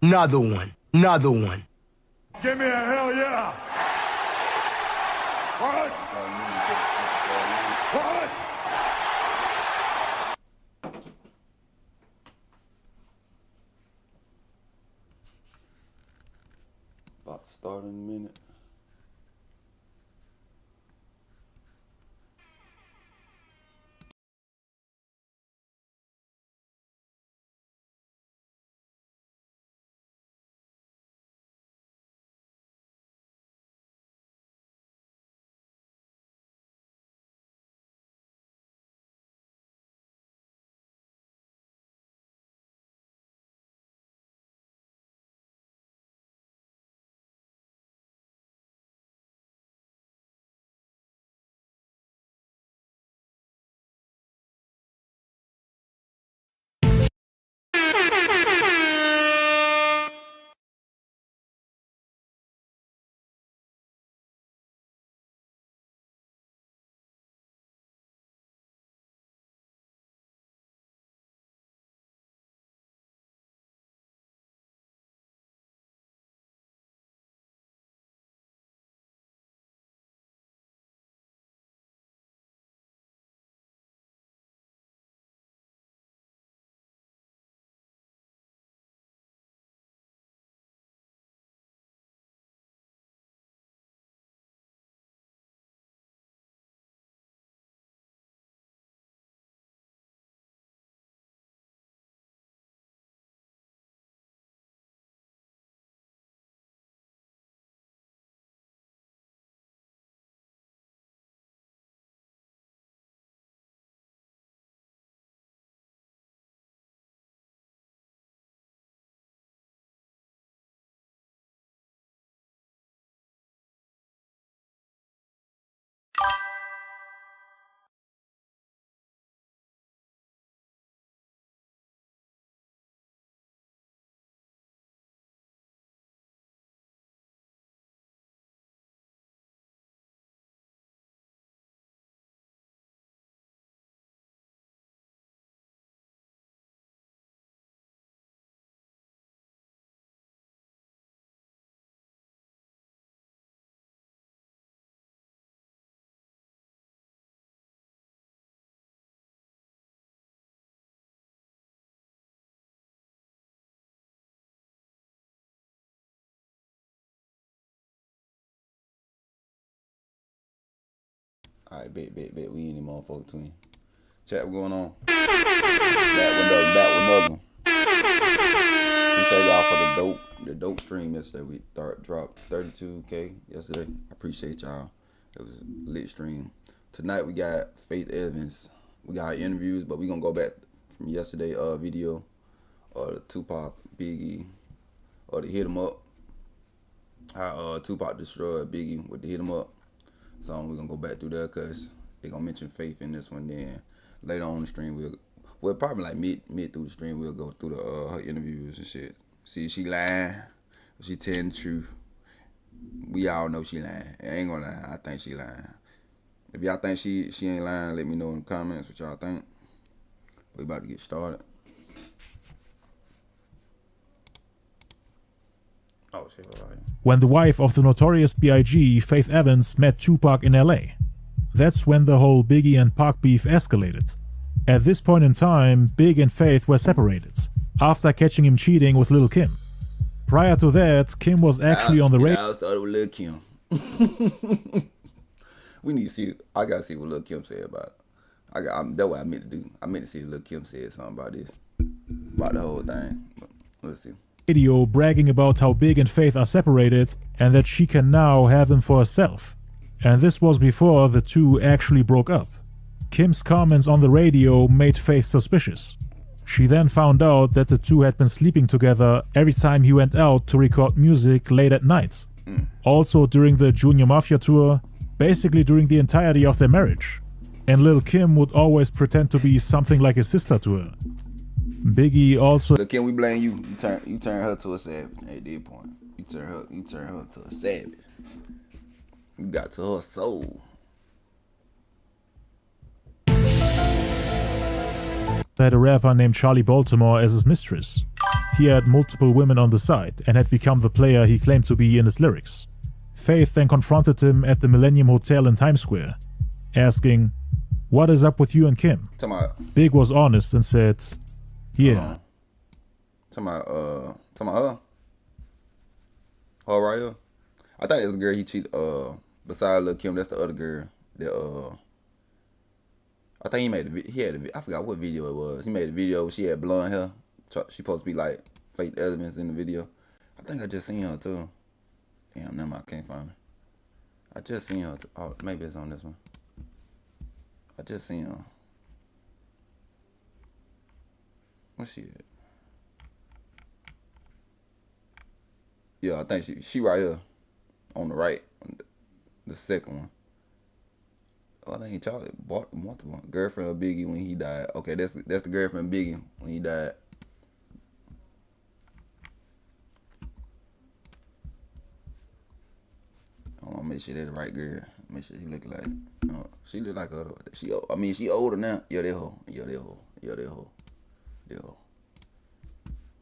Another one. Another one. Give me a hell yeah. What? What? About to start in a minute. Alright, bet. We in the motherfucker twin. Chat, what going on? Back with another one. Appreciate y'all for the dope stream yesterday. We dropped 32K yesterday. I appreciate y'all. It was a lit stream. Tonight we got Faith Evans. We got interviews, but we gonna go back from yesterday video or the Tupac, Biggie, or the Hit 'Em Up. How Tupac destroyed Biggie with the Hit 'Em Up. So we're gonna go back through there because they're gonna mention Faith in this one. Then later on the stream we'll probably like mid through the stream we'll go through the her interviews and shit. See if she lying, if she telling the truth. We all know she lying. I ain't gonna lie, I think she lying. If y'all think she ain't lying, let me know in the comments what y'all think. We about to get started. Oh shit, all right. When the wife of the notorious B.I.G., Faith Evans, met Tupac in LA. That's when the whole Biggie and Pac beef escalated. At this point in time, Big and Faith were separated, after catching him cheating with Lil Kim. Prior to that, Kim was actually on the radio. I started with Lil Kim. We need to see, I gotta see what Lil Kim said about it. That's what I meant to do. I meant to see if Lil Kim said something about this, about the whole thing. But let's see. Radio bragging about how Big and Faith are separated and that she can now have him for herself. And this was before the two actually broke up. Kim's comments on the radio made Faith suspicious. She then found out that the two had been sleeping together every time he went out to record music late at night. Also during the Junior Mafia tour, basically during the entirety of their marriage. And Lil Kim would always pretend to be something like a sister to her. Biggie also. Lil Kim, we blame you. You turn her to a savage. At that point, you turn her to a savage. You got to her soul. Had a rapper named Charlie Baltimore as his mistress. he had multiple women on the side and had become the player he claimed to be in his lyrics. Faith then confronted him at the Millennium Hotel in Times Square, asking, "What is up with you and Kim?" Big was honest and said, "Yeah." Talking about her right here. I thought it was the girl he cheated. Besides Lil Kim, that's the other girl. That I think he had I forgot what video it was. He made a video. She had blonde hair. She supposed to be like Faith Evans in the video. I think I just seen her too. Damn, never mind, I can't find her. I just seen her. Oh, maybe it's on this one. I just seen her. What's she at? Yeah, I think she right here on the right, the second one. Oh, I think Charlie bought multiple. Girlfriend of Biggie when he died. Okay, that's the girlfriend of Biggie when he died. I want to make sure they're the right girl. Make sure she look like. She look like her. She older now. Yeah, that hoe.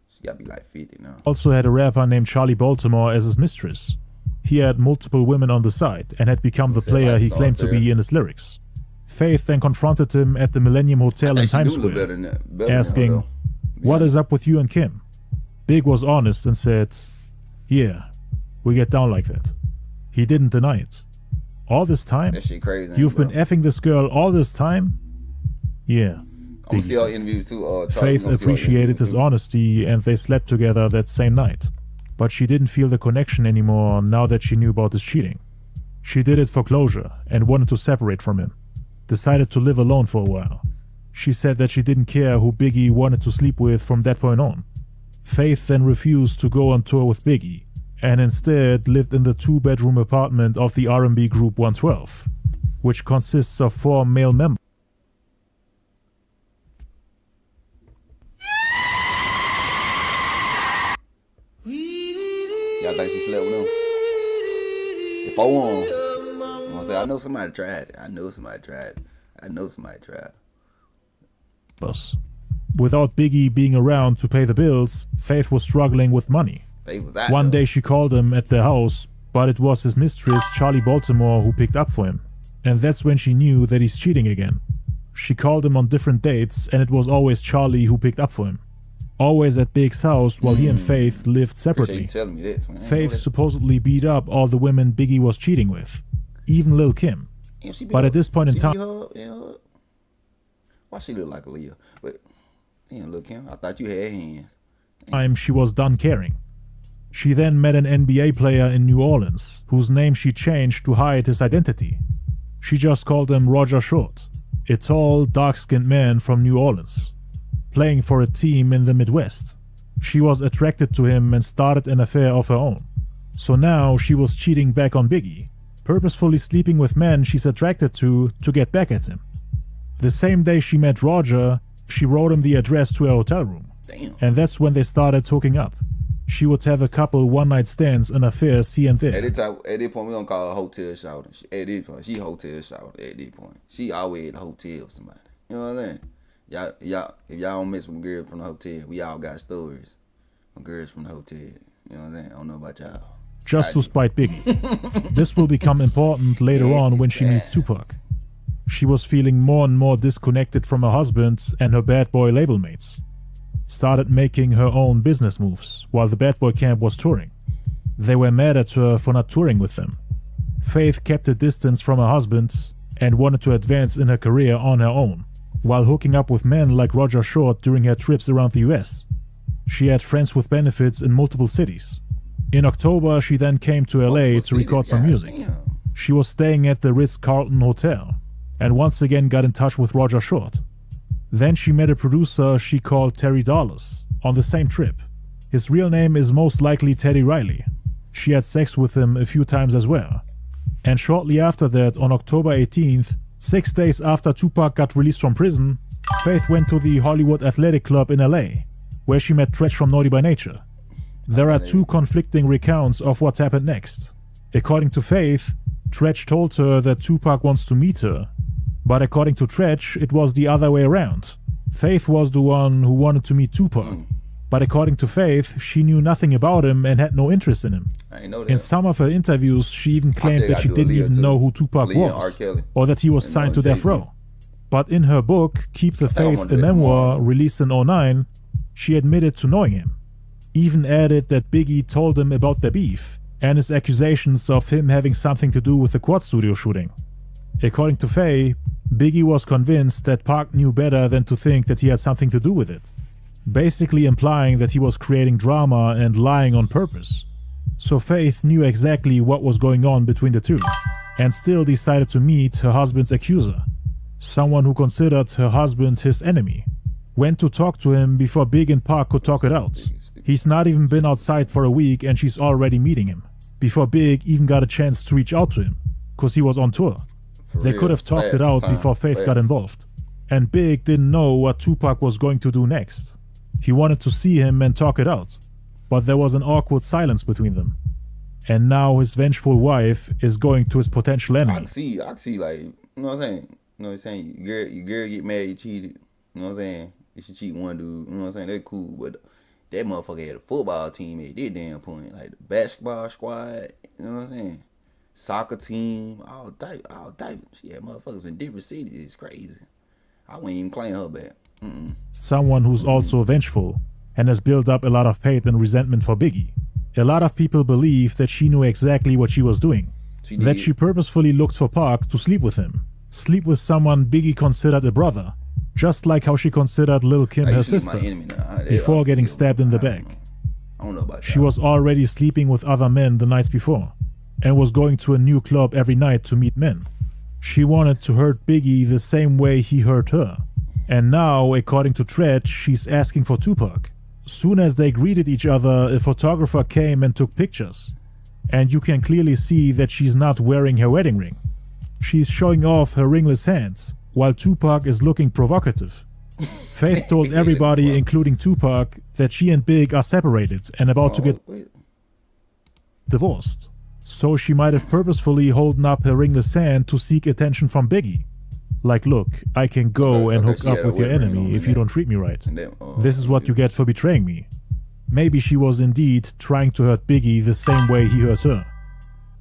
She gotta be like 50 now. Also had a rapper named Charlie Baltimore as his mistress. He had multiple women on the side and had become the player he claimed to be in his lyrics. Faith then confronted him at the Millennium Hotel in Times Square, asking, "What is up with you and Kim?" Big was honest and said, "Yeah, we get down like that." He didn't deny it. "All this time? That shit crazy. You've been effing this girl all this time?" "Yeah." I'm gonna see all interviews too. Faith appreciated his honesty and they slept together that same night. But she didn't feel the connection anymore now that she knew about his cheating. She did it for closure and wanted to separate from him. Decided to live alone for a while. She said that she didn't care who Biggie wanted to sleep with from that point on. Faith then refused to go on tour with Biggie and instead lived in the 2-bedroom apartment of the R&B group 112, which consists of 4 male members. Y'all think she slept with him? The 4 on. I know somebody tried it. I know somebody tried. Without Biggie being around to pay the bills, Faith was struggling with money. One day she called him at their house, but it was his mistress, Charlie Baltimore, who picked up for him. And that's when she knew that he's cheating again. She called him on different dates and it was always Charlie who picked up for him. Always at Big's house while he and Faith lived separately. Faith supposedly beat up all the women Biggie was cheating with, even Lil Kim. But at this point in time, why she look like a Leah? But Lil Kim, I thought you had hands. She was done caring. She then met an NBA player in New Orleans, whose name she changed to hide his identity. She just called him Roger Short, a tall, dark-skinned man from New Orleans, playing for a team in the Midwest. She was attracted to him and started an affair of her own. So now she was cheating back on Biggie, purposefully sleeping with men she's attracted to get back at him. The same day she met Roger, she wrote him the address to her hotel room. Damn. And that's when they started hooking up. She would have a couple one-night stands and affairs here and there. At this point, we don't call her hotel shouting. At this point, she hotel shouting. At this point, she always at the hotel with somebody. You know what I'm saying? Y'all, if y'all don't mess with girls from the hotel, we all got stories from girls from the hotel. You know what I'm saying? I don't know about y'all. Just to spite Biggie. This will become important later on when she meets Tupac. She was feeling more and more disconnected from her husband and her bad boy label mates. Started making her own business moves while the bad boy camp was touring. They were mad at her for not touring with them. Faith kept a distance from her husband and wanted to advance in her career on her own, while hooking up with men like Roger Short during her trips around the US. She had friends with benefits in multiple cities. In October, she then came to LA to record some music. She was staying at the Ritz-Carlton Hotel and once again got in touch with Roger Short. Then she met a producer she called Terry Dollars on the same trip. His real name is most likely Teddy Riley. She had sex with him a few times as well. And shortly after that, on October 18th, 6 days after Tupac got released from prison, Faith went to the Hollywood Athletic Club in LA, where she met Tretch from Naughty by Nature. There are 2 conflicting recounts of what happened next. According to Faith, Tretch told her that Tupac wants to meet her, but according to Tretch, it was the other way around. Faith was the one who wanted to meet Tupac. But according to Faith, she knew nothing about him and had no interest in him. I ain't know that. In some of her interviews, she even claimed that she didn't even know who Tupac was, or that he was signed to Death Row. But in her book, Keep the Faith, a memoir released in 2009, she admitted to knowing him. Even added that Biggie told him about their beef and his accusations of him having something to do with the Quad Studio shooting. According to Faye, Biggie was convinced that Pac knew better than to think that he had something to do with it, basically implying that he was creating drama and lying on purpose. So Faith knew exactly what was going on between the two, and still decided to meet her husband's accuser, someone who considered her husband his enemy. Went to talk to him before Big and Pac could talk it out. He's not even been outside for a week and she's already meeting him, before Big even got a chance to reach out to him, cause he was on tour. They could have talked it out before Faith got involved. And Big didn't know what Tupac was going to do next. He wanted to see him and talk it out, but there was an awkward silence between them. And now his vengeful wife is going to his potential enemy. I can see, like, you know what I'm saying? You know what I'm saying? Your girl get mad, you cheated. You know what I'm saying? You should cheat one dude. You know what I'm saying? They're cool, but that motherfucker had a football team at this damn point. Like the basketball squad, you know what I'm saying? Soccer team, all type. She had motherfuckers in different cities. It's crazy. I wouldn't even claim her back. Someone who's also vengeful and has built up a lot of hate and resentment for Biggie. A lot of people believe that she knew exactly what she was doing. That she purposefully looked for Pac to sleep with him. Sleep with someone Biggie considered a brother. Just like how she considered Lil Kim her sister, before getting stabbed in the back. I don't know about that. She was already sleeping with other men the nights before, and was going to a new club every night to meet men. She wanted to hurt Biggie the same way he hurt her. And now, according to Tretch, she's asking for Tupac. Soon as they greeted each other, a photographer came and took pictures. And you can clearly see that she's not wearing her wedding ring. She's showing off her ringless hands, while Tupac is looking provocative. Faith told everybody, including Tupac, that she and Big are separated and about to get divorced. So she might have purposefully holden up her ringless hand to seek attention from Biggie. Like, look, I can go and hook up with your enemy if you don't treat me right. This is what you get for betraying me. Maybe she was indeed trying to hurt Biggie the same way he hurt her.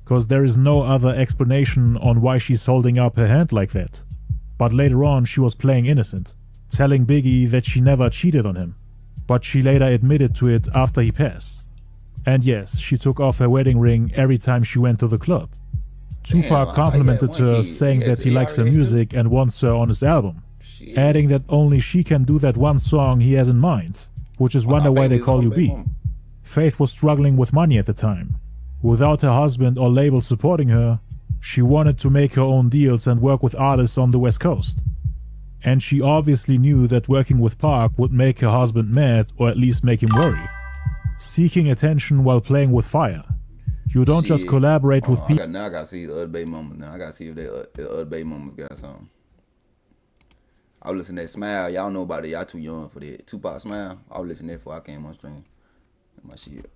Cause there is no other explanation on why she's holding up her hand like that. But later on she was playing innocent, telling Biggie that she never cheated on him. But she later admitted to it after he passed. And yes, she took off her wedding ring every time she went to the club. Tupac complimented her, saying that he likes her music and wants her on his album, adding that only she can do that one song he has in mind, which is Wonder Why They Call You B. Faith was struggling with money at the time. Without her husband or label supporting her, she wanted to make her own deals and work with artists on the West Coast. And she obviously knew that working with Pac would make her husband mad, or at least make him worry. Seeking attention while playing with fire. You don't just collaborate with people. Now I gotta see the other baby mamas. Now I gotta see if the other baby mamas got something. I was listening to that Smile. Y'all know about it. Y'all too young for that. Tupac Smile. I was listening to that before I came on stream. My shit.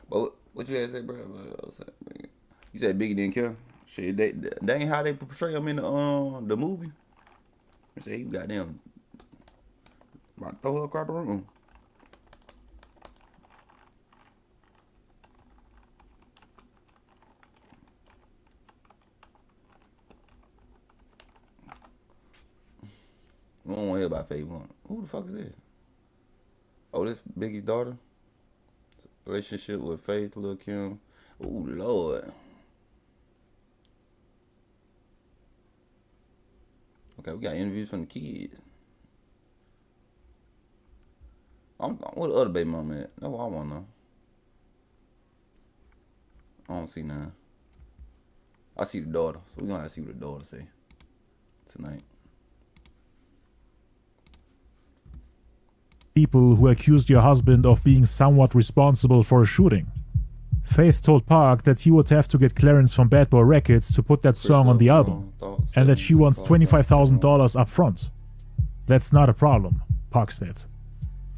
But what you had to say, bro? You said Biggie didn't care. Shit, that ain't how they portray him in the movie. They say he goddamn about to throw her across the room. We don't want to hear about Faith. Who the fuck is that? Oh, this Biggie's daughter. Relationship with Faith, Lil Kim. Oh, Lord. Okay, we got interviews from the kids. What the other baby mama at? That's what I want to know. I don't see none. I see the daughter, so we're going to have to see what the daughter say tonight. People who accused your husband of being somewhat responsible for a shooting. Faith told Pac that he would have to get clearance from Bad Boy Records to put that song on the album, and that she wants $25,000 up front. That's not a problem, Pac said.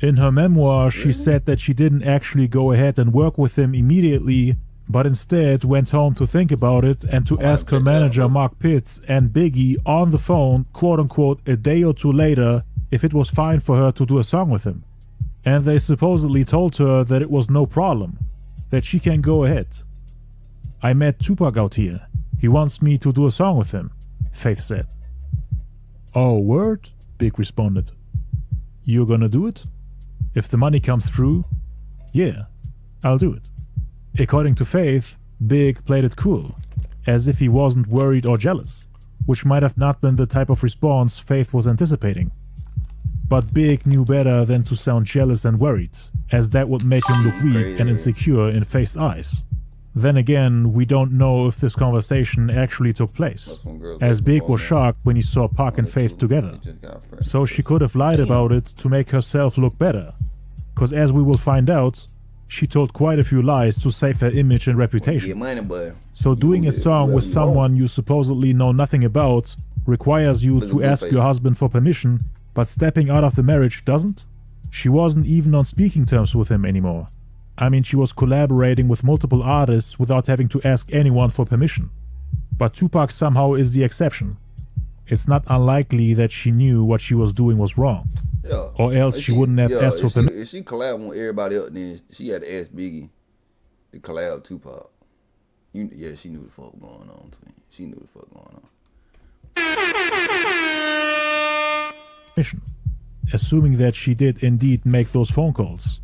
In her memoir, she said that she didn't actually go ahead and work with him immediately, but instead went home to think about it and to ask her manager Mark Pitts and Biggie on the phone, quote-unquote, a day or two later, if it was fine for her to do a song with him. And they supposedly told her that it was no problem, that she can go ahead. I met Tupac out here. He wants me to do a song with him, Faith said. Oh, word? Big responded. You're gonna do it? If the money comes through, yeah, I'll do it. According to Faith, Big played it cool, as if he wasn't worried or jealous, which might have not been the type of response Faith was anticipating. But Big knew better than to sound jealous and worried, as that would make him look weak and insecure in Faith's eyes. Then again, we don't know if this conversation actually took place, as Big was shocked when he saw Pac and Faith together. So she could have lied about it to make herself look better, cause as we will find out, she told quite a few lies to save her image and reputation. So doing a song with someone you supposedly know nothing about requires you to ask your husband for permission, but stepping out of the marriage doesn't? She wasn't even on speaking terms with him anymore. I mean, she was collaborating with multiple artists without having to ask anyone for permission. But Tupac somehow is the exception. It's not unlikely that she knew what she was doing was wrong. Or else she wouldn't have asked for permission. If she collabed with everybody else, then she had to ask Biggie to collab Tupac. Yeah, she knew the fuck going on, twin. She knew the fuck going on. Assuming that she did indeed make those phone calls.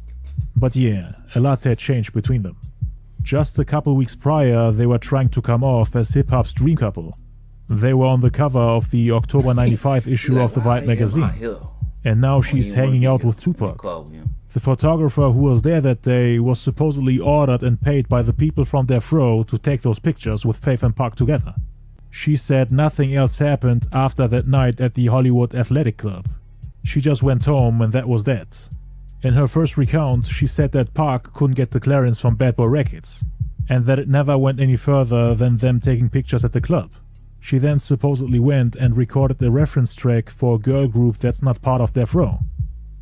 But yeah, a lot had changed between them. Just a couple weeks prior, they were trying to come off as hip-hop's dream couple. They were on the cover of the October 95 issue of the Vibe magazine. And now she's hanging out with Tupac. The photographer who was there that day was supposedly ordered and paid by the people from Death Row to take those pictures with Faith and Pac together. She said nothing else happened after that night at the Hollywood Athletic Club. She just went home and that was that. In her first recount, she said that Pac couldn't get the clearance from Bad Boy Records, and that it never went any further than them taking pictures at the club. She then supposedly went and recorded the reference track for a girl group that's not part of Death Row.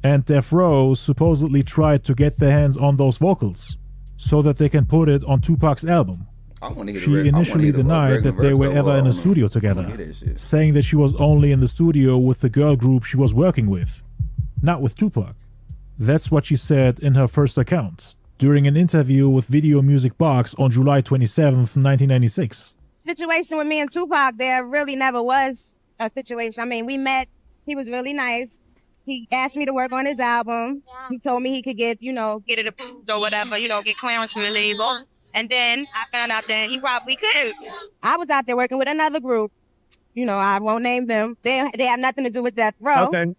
And Death Row supposedly tried to get their hands on those vocals, so that they can put it on Tupac's album. She initially denied that they were ever in a studio together, saying that she was only in the studio with the girl group she was working with, not with Tupac. That's what she said in her first account, during an interview with Video Music Box on July 27th, 1996. Situation with me and Tupac, there really never was a situation. I mean, we met, he was really nice. He asked me to work on his album. He told me he could get it approved or whatever, get clearance from the label. And then I found out that he probably couldn't. I was out there working with another group. I won't name them. They have nothing to do with Death Row. Okay.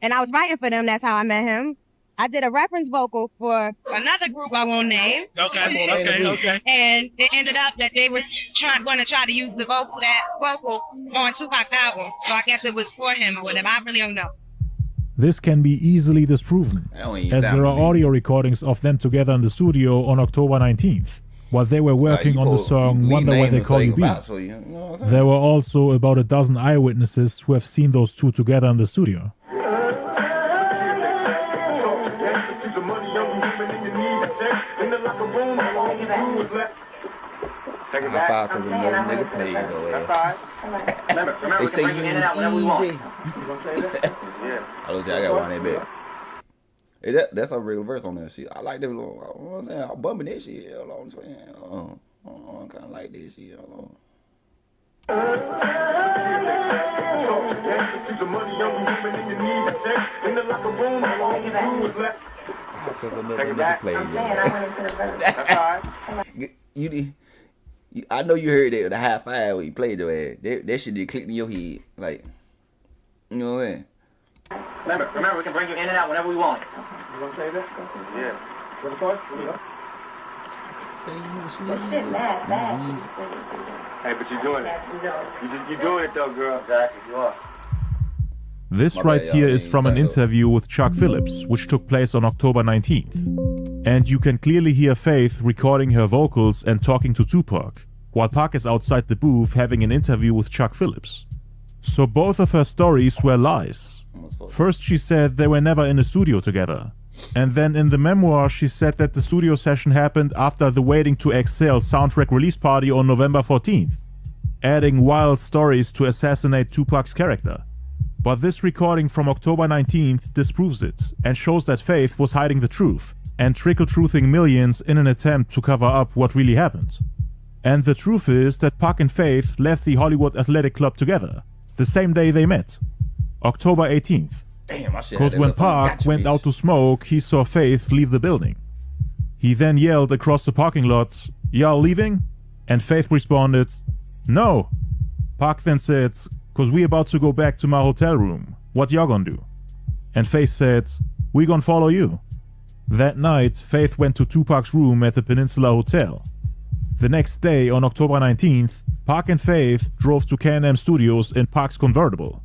And I was writing for them. That's how I met him. I did a reference vocal for another group I won't name. Okay. And it ended up that they was going to try to use that vocal on Tupac's album. So I guess it was for him or whatever. I really don't know. This can be easily disproven, as there are audio recordings of them together in the studio on October 19th, while they were working on the song Wonder Why They Call You B. There were also about a dozen eyewitnesses who have seen those two together in the studio. High five because another nigga played though. They say you was easy. I got one in that bed. Hey, that's a real verse on that shit. I like that little, you know what I'm saying? I'm bumping that shit. Hold on, I'm kind of like this shit. Hold on. I know you heard that the high five when you played your ass. That shit did click in your head, like, you know what I mean? Remember, we can bring you in and out whenever we want. You gonna say that? Yeah. What's the course? Here we go. Hey, but you're doing it. You're doing it though, girl. Exactly, you are. This right here is from an interview with Chuck Phillips, which took place on October 19th. And you can clearly hear Faith recording her vocals and talking to Tupac, while Pac is outside the booth having an interview with Chuck Phillips. So both of her stories were lies. First she said they were never in a studio together. And then in the memoir she said that the studio session happened after the Waiting to Exhale soundtrack release party on November 14th, adding wild stories to assassinate Tupac's character. But this recording from October 19th disproves it and shows that Faith was hiding the truth and trickle-truthing millions in an attempt to cover up what really happened. And the truth is that Pac and Faith left the Hollywood Athletic Club together, the same day they met, October 18th. Damn, I should have Because that when little phone. Pac Gotcha, went bitch. out to smoke, he saw Faith leave the building. He then yelled across the parking lot, "Y'all leaving?" And Faith responded, "No." Pac then said, "Cause we about to go back to my hotel room. What y'all gonna do?" And Faith said, "We gonna follow you." That night, Faith went to Tupac's room at the Peninsula Hotel. The next day, on October 19th, Pac and Faith drove to Can-Am Studios in Pac's convertible.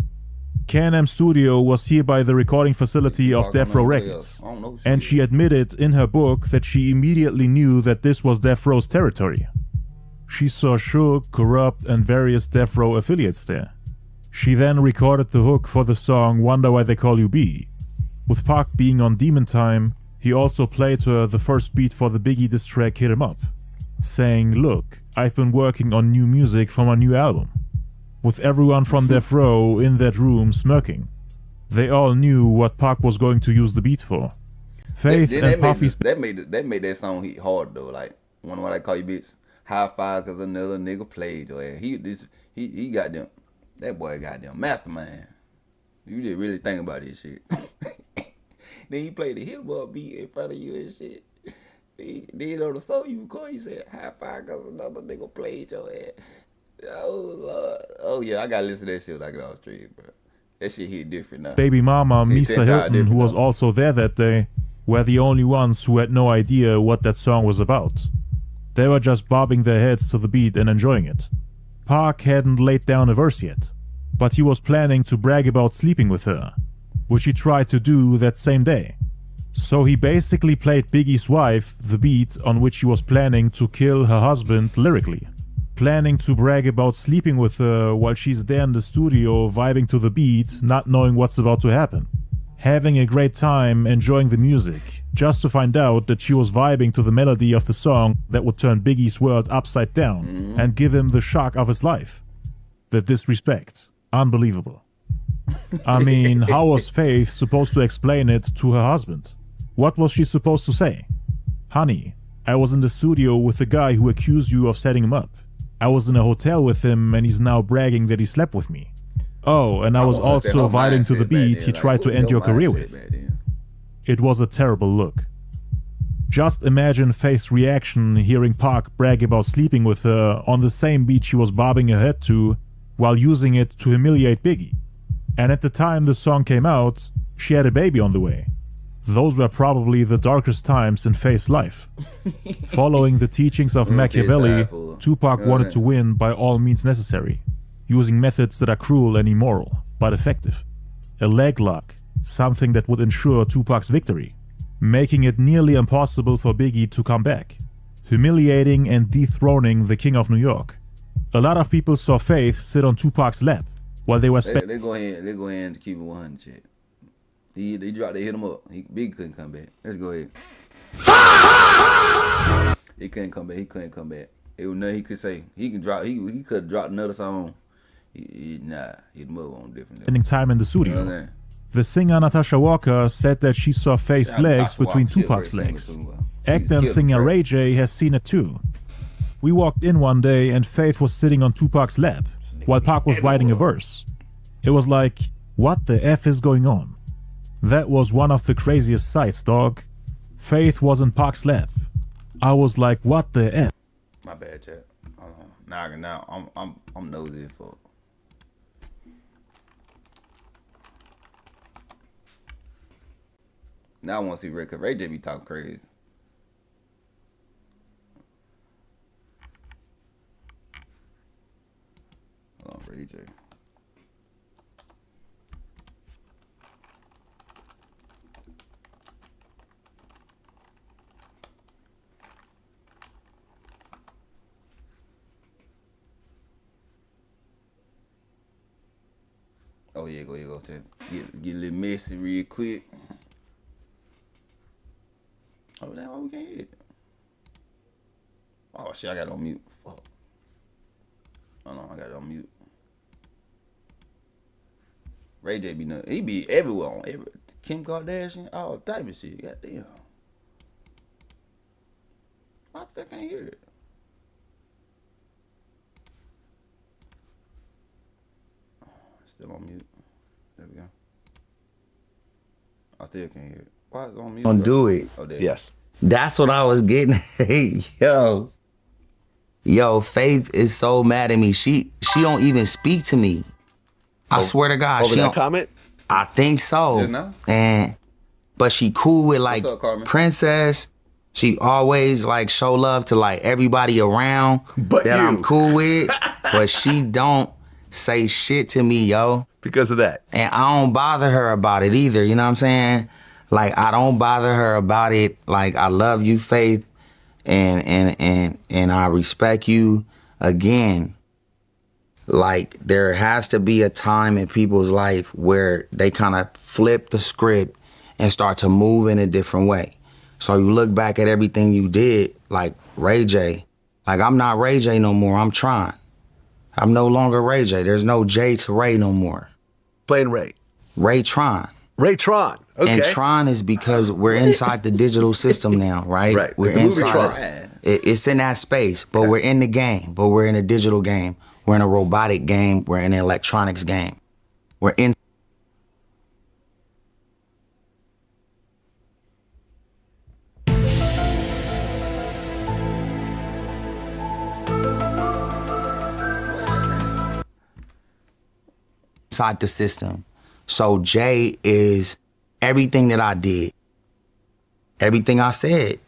Can-Am Studio was hereby the recording facility of Death Row Records, and she admitted in her book that she immediately knew that this was Death Row's territory. She saw Suge, Corrupt, and various Death Row affiliates there. She then recorded the hook for the song Wonder Why They Call You B. With Pac being on Demon Time, he also played her the first beat for the Biggie diss track Hit 'Em Up, saying, "Look, I've been working on new music for my new album." With everyone from Death Row in that room smirking. They all knew what Pac was going to use the beat for. Faith and Puffy... That made that song hit hard though. Like, Wonder Why They Call You Bitch. High five cause another nigga played your ass. He got them. That boy got them mastermind. You just really think about this shit. Then he played the hit up beat in front of you and shit. Then on the song you record, he said, "High five cause another nigga played your ass." Oh Lord. Oh yeah, I gotta listen to that shit when I get off the street, bro. That shit hit different now. Baby mama Misa Hilton, who was also there that day, were the only ones who had no idea what that song was about. They were just bobbing their heads to the beat and enjoying it. Pac hadn't laid down a verse yet, but he was planning to brag about sleeping with her, which he tried to do that same day. So he basically played Biggie's wife the beat on which he was planning to kill her husband lyrically. Planning to brag about sleeping with her while she's there in the studio vibing to the beat, not knowing what's about to happen. Having a great time enjoying the music, just to find out that she was vibing to the melody of the song that would turn Biggie's world upside down and give him the shock of his life. The disrespect. Unbelievable. I mean, how was Faith supposed to explain it to her husband? What was she supposed to say? "Honey, I was in the studio with the guy who accused you of setting him up. I was in a hotel with him and he's now bragging that he slept with me. Oh, and I was also vibing to the beat he tried to end your career with." It was a terrible look. Just imagine Faith's reaction hearing Pac brag about sleeping with her on the same beat she was bobbing her head to while using it to humiliate Biggie. And at the time the song came out, she had a baby on the way. Those were probably the darkest times in Faith's life. Following the teachings of Machiavelli, Tupac wanted to win by all means necessary, using methods that are cruel and immoral, but effective. A leg lock, something that would ensure Tupac's victory, making it nearly impossible for Biggie to come back, humiliating and dethroning the King of New York. A lot of people saw Faith sit on Tupac's lap while they were They go ahead and keep it 100 shit. They dropped, they hit him up. Big couldn't come back. Let's go ahead. He couldn't come back. It was nothing he could say. He could have dropped another song. He'd move on different. Spending time in the studio. You know what I'm saying? The singer Natasha Walker said that she saw Faith's legs between Tupac's legs. Actor and singer Ray J has seen it too. We walked in one day and Faith was sitting on Tupac's lap while Pac was writing a verse. It was like, what the F is going on? That was one of the craziest sights, dog. Faith was in Pac's lap. I was like, what the F? My bad, chat. Now I'm nosy as fuck. Now I want to see Ray, cause Ray J be talking crazy. Hold on, Ray J. Oh yeah, go to get a little messy real quick. Oh damn, we can't hear it. Oh shit, I got it on mute. Fuck. Hold on, I got it on mute. Ray J be nuts. He be everywhere on Kim Kardashian, all type of shit. Goddamn. I still can't hear it. Still on mute. There we go. I still can't hear it. Why is it on mute? Don't do it. Oh, there. Yes. That's what I was getting. Hey, yo, Faith is so mad at me. She don't even speak to me. I swear to God, Over she that don't. comment? I think so. Just now? But she cool with like What's up, Carmen? Princess. She always like show love to like everybody around But that you. I'm cool with. But she don't say shit to me, yo. Because of that. And I don't bother her about it either. You know what I'm saying? Like I don't bother her about it. Like I love you, Faith, and I respect you. Again, like there has to be a time in people's life where they kind of flip the script and start to move in a different way. So you look back at everything you did, like Ray J. Like I'm not Ray J no more. I'm Tron. I'm no longer Ray J. There's no J to Ray no more. Plain Ray. Ray Tron. Ray Tron. Okay. And Tron is because we're inside the digital system now, right? Right. We're The movie inside. Tron. It's in that space, but we're in the game. But we're in a digital game. We're in a robotic game. We're in an electronics game. We're in. Inside the system. So Jay is everything that I did. Everything I said.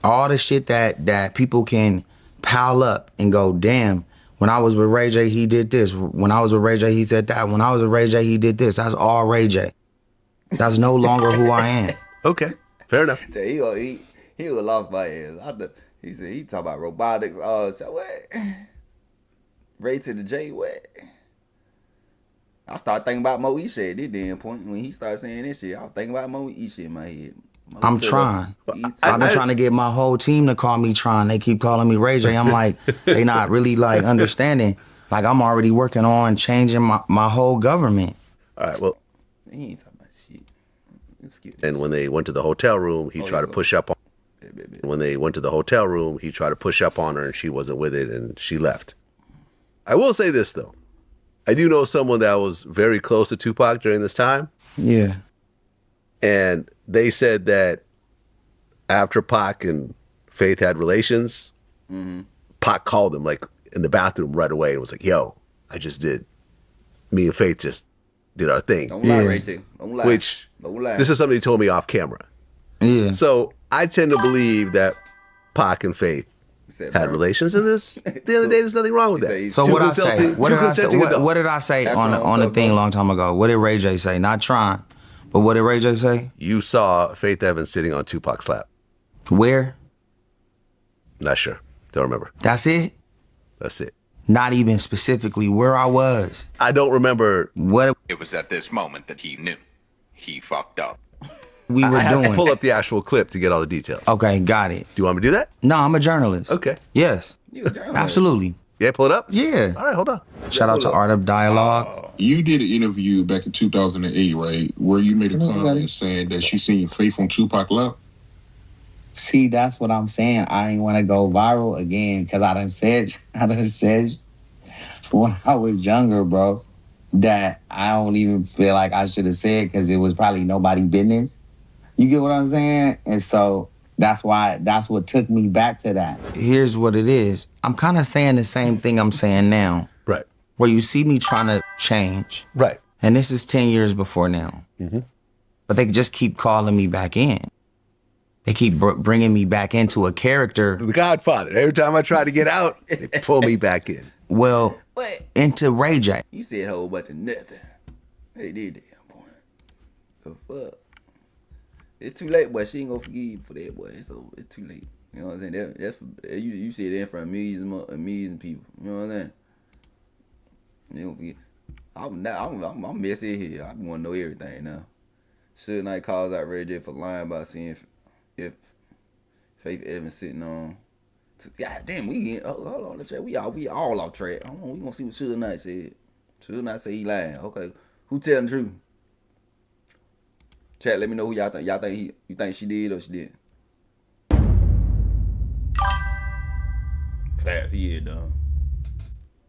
All the shit that people can pile up and go, damn, when I was with Ray J, he did this. When I was with Ray J, he said that. When I was with Ray J, he did this. That's all Ray J. That's no longer who I am. Okay. Fair enough. He was lost by his. He said he talk about robotics. So what? Ray to the J, what? I started thinking about Mo E shit at this damn point. When he started saying this shit, I was thinking about Mo E shit in my head. I'm trying. I've I've been trying to get my whole team to call me Tron. They keep calling me Ray J. I'm like, they not really like understanding. Like I'm already working on changing my whole government. All right. Well, He ain't talking about shit. Skip and when they went to the hotel room, he tried to push up on. When they went to the hotel room, he tried to push up on her, and she wasn't with it, and she left. I will say this though, I do know someone that was very close to Tupac during this time, Yeah. and they said that after Pac and Faith had relations, Pac called him like in the bathroom right away and was like, "Yo, I just did. Me and Faith just did our thing." Don't lie, Yeah. Ray J. Don't lie. Which Don't lie. this is something he told me off camera. Yeah. So I tend to believe that Pac and Faith said, had bro. relations, and there's the other day there's nothing wrong with He said that. he's- So Two what I say? consenting- What two did I say? consenting adults. What did I say That's on what on I'm the thing a saying, long time ago? What did Ray J say? Not Tron, but what did Ray J say? You saw Faith Evans sitting on Tupac's lap. Where? Not sure. Don't remember. That's it. That's it. Not even specifically where I was. I don't remember. What It was at this moment that he knew. He fucked up. we were I have doing. to pull up the actual clip to get all the details. Okay, got it. Do you want me to do that? No, I'm a journalist. Okay. Yes. You a journalist. Absolutely. Yeah, pull it up? Yeah. All right, hold on. Shout out to Art of Dialogue. You did an interview back in 2008, right? Where you made a comment saying that you seen Faith on Tupac lap. See, that's what I'm saying. I ain't want to go viral again because I done said when I was younger, bro, that I don't even feel like I should have said because it was probably nobody's business. You get what I'm saying? And so that's what took me back to that. Here's what it is. I'm kind of saying the same thing I'm saying now. Right. Where you see me trying to change. Right. And this is 10 years before now. But they just keep calling me back in. They keep bringing me back into a character. The Godfather. Every time I try to get out, they pull me back in. Well, What? into Ray J. You said a whole bunch of nothing. Hey, did that point. The fuck? It's too late, boy. She ain't gonna forgive you for that, boy. It's over. It's too late. You know what I'm saying? That's you said that for millions of people. You know what I'm saying? You don't forget. I'm messy here. I want to know everything now. Suge Knight calls out Ray J for lying about seeing if Faith Evans sitting on. God damn, hold on, let's check. We all off track. Hold on, we gonna see what Suge Knight said. Suge Knight say he lying. Okay, who telling the truth? Chat, let me know who y'all think. You think she did or she did? Fast, he is done.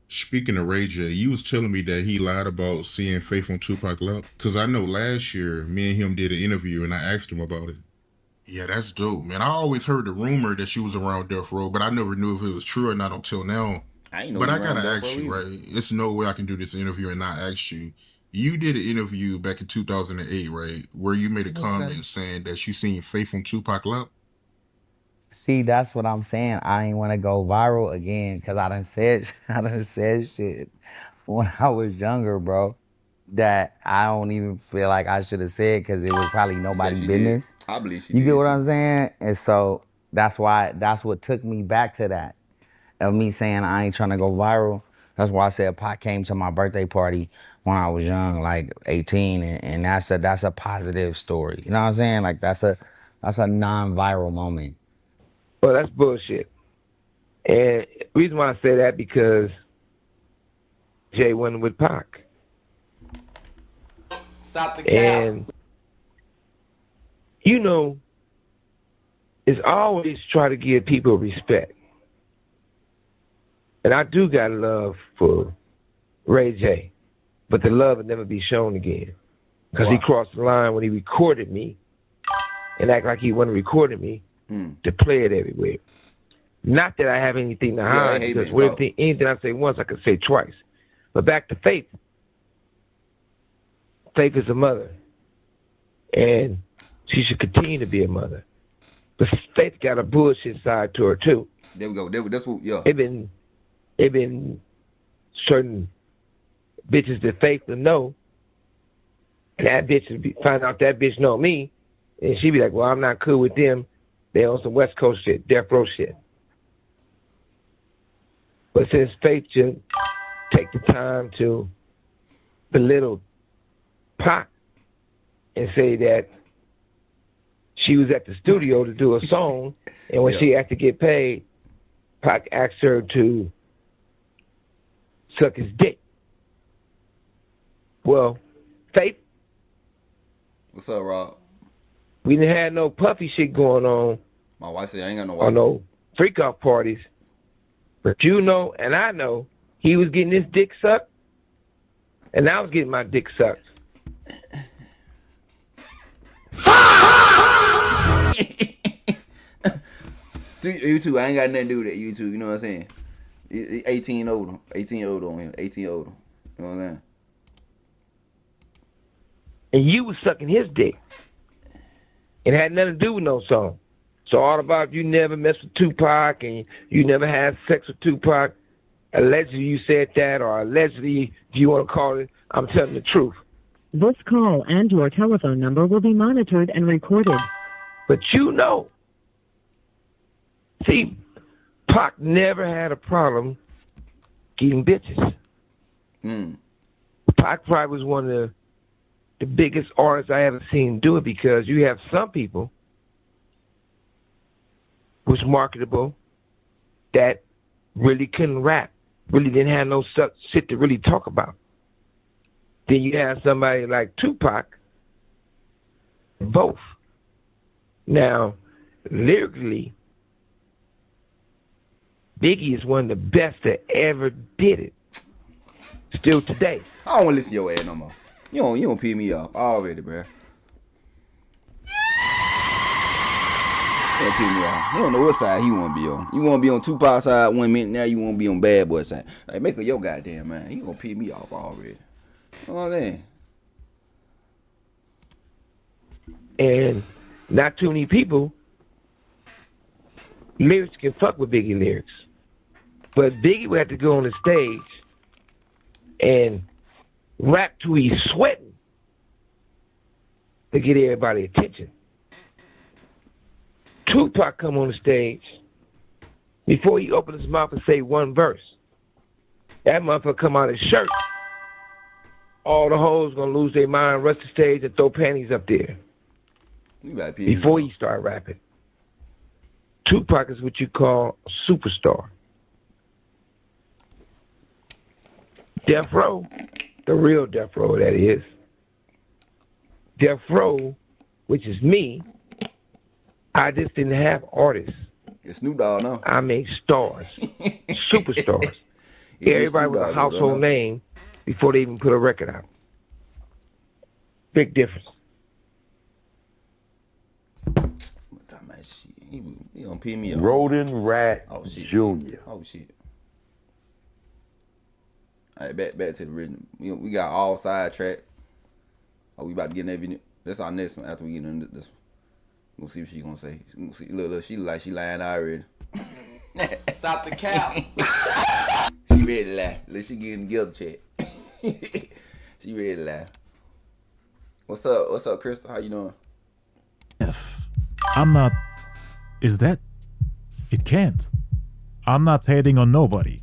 Speaking of Ray J, you was telling me that he lied about seeing Faith on Tupac lap. Cause I know last year me and him did an interview and I asked him about it. Yeah, that's dope, man. I always heard the rumor that she was around Death Row, but I never knew if it was true or not until now. But I gotta ask you, right? It's no way I can do this interview and not ask you. You did an interview back in 2008, right? Where you made a comment saying that you seen Faith on Tupac lap. See, that's what I'm saying. I ain't want to go viral again because I done said shit when I was younger, bro, that I don't even feel like I should have said because it was probably nobody's business. I believe she You did. get what I'm saying? And so that's what took me back to that. Of me saying I ain't trying to go viral. That's why I said Pac came to my birthday party when I was young, like 18, and that's a positive story. You know what I'm saying? Like that's a non-viral moment. Well, that's bullshit. And the reason why I say that because Jay went with Pac. Stop the cap. And you know, it's always try to give people respect. And I do got love for Ray J, but the love will never be shown again. Because he crossed the line when he recorded me and act like he wasn't recording me to play it everywhere. Not that I have anything to hide, because anything I say once, I can say twice. But back to Faith. Faith is a mother. And she should continue to be a mother. But Faith got a bullshit side to her, too. There we go. That's what, yeah. It been certain bitches that Faith will know, and that bitch find out that bitch know me, and she be like, well, I'm not cool with them. They on some West Coast shit, Death Row shit. But since Faith just take the time to belittle Pac and say that she was at the studio to do a song, and when she had to get paid, Pac asked her to suck his dick. Well, Faith. What's up, Rob? We didn't have no puffy shit going on. My wife said I ain't got no wife. Or no freak out parties. But you know, and I know, he was getting his dick sucked, and I was getting my dick sucked. You two, I ain't got nothing to do with that. You two, you know what I'm saying? 18 older. 18 older on him. 18 older. You know what I'm saying? And you was sucking his dick. It had nothing to do with no song. So all about you never messed with Tupac and you never had sex with Tupac. Allegedly you said that, or allegedly, if you want to call it, I'm telling the truth. This call and your telephone number will be monitored and recorded. But you know, see, Pac never had a problem getting bitches. Pac probably was one of the biggest artists I ever seen do it, because you have some people who's marketable that really couldn't rap, really didn't have no shit to really talk about. Then you have somebody like Tupac, both. Now, lyrically, Biggie is one of the best that ever did it. Still today. I don't want to listen to your ass no more. You don't piss me off already, bro. You don't piss me off. You don't know what side he want to be on. You want to be on Tupac's side 1 minute, now you want to be on Bad Boy side. Like, make up your goddamn mind. You gonna piss me off already. You know what I'm saying? And not too many people lyrics can fuck with Biggie lyrics. But Biggie would have to go on the stage and rap till he's sweating to get everybody's attention. Tupac come on the stage, before he open his mouth and say one verse, that motherfucker come out his shirt. All the hoes gonna lose their mind, rush the stage, and throw panties up there. Before he start rapping. Tupac is what you call a superstar. Death Row, The real Death Row, that is. Death Row, which is me, I just didn't have artists. It's Snoop Dogg now. I made stars, superstars. Everybody was a household name before they even put a record out. Big difference. He gonna pee me off. Roden Rat Jr. Oh shit. All right, back to the original. We got all sidetracked. Oh, we about to get in that video. That's our next one after we get into this one. We'll see what she gonna say. We'll see. Look, she look like she lying already. Stop the cap. She ready to lie. Look, she getting guilt check. She ready to lie. What's up, Crystal? How you doing? I'm not... Is that... It can't. I'm not hating on nobody.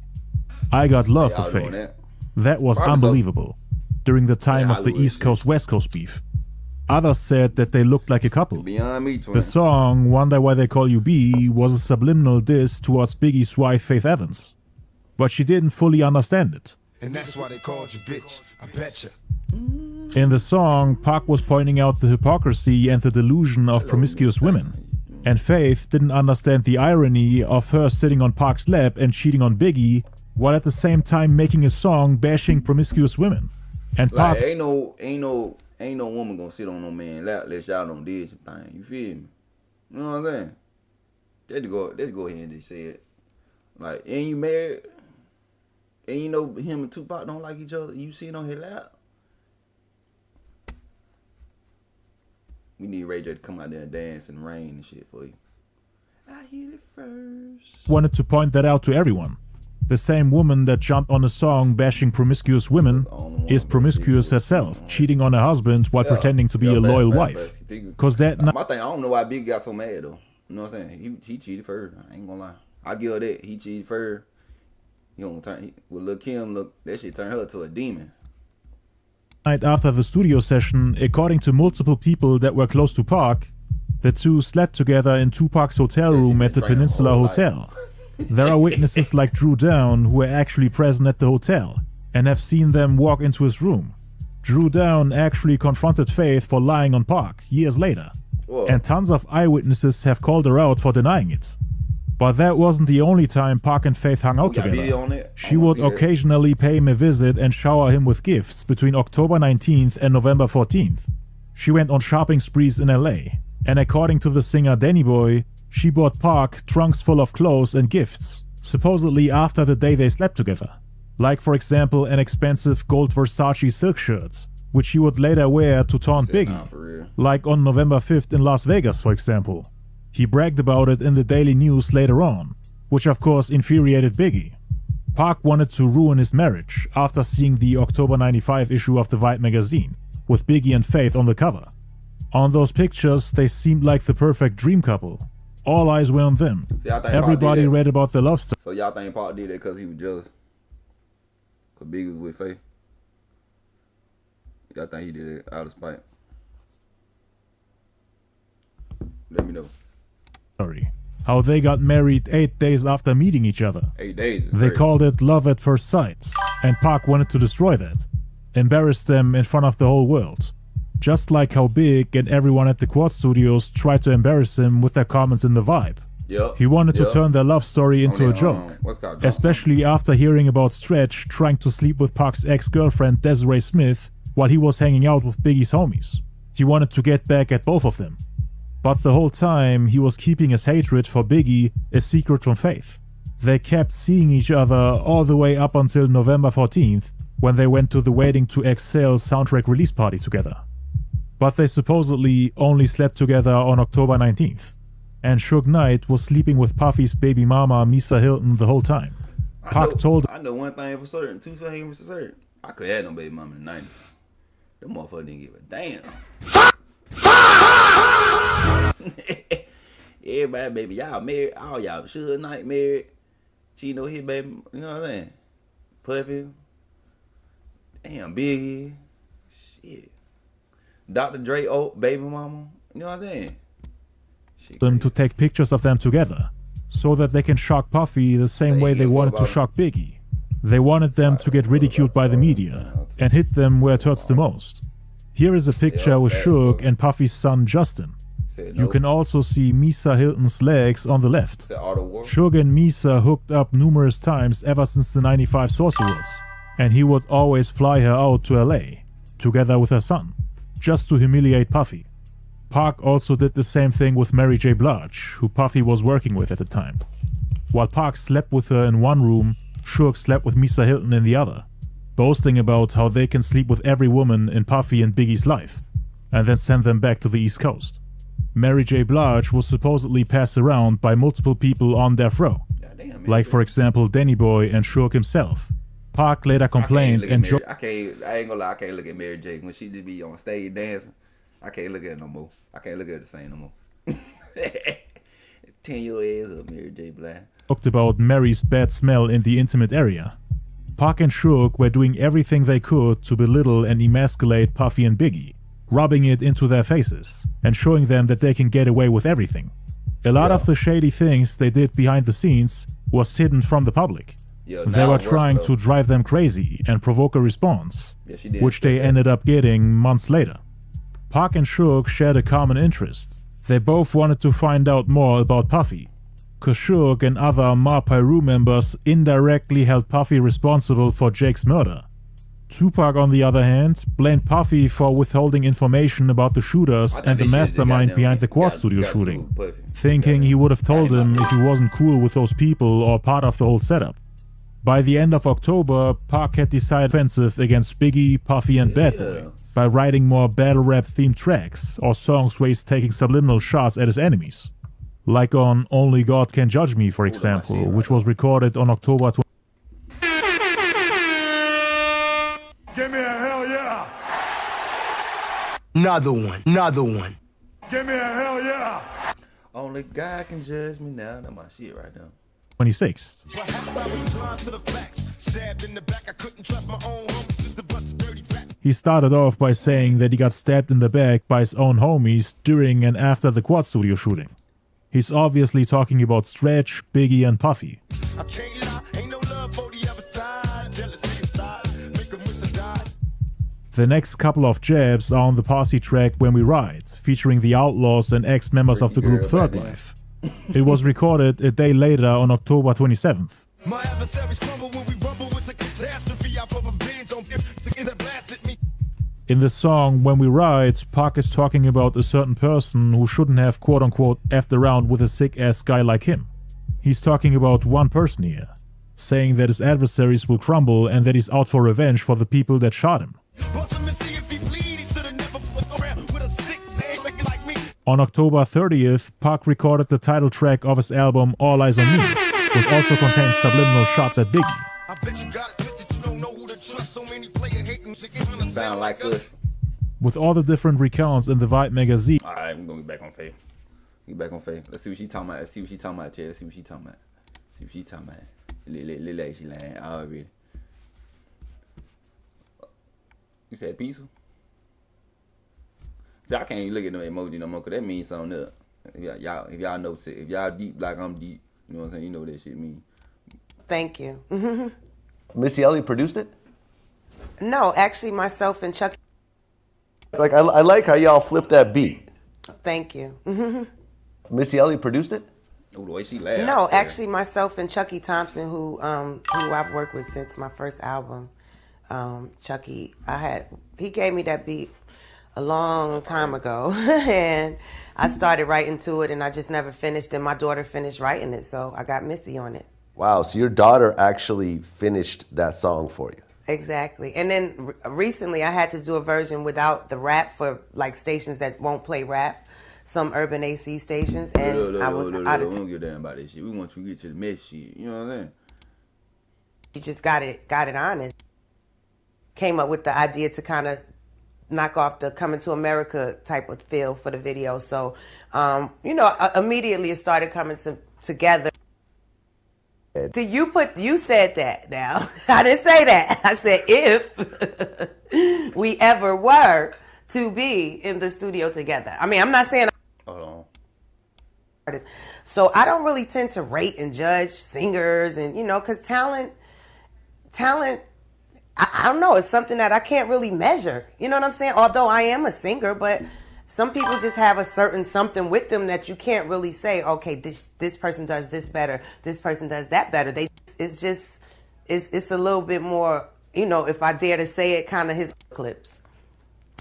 I got love for Faith. That was unbelievable. During the time of the East Coast-West Coast beef. Others said that they looked like a couple. Beyond me, twin. The song Wonder Why They Call You B was a subliminal diss towards Biggie's wife Faith Evans. But she didn't fully understand it. And that's why they called you bitch, I betcha. In the song, Pac was pointing out the hypocrisy and the delusion of promiscuous women. And Faith didn't understand the irony of her sitting on Pac's lap and cheating on Biggie, while at the same time making a song bashing promiscuous women. And like, Pac... ain't no woman gonna sit on no man lap unless y'all don't did your thing. You feel me? You know what I'm saying? Let's go ahead and just say it. Like, ain't you married? And you know him and Tupac don't like each other. You sitting on his lap? We need Ray J to come out there and dance in the rain and shit for you. I hit it first. Wanted to point that out to everyone. The same woman that jumped on a song bashing promiscuous women is promiscuous herself, cheating on her husband while pretending to be a loyal wife. Cause that... My thing, I don't know why Biggie got so mad though. You know what I'm saying? He cheated first. I ain't gonna lie. I give her that. He cheated first. He don't turn with Lil Kim. Look, that shit turned her to a demon. Night after the studio session, according to multiple people that were close to Pac, the two slept together in Tupac's hotel room at the Peninsula Hotel. There are witnesses like Drew Down who were actually present at the hotel and have seen them walk into his room. Drew Down actually confronted Faith for lying on Pac years later. Whoa. And tons of eyewitnesses have called her out for denying it. But that wasn't the only time Pac and Faith hung out together. She would occasionally pay him a visit and shower him with gifts between October 19th and November 14th. She went on shopping sprees in LA, and according to the singer Danny Boy, she bought Pac trunks full of clothes and gifts, supposedly after the day they slept together. Like for example an expensive gold Versace silk shirt, which he would later wear to taunt Biggie, like on November 5th in Las Vegas for example. He bragged about it in the Daily News later on, which of course infuriated Biggie. Pac wanted to ruin his marriage after seeing the October 95 issue of the Vibe magazine, with Biggie and Faith on the cover. On those pictures, they seemed like the perfect dream couple. All eyes were on them. Everybody read about the love story. So y'all think Pac did that because he was jealous? Because Biggie was with Faith? Y'all think he did it out of spite? Let me know. How they got married 8 days after meeting each other. 8 days. They called it love at first sight, and Pac wanted to destroy that, embarrass them in front of the whole world. Just like how Big and everyone at the Quad Studios tried to embarrass him with their comments in the Vibe. He wanted to turn their love story into a joke, especially after hearing about Stretch trying to sleep with Pac's ex-girlfriend Desiree Smith while he was hanging out with Biggie's homies. He wanted to get back at both of them. But the whole time, he was keeping his hatred for Biggie a secret from Faith. They kept seeing each other all the way up until November 14th, when they went to the Waiting to Exhale soundtrack release party together. But they supposedly only slept together on October 19th. And Suge Knight was sleeping with Puffy's baby mama, Misa Hilton, the whole time. I know one thing for certain, two things for certain. I could have no baby mama in the 90s. That motherfucker didn't give a damn. Everybody, baby, y'all married. All y'all Suge Knight married. She know his baby. You know what I'm saying? Puffy. Damn, Biggie. Shit. Dr. Dre, baby mama. You know what I'm saying? Them to take pictures of them together, so that they can shock Puffy the same way they wanted to shock Biggie. They wanted them to get ridiculed by the media, and hit them where it hurts the most. Here is a picture with Suge and Puffy's son Justin. You can also see Misa Hilton's legs on the left. Suge and Misa hooked up numerous times ever since the 95 Source Awards, and he would always fly her out to LA, together with her son, just to humiliate Puffy. Pac also did the same thing with Mary J. Blige, who Puffy was working with at the time. While Pac slept with her in one room, Suge slept with Misa Hilton in the other, boasting about how they can sleep with every woman in Puffy and Biggie's life, and then send them back to the East Coast. Mary J. Blige was supposedly passed around by multiple people on death row, like for example Danny Boy and Suge himself. Pac later complained and I ain't gonna lie, I can't look at Mary J. when she just be on stage dancing. I can't look at her no more. I can't look at her the same no more. 10 years up, Mary J. Blige. Talked about Mary's bad smell in the intimate area. Pac and Suge were doing everything they could to belittle and emasculate Puffy and Biggie, rubbing it into their faces and showing them that they can get away with everything. A lot of the shady things they did behind the scenes was hidden from the public. They were trying to drive them crazy and provoke a response, which they ended up getting months later. Pac and Suge shared a common interest. They both wanted to find out more about Puffy, cause Suge and other Ma Piru members indirectly held Puffy responsible for Jake's murder. Tupac, on the other hand, blamed Puffy for withholding information about the shooters and the mastermind behind the Quad Studio shooting, thinking he would have told him if he wasn't cool with those people or part of the whole setup. By the end of October, Pac had decided offensive against Biggie, Puffy and Bad Boy by writing more battle rap themed tracks or songs where he's taking subliminal shots at his enemies. Like on Only God Can Judge Me, for example, which was recorded on October 20. Give me a hell yeah. Another one. Give me a hell yeah. Only God can judge me now. That's my shit right now. 26th. He started off by saying that he got stabbed in the back by his own homies during and after the Quad Studio shooting. He's obviously talking about Stretch, Biggie and Puffy. The next couple of jabs are on the Posse track When We Ride, featuring the Outlaws and ex-members of the group Thug Life. It was recorded a day later on October 27th. In the song When We Ride, Pac is talking about a certain person who shouldn't have quote-unquote effed around with a sick-ass guy like him. He's talking about one person here, saying that his adversaries will crumble and that he's out for revenge for the people that shot him. On October 30th, Pac recorded the title track of his album All Eyes on Me, which also contains subliminal shots at Biggie. Sound like us. With all the different recounts in the Vibe magazine. Alright, we're gonna get back on Faith. Get back on Faith. Let's see what she talking about. Let's see what she talking about, Chad. Let's see what she talking about. See what she talking about. Little she lying already. You said pizza? See, I can't even look at no emoji no more, cause that means something else. If y'all know, if y'all deep like I'm deep, you know what I'm saying? You know what that shit mean. Thank you. Missy Elliott produced it? No, actually myself and Chucky. Like I like how y'all flipped that beat. Thank you. Missy Elliott produced it? Oh, the way she laughed. No, actually myself and Chucky Thompson, who I've worked with since my first album. Chucky, he gave me that beat a long time ago, and I started writing to it, and I just never finished, and my daughter finished writing it, so I got Missy on it. Wow, so your daughter actually finished that song for you. Exactly. And then recently I had to do a version without the rap for like stations that won't play rap, some urban AC stations, and I was out of we don't give a damn about this shit. We want you to get to the mess shit. You know what I'm saying? You just got it honest. Came up with the idea to kind of knock off the Coming to America type of feel for the video. So, immediately it started coming together. So you said that now. I didn't say that. I said if we ever were to be in the studio together. I mean, I'm not saying. Hold on. So I don't really tend to rate and judge singers and, because talent I don't know. It's something that I can't really measure. You know what I'm saying? Although I am a singer, but some people just have a certain something with them that you can't really say, okay, this person does this better. This person does that better. It's a little bit more, you know, if I dare to say it, kind of his clips.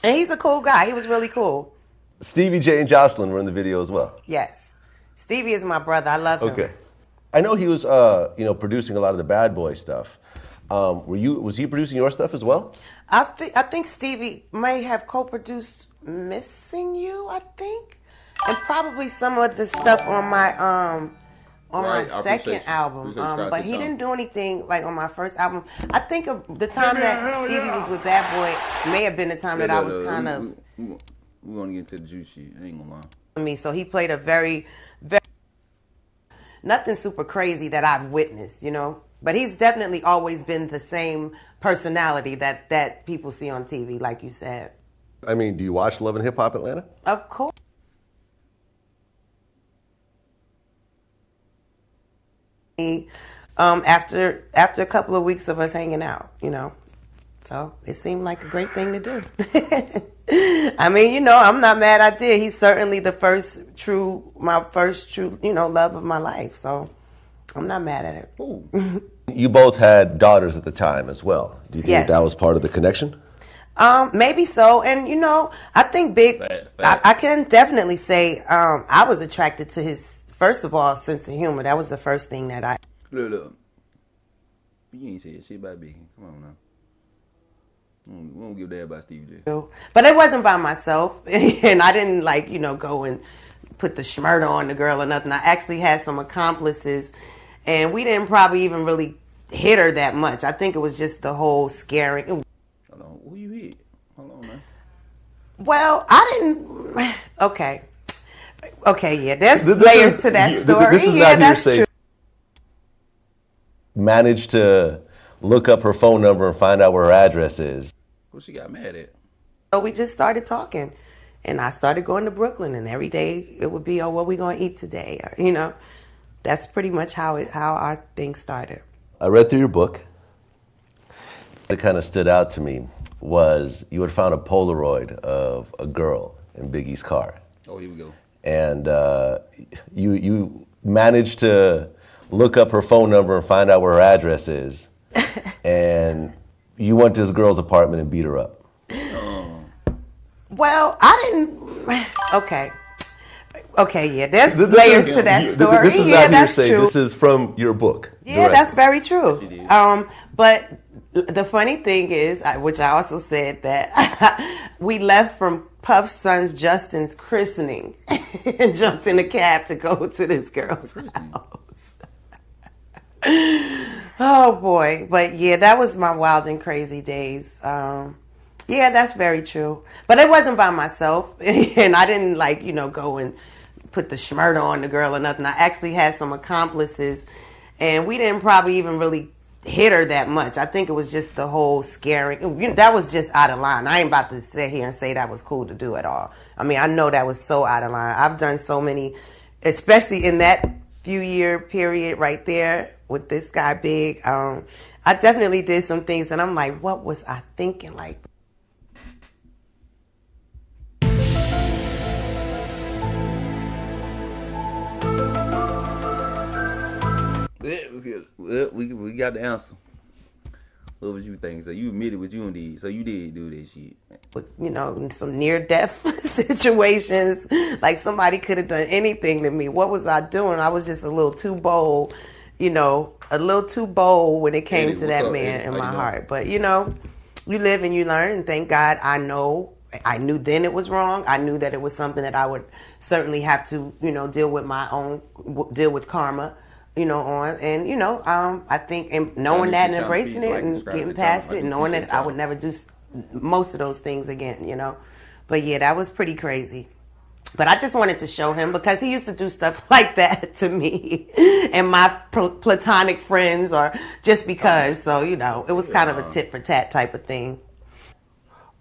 And he's a cool guy. He was really cool. Stevie J and Jocelyn were in the video as well. Yes. Stevie is my brother. I love him. Okay. I know he was, producing a lot of the Bad Boy stuff. Was he producing your stuff as well? I think Stevie may have co-produced Missing You, I think. And probably some of the stuff on my second album. But he didn't do anything like on my first album. I think of the time that Stevie was with Bad Boy may have been the time that I was kind of... We're going to get into the juice shit. I ain't going to lie. I mean, so he played a very, very... Nothing super crazy that I've witnessed, you know? But he's definitely always been the same personality that people see on TV, like you said. I mean, do you watch Love and Hip Hop Atlanta? Of course. After a couple of weeks of us hanging out, you know. So it seemed like a great thing to do. I mean, you know, I'm not mad I did. He's certainly my first true, you know, love of my life. So I'm not mad at it. Ooh. You both had daughters at the time as well. Do you think Yes. that was part of the connection? Maybe so. And, you know, I think I can definitely say I was attracted to his, first of all, sense of humor. That was the first thing that I... Look. You ain't said shit about Biggie. Come on now. We don't give a damn about Stevie J. But it wasn't by myself. And I didn't, like, you know, go and put the schmurder on the girl or nothing. I actually had some accomplices. And we didn't probably even really hit her that much. I think it was just the whole scaring. Hold on. Who you hit? Hold on, man. Well, I didn't... Okay. Okay, yeah. There's layers to that story. This is not hearsay. True. Managed to look up her phone number and find out where her address is. What she got mad at? So we just started talking. And I started going to Brooklyn. And every day it would be, oh, what we going to eat today? Or, you know, that's pretty much how our thing started. I read through your book. That kind of stood out to me was you had found a Polaroid of a girl in Biggie's car. Oh, here we go. And you managed to look up her phone number and find out where her address is. And you went to this girl's apartment and beat her up. Well, I didn't... Okay. Okay, yeah. There's layers to that story. This is not hearsay. This is from your book. Yeah, that's very true. But the funny thing is, which I also said, that we left from Puff's son's Justin's christening and jumped in a cab to go to this girl's house. Oh boy. But yeah, that was my wild and crazy days. Yeah, that's very true. But it wasn't by myself. And I didn't, like, you know, go and put the schmurder on the girl or nothing. I actually had some accomplices. And we didn't probably even really hit her that much. I think it was just the whole scaring. You know, that was just out of line. I ain't about to sit here and say that was cool to do at all. I mean, I know that was so out of line. I've done so many, especially in that few-year period right there with this guy Big. I definitely did some things that I'm like, what was I thinking? Like, We got the answer. What was you thinking? So you admitted what you did. So you did do this shit. You know, some near-death situations. Like somebody could have done anything to me. What was I doing? I was just a little too bold, you know, a little too bold when it came to that man in my heart. But, you know, you live and you learn. And thank God I knew then it was wrong. I knew that it was something that I would certainly have to, you know, deal with karma, you know, on. And, you know, I think and knowing that and embracing it and getting past it and knowing that I would never do most of those things again, you know. But yeah, that was pretty crazy. But I just wanted to show him because he used to do stuff like that to me and my platonic friends or just because. So, you know, it was kind of a tit for tat type of thing.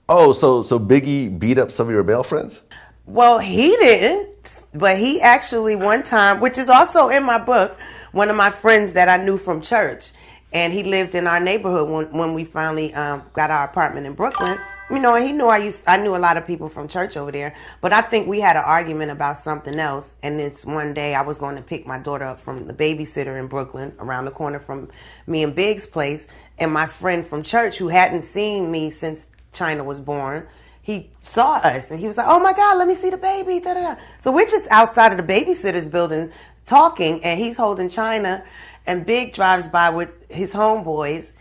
Oh, so Biggie beat up some of your male friends? Well, he didn't. But he actually one time, which is also in my book, one of my friends that I knew from church, And he lived in our neighborhood when we finally got our apartment in Brooklyn. You know, and he knew I knew a lot of people from church over there. But I think we had an argument about something else. And this one day I was going to pick my daughter up from the babysitter in Brooklyn, around the corner from me and Big's place. And my friend from church, who hadn't seen me since China was born, he saw us and he was like, "Oh my God, let me see the baby." Da, da, da. So we're just outside of the babysitter's building talking, and he's holding China, and Big drives by with his homeboys.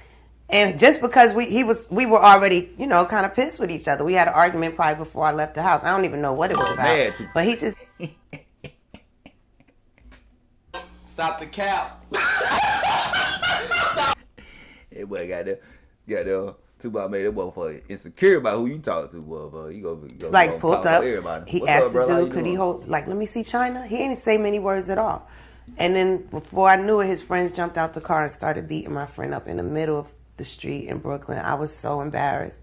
And just because we were already, you know, kind of pissed with each other. We had an argument probably before I left the house. I don't even know what it was about. But he just Stop the cap. Hey, boy, got there. Tupac made that motherfucker insecure about who you talk to, motherfucker. You go like pulled up. He What's asked up, bro? the How dude, you could he doing? hold, like, let me see China? He didn't say many words at all. And then before I knew it, his friends jumped out the car and started beating my friend up in the middle of the street in Brooklyn. I was so embarrassed.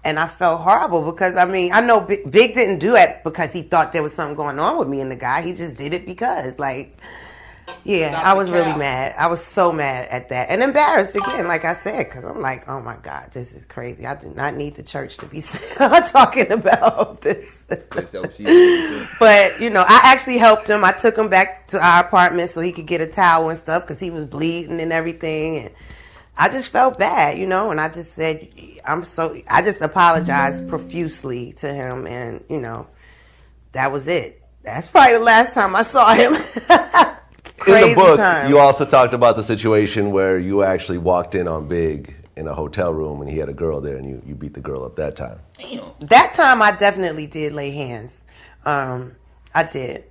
And I felt horrible because, I mean, I know Big didn't do it because he thought there was something going on with me and the guy. He just did it because, like, yeah, I was really mad. I was so mad at that. And embarrassed again, like I said, because I'm like, oh my God, this is crazy. I do not need the church to be talking about this. But, you know, I actually helped him. I took him back to our apartment so he could get a towel and stuff because he was bleeding and everything. And I just felt bad, you know, and I just said, I just apologized profusely to him. And, you know, that was it. That's probably the last time I saw him. In the book, time. you also talked about the situation where you actually walked in on Big in a hotel room and he had a girl there and you beat the girl up that time. That time I definitely did lay hands. I did.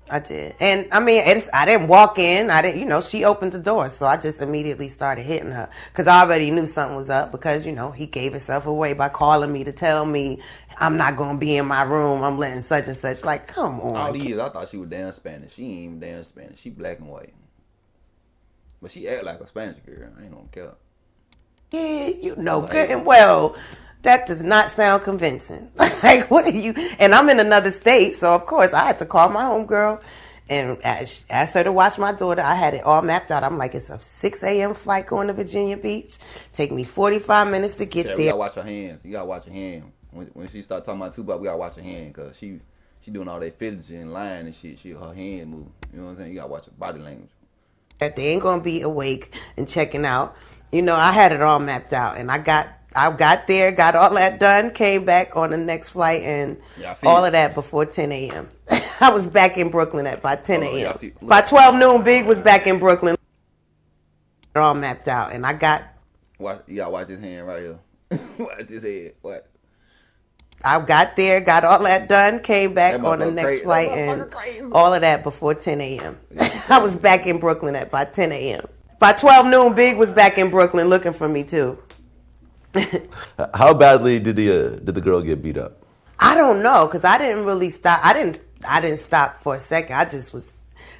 And I mean, I didn't walk in. I didn't, you know, she opened the door. So I just immediately started hitting her because I already knew something was up because, you know, he gave himself away by calling me to tell me I'm not going to be in my room. I'm letting such and such. Like, come on. All these years, I thought she was damn Spanish. She ain't even damn Spanish. She black and white. But she act like a Spanish girl. I ain't gonna care. Yeah, you know good and well. That does not sound convincing. Like, what are you? And I'm in another state, so of course I had to call my homegirl and ask her to watch my daughter. I had it all mapped out. I'm like, it's a 6 a.m. flight going to Virginia Beach. Take me 45 minutes to get there. You gotta watch her hands. You gotta watch her hand. When she start talking about Tupac, we gotta watch her hand because she doing all that fidgeting and lying and shit. Her hand move. You know what I'm saying? You gotta watch her body language. They ain't gonna be awake and checking out. You know, I had it all mapped out, and I got there, got all that done, came back on the next flight, and all of that before 10 a.m. I was back in Brooklyn by 10 a.m. By 12 noon, Big was back in Brooklyn. They're all mapped out, and I got. You gotta watch his hand right here. Watch his head. What? I got there, got all that done, came back on the next flight, and all of that before 10 a.m. I was back in Brooklyn by 10 a.m. By 12 noon, Big was back in Brooklyn looking for me too. How badly did the girl get beat up? I don't know, because I didn't really stop. I didn't stop for a second. I just was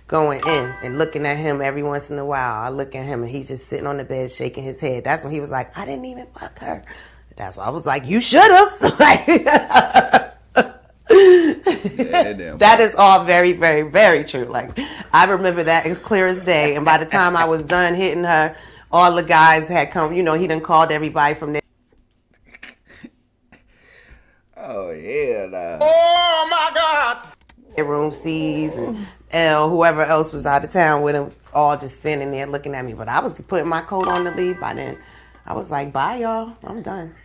going in and looking at him every once in a while. I look at him and he's just sitting on the bed shaking his head. That's when he was like, I didn't even fuck her. That's why I was like, you should have. That is all very, very, very true. Like, I remember that as clear as day. And by the time I was done hitting her, all the guys had come. You know, he done called everybody from there. Oh, yeah. Nah. Oh, my God. Room C's and L, whoever else was out of town with him, all just standing there looking at me. But I was putting my coat on to leave by then. I was like, bye, y'all. I'm done.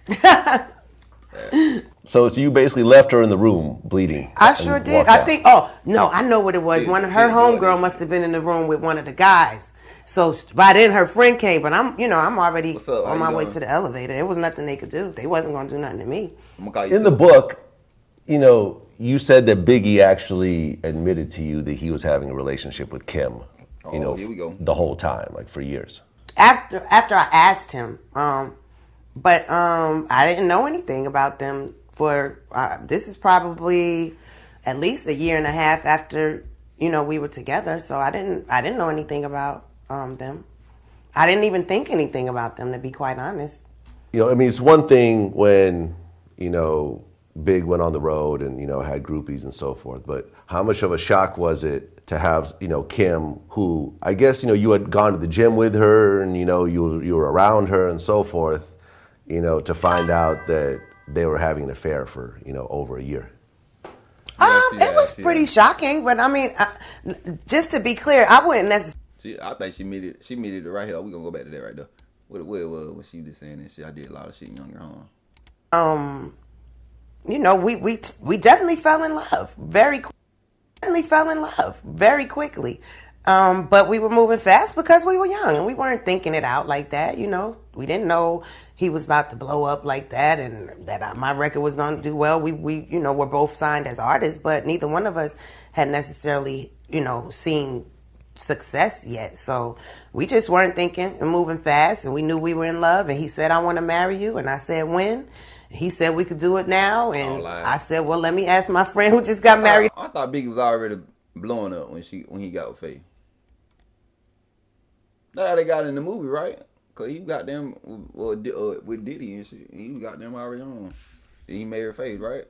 So you basically left her in the room bleeding. I sure did. I think, I know what it was. One of her homegirl must have been in the room with one of the guys. So by then her friend came, but I'm already on my way to the elevator. There was nothing they could do. They wasn't going to do nothing to me. In the book, you know, you said that Biggie actually admitted to you that he was having a relationship with Kim, here we go. The whole time, like for years. After I asked him, but I didn't know anything about them for, this is probably at least a year and a half after, we were together. So I didn't know anything about them. I didn't even think anything about them, to be quite honest. It's one thing when, Big went on the road and, had groupies and so forth, but how much of a shock was it to have, Kim, who I guess, you had gone to the gym with her and, you were around her and so forth, to find out that they were having an affair for, over a year? It was pretty shocking, but I mean, just to be clear, I wouldn't necessarily. I think she made it right here. We gonna go back to that right there. What it was when she was saying that shit. I did a lot of shit younger, huh? We definitely fell in love very quickly. But we were moving fast because we were young and we weren't thinking it out like that. We didn't know he was about to blow up like that and that my record was going to do well. We were both signed as artists, but neither one of us had necessarily, seen success yet. So we just weren't thinking and moving fast, and we knew we were in love, and he said, I want to marry you. And I said, when? He said we could do it now. And I said, well, let me ask my friend who just got married. I thought Biggie was already blowing up when he got with Faith. Now they got in the movie, right? Cause he got them with Diddy and shit. He got them already on. He married Faith, right?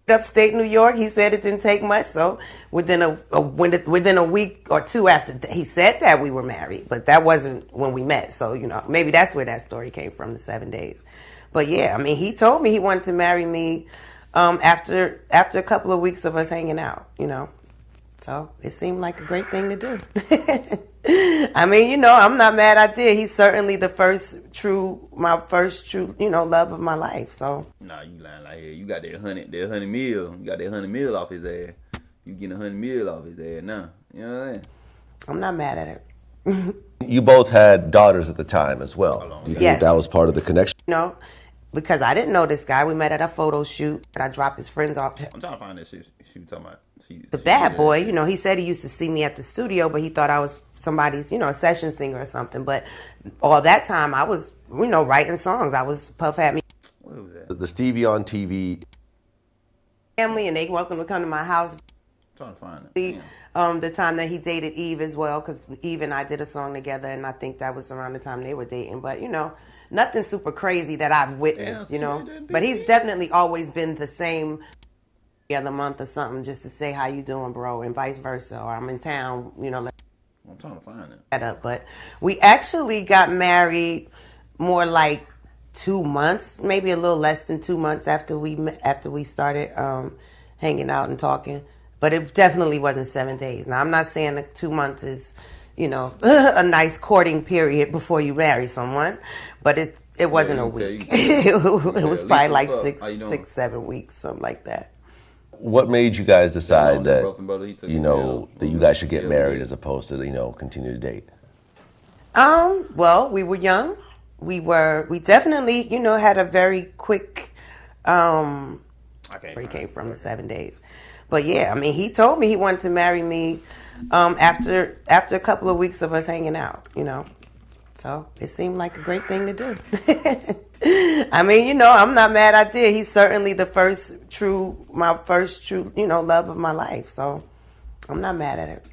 Upstate New York. He said it didn't take much, so within a week or two after he said that, we were married, but that wasn't when we met. So maybe that's where that story came from, the 7 days. But yeah, I mean, he told me he wanted to marry me after a couple of weeks of us hanging out. So it seemed like a great thing to do. I mean, I'm not mad I did. He's certainly my first true, love of my life. So. Nah, you lying like hell. You got that 100 mil. You got that 100 mil off his ass. You getting 100 mil off his ass now. You know what I'm saying? I'm not mad at it. You both had daughters at the time as well. Do you think that was part of the connection? No, because I didn't know this guy. We met at a photo shoot, and I dropped his friends off. I'm trying to find that shit she was talking about. The bad boy, he said he used to see me at the studio, but he thought I was somebody's, a session singer or something. But all that time, I was, writing songs. I was Puff had me. What was that? The Stevie on TV. Family, and they welcome to come to my house. I'm trying to find it. The time that he dated Eve as well, because Eve and I did a song together, and I think that was around the time they were dating. But, nothing super crazy that I've witnessed, But he's definitely always been the same the other month or something, just to say how you doing, bro, and vice versa, or I'm in town, I'm trying to find it. That up. But we actually got married more like 2 months, maybe a little less than 2 months after we started hanging out and talking. But it definitely wasn't 7 days. Now I'm not saying that 2 months is, a nice courting period before you marry someone, but it wasn't a week. It was probably like 6, 7 weeks, something like that. What made you guys decide that, that you guys should get married as opposed to, continue to date? Well, we were young. We definitely, had a very quick, where he came from, the 7 days. But yeah, I mean, he told me he wanted to marry me, after a couple of weeks of us hanging out, So it seemed like a great thing to do. I mean, I'm not mad I did. He's certainly my first true, love of my life. So I'm not mad at it.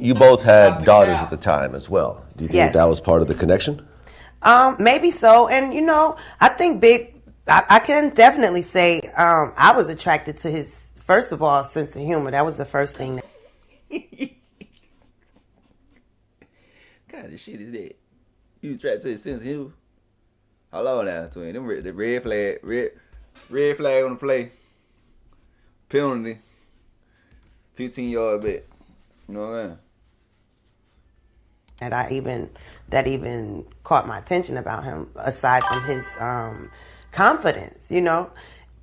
You both had daughters at the time as well. Do you think that was part of the connection? Maybe so. And, I think I can definitely say I was attracted to his, first of all, sense of humor. That was the first thing. God, this shit is that. You attracted to his sense of humor? Hold on now, twin. Them the red flag on the play. Penalty. 15-yard bet. You know what I mean? And that even caught my attention about him, aside from his confidence,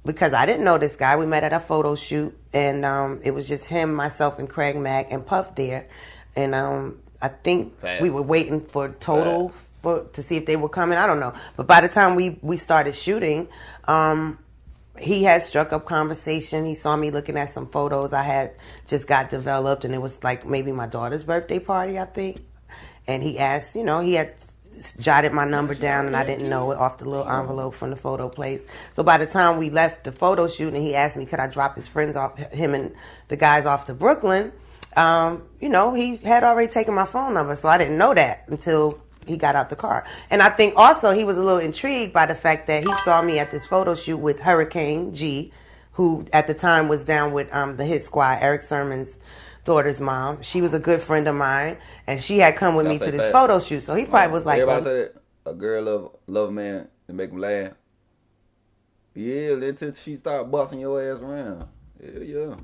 because I didn't know this guy. We met at a photo shoot, and it was just him, myself, and Craig Mack and Puff there. And I think we were waiting for Total to see if they were coming. I don't know. But by the time we started shooting, he had struck up conversation. He saw me looking at some photos I had just got developed, and it was like maybe my daughter's birthday party, I think. And he asked, he had jotted my number down, and I didn't know it off the little envelope from the photo place. So by the time we left the photo shoot, and he asked me could I drop his friends off, him and the guys off to Brooklyn, he had already taken my phone number, so I didn't know that until he got out the car. And I think also he was a little intrigued by the fact that he saw me at this photo shoot with Hurricane G, who at the time was down with the Hit Squad, Eric Sermon's daughter's mom. She was a good friend of mine, and she had come with me to this photo shoot. So he probably was like, everybody say that a girl love a man and make him laugh. Yeah, until she start busting your ass around. Yeah.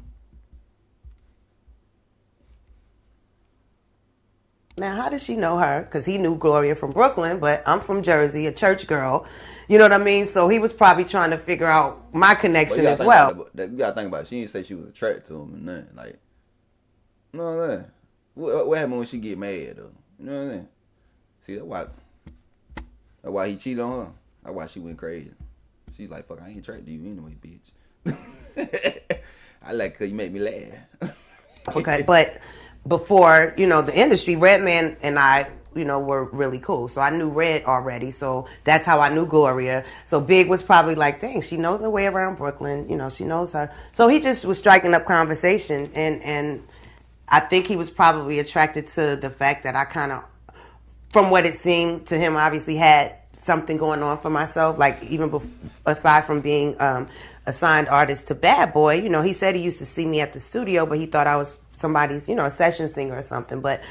Now, how did she know her? Because he knew Gloria from Brooklyn, but I'm from Jersey, a church girl. You know what I mean? So he was probably trying to figure out my connection as well. You gotta think about it. She didn't say she was attracted to him or nothing. Like, you know what I'm saying? What happened when she get mad though? You know what I'm saying? See, that's why he cheated on her. That's why she went crazy. She's like, fuck, I ain't attracted to you anyway, bitch. I like cause you make me laugh. Okay, but before, the industry, Redman and I, were really cool. So I knew Red already. So that's how I knew Gloria. So Big was probably like, dang, she knows her way around Brooklyn. She knows her. So he just was striking up conversation. And I think he was probably attracted to the fact that I kind of, from what it seemed to him, obviously had something going on for myself. Like even aside from being a signed artist to Bad Boy, he said he used to see me at the studio, but he thought I was somebody's, a session singer or something. But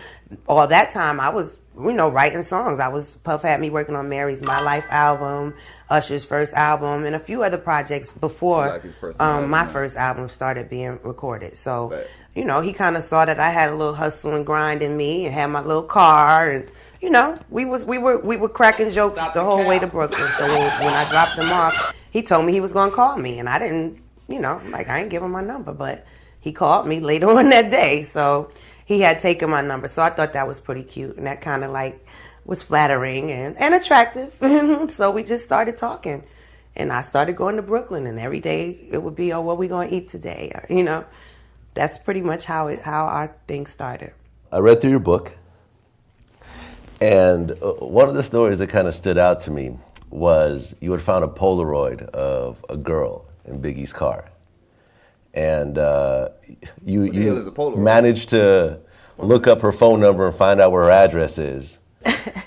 all that time I was, writing songs. Puff had me working on Mary's My Life album, Usher's first album, and a few other projects before my first album started being recorded. So, he kind of saw that I had a little hustle and grind in me and had my little car, and we were cracking jokes the whole way to Brooklyn. So when I dropped him off, he told me he was going to call me, and I didn't, I ain't give him my number, but he called me later on that day. So he had taken my number. So I thought that was pretty cute, and that kind of was flattering and attractive. So we just started talking, and I started going to Brooklyn, and every day it would be, oh, what we going to eat today? Or, that's pretty much how our thing started. I read through your book, and one of the stories that kind of stood out to me was you had found a Polaroid of a girl in Biggie's car. And you managed to look up her phone number and find out where her address is.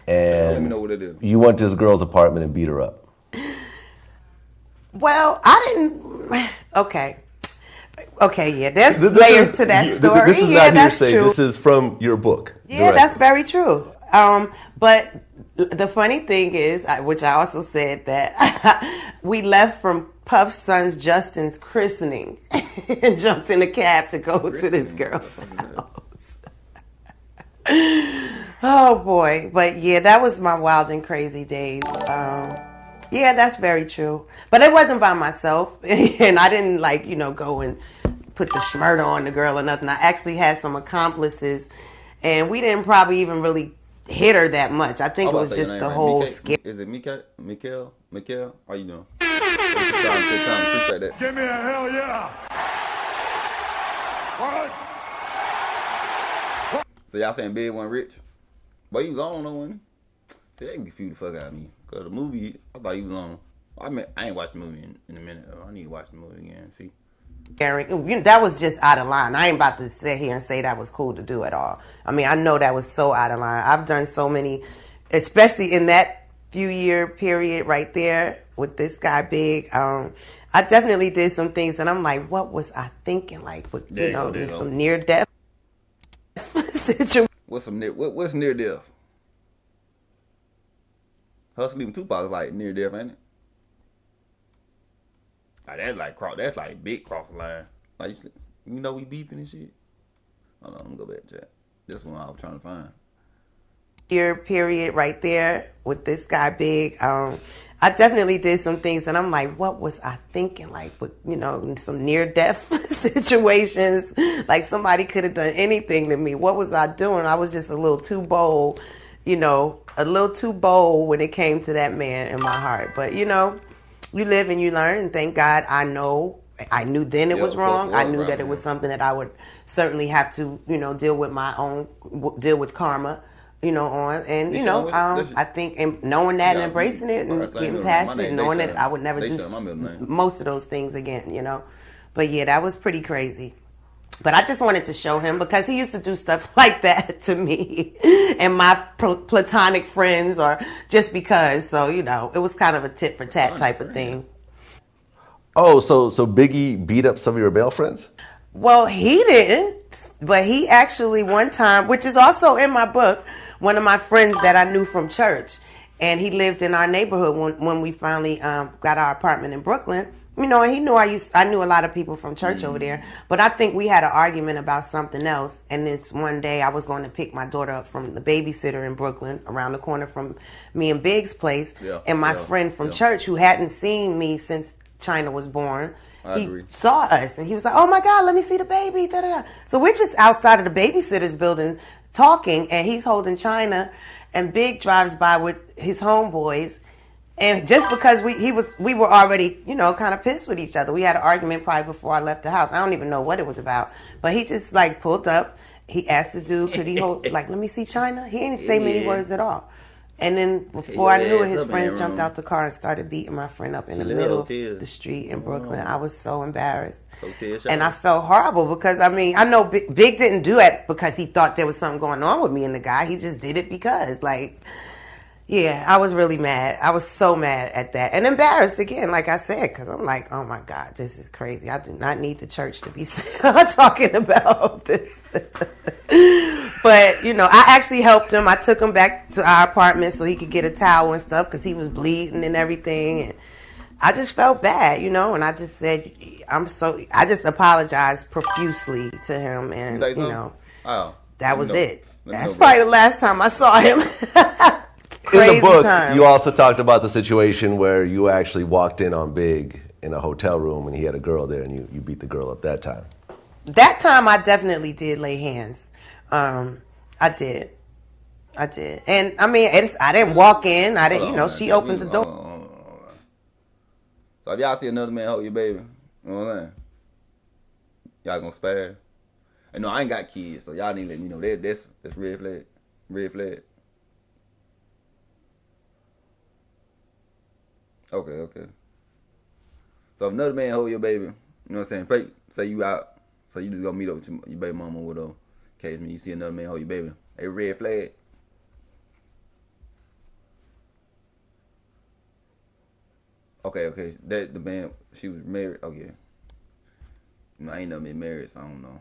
And let me know what it is. You went to this girl's apartment and beat her up. Well, I didn't. Okay, yeah, there's layers to that story. This is not hearsay. This is from your book. Yeah, directly. That's very true. But the funny thing is, which I also said, that we left from Puff's son's Justin's christening and jumped in a cab to go to this girl's house. Oh boy. But yeah, that was my wild and crazy days. Yeah, that's very true. But it wasn't by myself. And I didn't go and put the schmurder on the girl or nothing. I actually had some accomplices, and we didn't probably even really hit her that much. I think it was just the whole scare. Is it Mikael? How you doing? Appreciate that. Give me a hell yeah. What? So y'all saying Big wasn't rich? But he was on though, wasn't he? See, that can confuse the fuck out of me. Cause the movie, I thought he was on. I ain't watched the movie in a minute though. I need to watch the movie again. See. That was just out of line. I ain't about to sit here and say that was cool to do at all. I mean, I know that was so out of line. I've done so many, especially in that few year period right there with this guy Big. I definitely did some things that I'm like, what was I thinking? With some near death situation. What's near death? Hustling with Tupac is like near death, ain't it? That's like big cross the line. We beefing and shit. Hold on, let me go back to that. This one I was trying to find. Year period right there with this guy Big. I definitely did some things that I'm like, what was I thinking? With some near death situations. Like somebody could have done anything to me. What was I doing? I was just a little too bold. A little too bold when it came to that man in my heart. But you live and you learn, and thank God I knew then it was wrong. I knew that it was something that I would certainly have to, deal with karma, on. And, I think and knowing that and embracing it and getting past it, knowing that I would never do most of those things again, But yeah, that was pretty crazy. But I just wanted to show him because he used to do stuff like that to me and my platonic friends, or just because. So, it was kind of a tit for tat type of thing. Oh, so Biggie beat up some of your male friends? Well, he didn't. But he actually one time, which is also in my book, one of my friends that I knew from church, and he lived in our neighborhood when we finally got our apartment in Brooklyn. You know, and he knew I knew a lot of people from church over there. But I think we had an argument about something else. And this one day I was going to pick my daughter up from the babysitter in Brooklyn, around the corner from me and Big's place. And my friend from church, who hadn't seen me since China was born, he saw us and he was like, "Oh my God, let me see the baby." Da, da, da. So we're just outside of the babysitter's building talking, and he's holding China, and Big drives by with his homeboys. And just because we were already, you know, kind of pissed with each other. We had an argument probably before I left the house. I don't even know what it was about. But he just like pulled up. He asked the dude, could he hold, like, let me see China? He didn't say many words at all. And then before I knew it, his friends jumped out the car and started beating my friend up in the middle of the street in Brooklyn. I was so embarrassed. And I felt horrible because, I mean, I know Big didn't do it because he thought there was something going on with me and the guy. He just did it because, like... Yeah, I was really mad. I was so mad at that. And embarrassed again, like I said, because I'm like, oh my God, this is crazy. I do not need the church to be talking about this. But, you know, I actually helped him. I took him back to our apartment so he could get a towel and stuff because he was bleeding and everything. And I just felt bad, you know, and I just said, I just apologized profusely to him. And, you know, that was it. That's probably the last time I saw him. In the book, you also talked about the situation where you actually walked in on Big in a hotel room and he had a girl there and you beat the girl up that time. That time I definitely did lay hands. I did. And I mean, I didn't walk in. I didn't, you know, she opened the door. So if y'all see another man hold your baby, you know what I'm saying? Y'all gonna spare? And no, I ain't got kids, so y'all need to let me know that's red flag. Red flag. Okay. So if another man hold your baby, you know what I'm saying? Say you out, so you just go meet up with your baby mama or whatever. Case me, you see another man hold your baby, a red flag. Okay. That the man, she was married. Okay. No, I ain't never been married, so I don't know.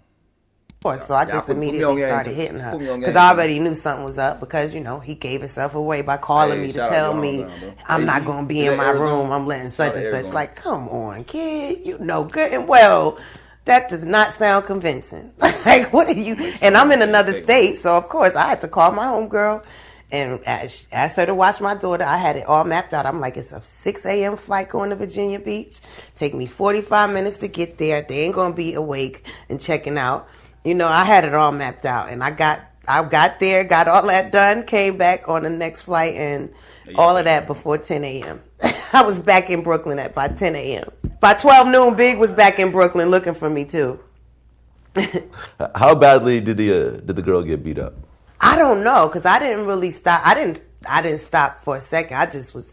Of course, so I just immediately started hitting her because I already knew something was up because, you know, he gave himself away by calling me to tell me I'm not going to be in my room. I'm letting such and such. Like, come on, kid. You know good and well that does not sound convincing. Like, what are you? And I'm in another state, so of course I had to call my homegirl and ask her to watch my daughter. I had it all mapped out. I'm like, it's a 6 a.m. flight going to Virginia Beach. Take me 45 minutes to get there. They ain't going to be awake and checking out. You know, I had it all mapped out, and I got there, got all that done, came back on the next flight, and all of that before 10 a.m. I was back in Brooklyn by 10 a.m. By 12 noon, Big was back in Brooklyn looking for me too. How badly did the girl get beat up? I don't know, because I didn't really stop. I didn't stop for a second. I just was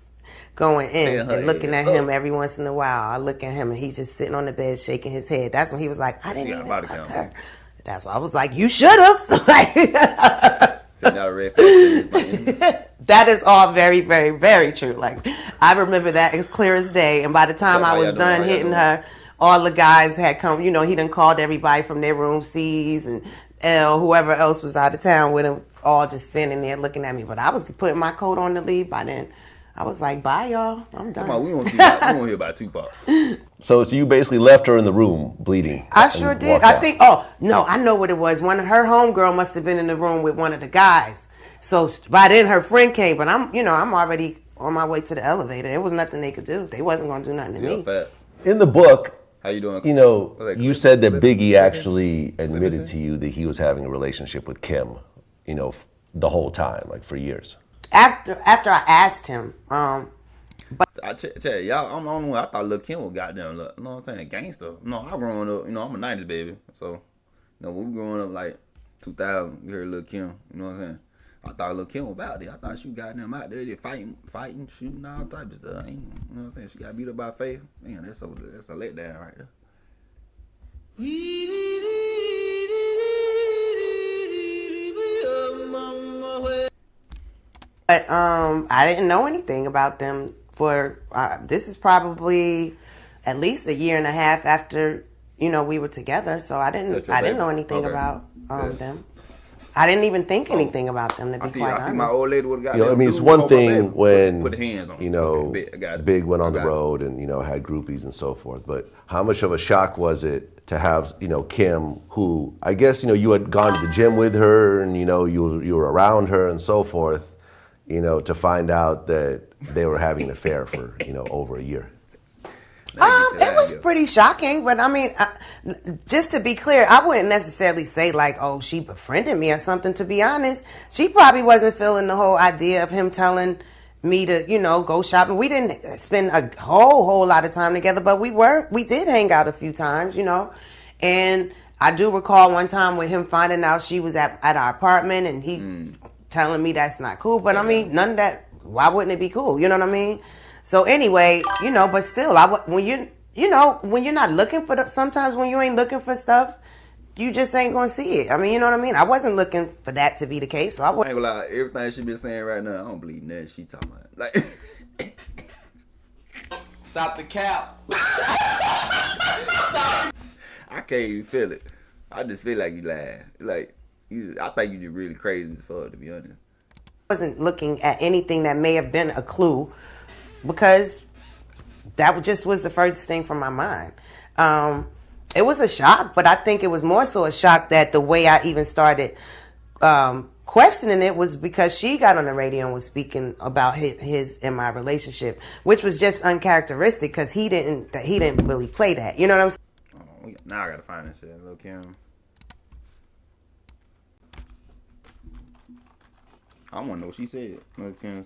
going in and looking at him every once in a while. I look at him, and he's just sitting on the bed shaking his head. That's when he was like, I didn't even fuck her. That's why I was like, you should have. That is all very, very, very true. Like, I remember that as clear as day. And by the time I was done hitting her, all the guys had come. You know, he done called everybody from their room, C's and L, whoever else was out of town with him, all just standing there looking at me. But I was putting my coat on to leave by then. I was like, bye, y'all. I'm done. Come on, we won't hear about Tupac. So you basically left her in the room bleeding. I sure did. I think, no, I know what it was. One of her homegirl must have been in the room with one of the guys. So by then her friend came, but I'm already on my way to the elevator. There was nothing they could do. They wasn't going to do nothing to me. Facts. In the book, how you doing? You know, you said that Biggie actually admitted to you that he was having a relationship with Kim, you know, the whole time, like for years. After I asked him, but I tell y'all, I'm the only one. I thought Lil Kim was goddamn, you know what I'm saying, gangster. No, I growing up, you know, I'm a 90s baby. So, you know, when we growing up like 2000, we heard Lil Kim, you know what I'm saying? I thought Lil Kim was about it. I thought she was goddamn out there fighting, shooting, all types of stuff. You know what I'm saying? She got beat up by Faith. Man, that's a letdown right there. But I didn't know anything about them for this is probably at least a year and a half after you know, we were together. So I didn't know anything about them. I didn't even think anything about them, to be quite honest. I see my old lady would have got You know, I mean, it's one thing when, put the hands on you know, Big went on the road and, you know, had groupies and so forth. But how much of a shock was it to have, you know, Kim, who I guess, you know, you had gone to the gym with her and, you know, you were around her and so forth, you know, to find out that they were having an affair for, you know, over a year? It was pretty shocking, but I mean, just to be clear, I wouldn't necessarily say like, oh, she befriended me or something. To be honest, she probably wasn't feeling the whole idea of him telling me to, you know, go shopping. We didn't spend a whole lot of time together, but we did hang out a few times, you know. And I do recall one time with him finding out she was at our apartment and he telling me that's not cool. But I mean, none of that. Why wouldn't it be cool? You know what I mean? So anyway, you know, but still, when you're not looking for sometimes when you ain't looking for stuff, you just ain't gonna see it. I mean, you know what I mean? I wasn't looking for that to be the case, so I ain't gonna lie. Everything she been saying right now, I don't believe nothing she talking about. Like, stop the cap. I can't even feel it. I just feel like you lying. Like, I think you just really crazy as fuck, to be honest. I wasn't looking at anything that may have been a clue, because that just was the first thing from my mind. It was a shock, but I think it was more so a shock that the way I even started questioning it was because she got on the radio and was speaking about his and my relationship, which was just uncharacteristic because he didn't really play that. You know what I'm saying? Now I gotta find this shit, Lil Kim. I wanna know what she said, Lil Kim.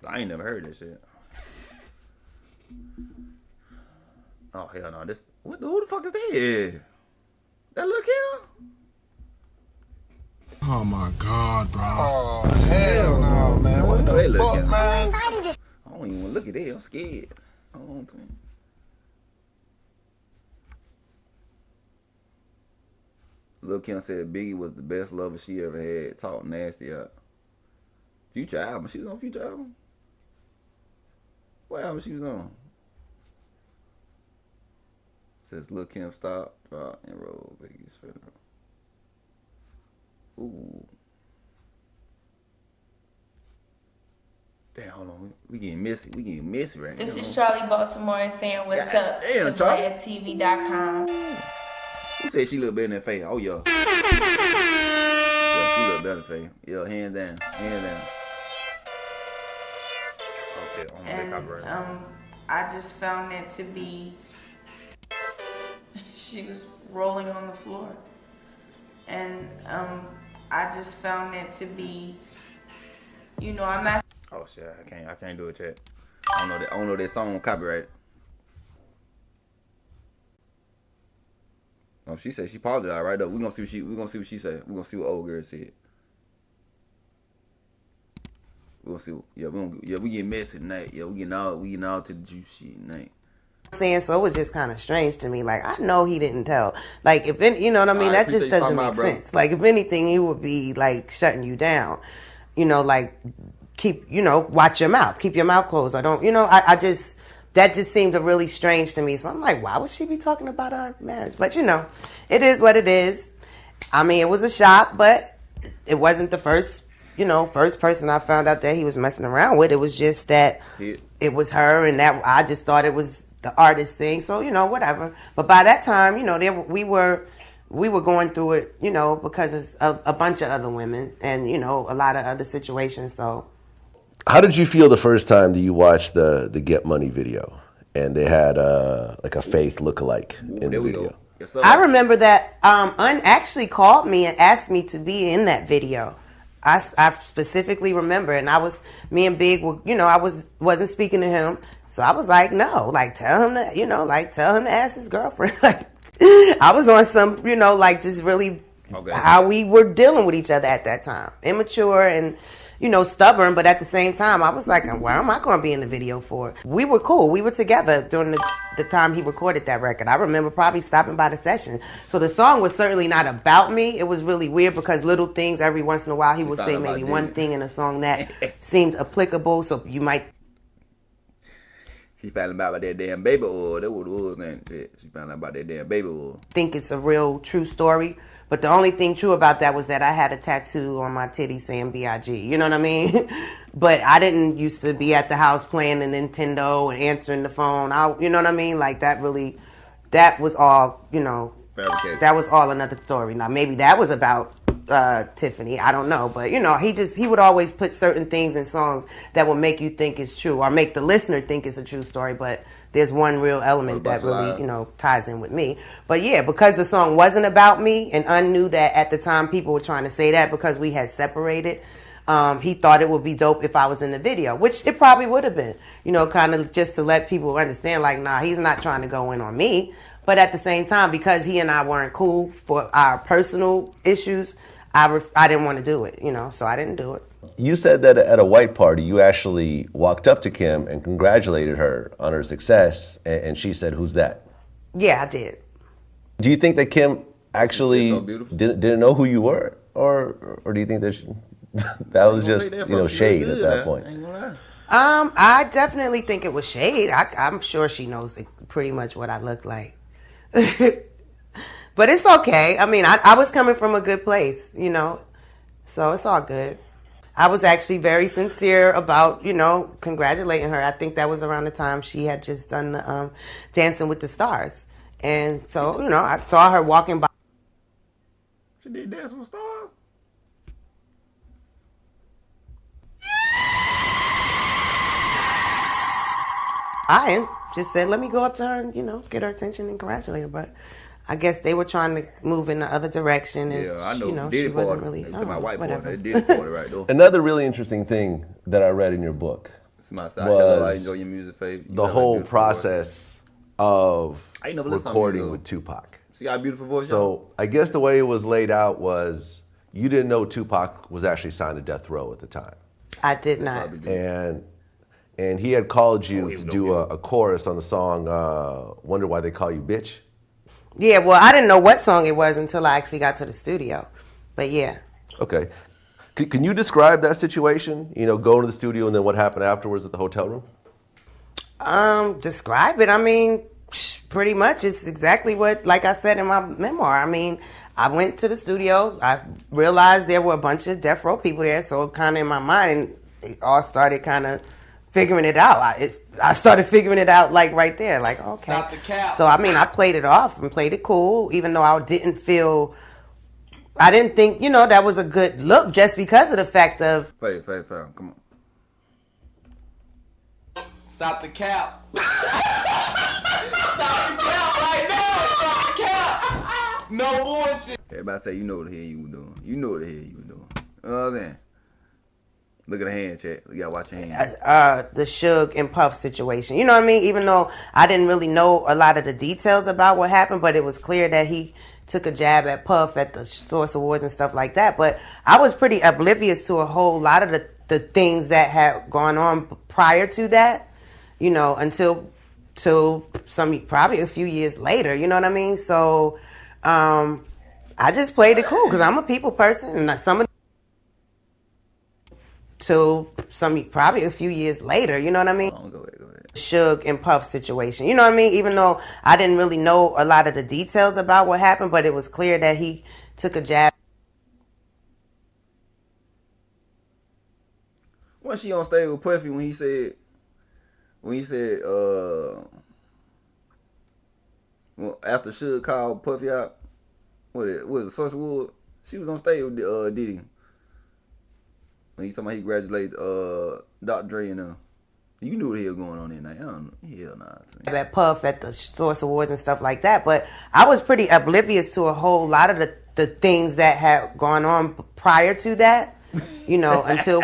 I ain't never heard this shit. Oh hell no! Who the fuck is that? That Lil Kim? Oh my God, bro. Oh hell no, man! What the fuck, man? I don't even want to look at it. I'm scared. Hold on to him. Lil Kim said Biggie was the best lover she ever had. Talk nasty out. Future album. She was on Future album. What album she was on? Says Lil Kim stop, drop, and roll Biggie's funeral. Ooh. Damn, hold on. We getting messy. We getting messy right now. This is Charlie Baltimore saying what's up to BladTV.com. Who said she look better than Faith? Oh, yeah. Yeah, she look better than Faith. Yeah, hands down. Hands down. Okay, I'm gonna copyright. I just found it to be... She was rolling on the floor. And I just found it to be... You know, I'm not... Oh, shit. I can't do it, chat. I don't know that song copyright. Oh, she said she apologized right up. We're gonna see what she said. We're gonna see what old girl said. We'll see. We getting messy tonight. Yeah, we getting all to the juice shit tonight. Saying so, it was just kind of strange to me. Like, I know he didn't tell. Like, if any, you know what I mean, that just doesn't make sense. Like, if anything, he would be like shutting you down. You know, like watch your mouth, keep your mouth closed. I don't, that just seemed really strange to me. So I'm like, why would she be talking about our marriage? But it is what it is. I mean, it was a shock, but it wasn't the first person I found out that he was messing around with. It was just that it was her, and that I just thought it was the artist thing. So, whatever. But by that time, we were going through it, because of a bunch of other women and, a lot of other situations. So. How did you feel the first time that you watched the Get Money video and they had like a Faith lookalike in the video? Yes, I remember that Un actually called me and asked me to be in that video. I specifically remember, and me and Big were, I wasn't speaking to him, so I was like, no, like tell him to ask his girlfriend. Like I was on some, just really how we were dealing with each other at that time, immature and stubborn, but at the same time, I was like, why am I going to be in the video for? We were cool. We were together during the time he recorded that record. I remember probably stopping by the session. So the song was certainly not about me. It was really weird because little things every once in a while he would say maybe one thing in a song that seemed applicable. So you might. She found out about that damn baby oil. That what it was, man. She found out about that damn baby oil. Think it's a real true story. But the only thing true about that was that I had a tattoo on my titty saying B.I.G. You know what I mean? But I didn't used to be at the house playing the Nintendo and answering the phone. You know what I mean? Like that was all, Fabricated. That was all another story. Now maybe that was about Tiffany. I don't know. But, he would always put certain things in songs that would make you think it's true or make the listener think it's a true story. But there's one real element that really, ties in with me. But yeah, because the song wasn't about me and I knew that at the time people were trying to say that because we had separated, he thought it would be dope if I was in the video, which it probably would have been, kind of just to let people understand like, nah, he's not trying to go in on me. But at the same time, because he and I weren't cool for our personal issues, I didn't want to do it, so I didn't do it. You said that at a white party, you actually walked up to Kim and congratulated her on her success, and she said, "Who's that?" Yeah, I did. Do you think that Kim actually didn't know who you were, or do you think that that was just shade at that point? I definitely think it was shade. I'm sure she knows pretty much what I look like. But it's okay. I mean, I was coming from a good place, so it's all good. I was actually very sincere about, congratulating her. I think that was around the time she had just done the Dancing with the Stars. And so, I saw her walking by. She did Dancing with Stars? I just said, let me go up to her and, get her attention and congratulate her. But I guess they were trying to move in the other direction. And, yeah, I know. Diddy she wasn't really. To my white whatever. boy, Diddy party right though. Another really interesting thing that I read in your book was I enjoy your music, Faith. The whole process of I never listened recording with Tupac. She got a beautiful voice. So I guess the way it was laid out was you didn't know Tupac was actually signed to Death Row at the time. I did not. And he had called you to do a chorus on the song Wonder Why They Call You Bitch. Yeah, well, I didn't know what song it was until I actually got to the studio. But yeah. Okay. Can you describe that situation? Going to the studio and then what happened afterwards at the hotel room? Describe it. I mean, pretty much it's exactly what, like I said in my memoir. I mean, I went to the studio. I realized there were a bunch of Death Row people there. So kind of in my mind, it all started kind of figuring it out. I started figuring it out like right there, like, okay. Stop the cap. So, I mean, I played it off and played it cool, even though I didn't think, that was a good look just because of the fact of. Faith, come on. Stop the cap. Stop the cap right now. Stop the cap. No bullshit. Everybody say, you know what the hell you were doing. You know what the hell you were doing. Oh, man. Look at the hand, chat. You gotta watch your hand. The Suge and Puff situation. You know what I mean? Even though I didn't really know a lot of the details about what happened, but it was clear that he took a jab at Puff at the Source Awards and stuff like that. But I was pretty oblivious to a whole lot of the things that had gone on prior to that, until probably a few years later. You know what I mean? So I just played it cool because I'm a people person, and probably a few years later, you know what I mean? Go ahead. Suge and Puff situation, you know what I mean? Even though I didn't really know a lot of the details about what happened, but it was clear that he took a jab. Wasn't she on stage with Puffy when he said, well, after Suge called Puffy out, what was it, Source Award? She was on stage with Diddy. When he's talking about he congratulated Dr. Dre and you knew what the hell going on in there. Hell nah. At Puff at the Source Awards and stuff like that. But I was pretty oblivious to a whole lot of the things that had gone on prior to that, until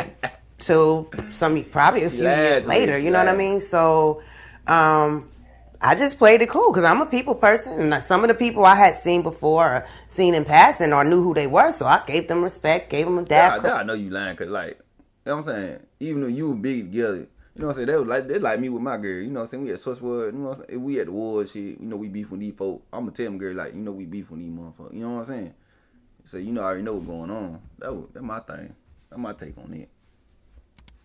probably a few years later, you know what I mean? So I just played it cool because I'm a people person, and some of the people I had seen before or seen in passing or knew who they were, so I gave them respect, gave them a dab. I know you lying because, like, know what I'm saying? Even though you and Biggie together, you know what I'm saying? They like me with my girl. You know what I'm saying? We at Switchwood, you know what I'm saying? If we at the ward shit, you know, we beef with these folk. I'ma tell them girl, like, you know, we beef with these motherfuckers. You know what I'm saying? So, you know, I already know what's going on. That's my thing. That's my take on it.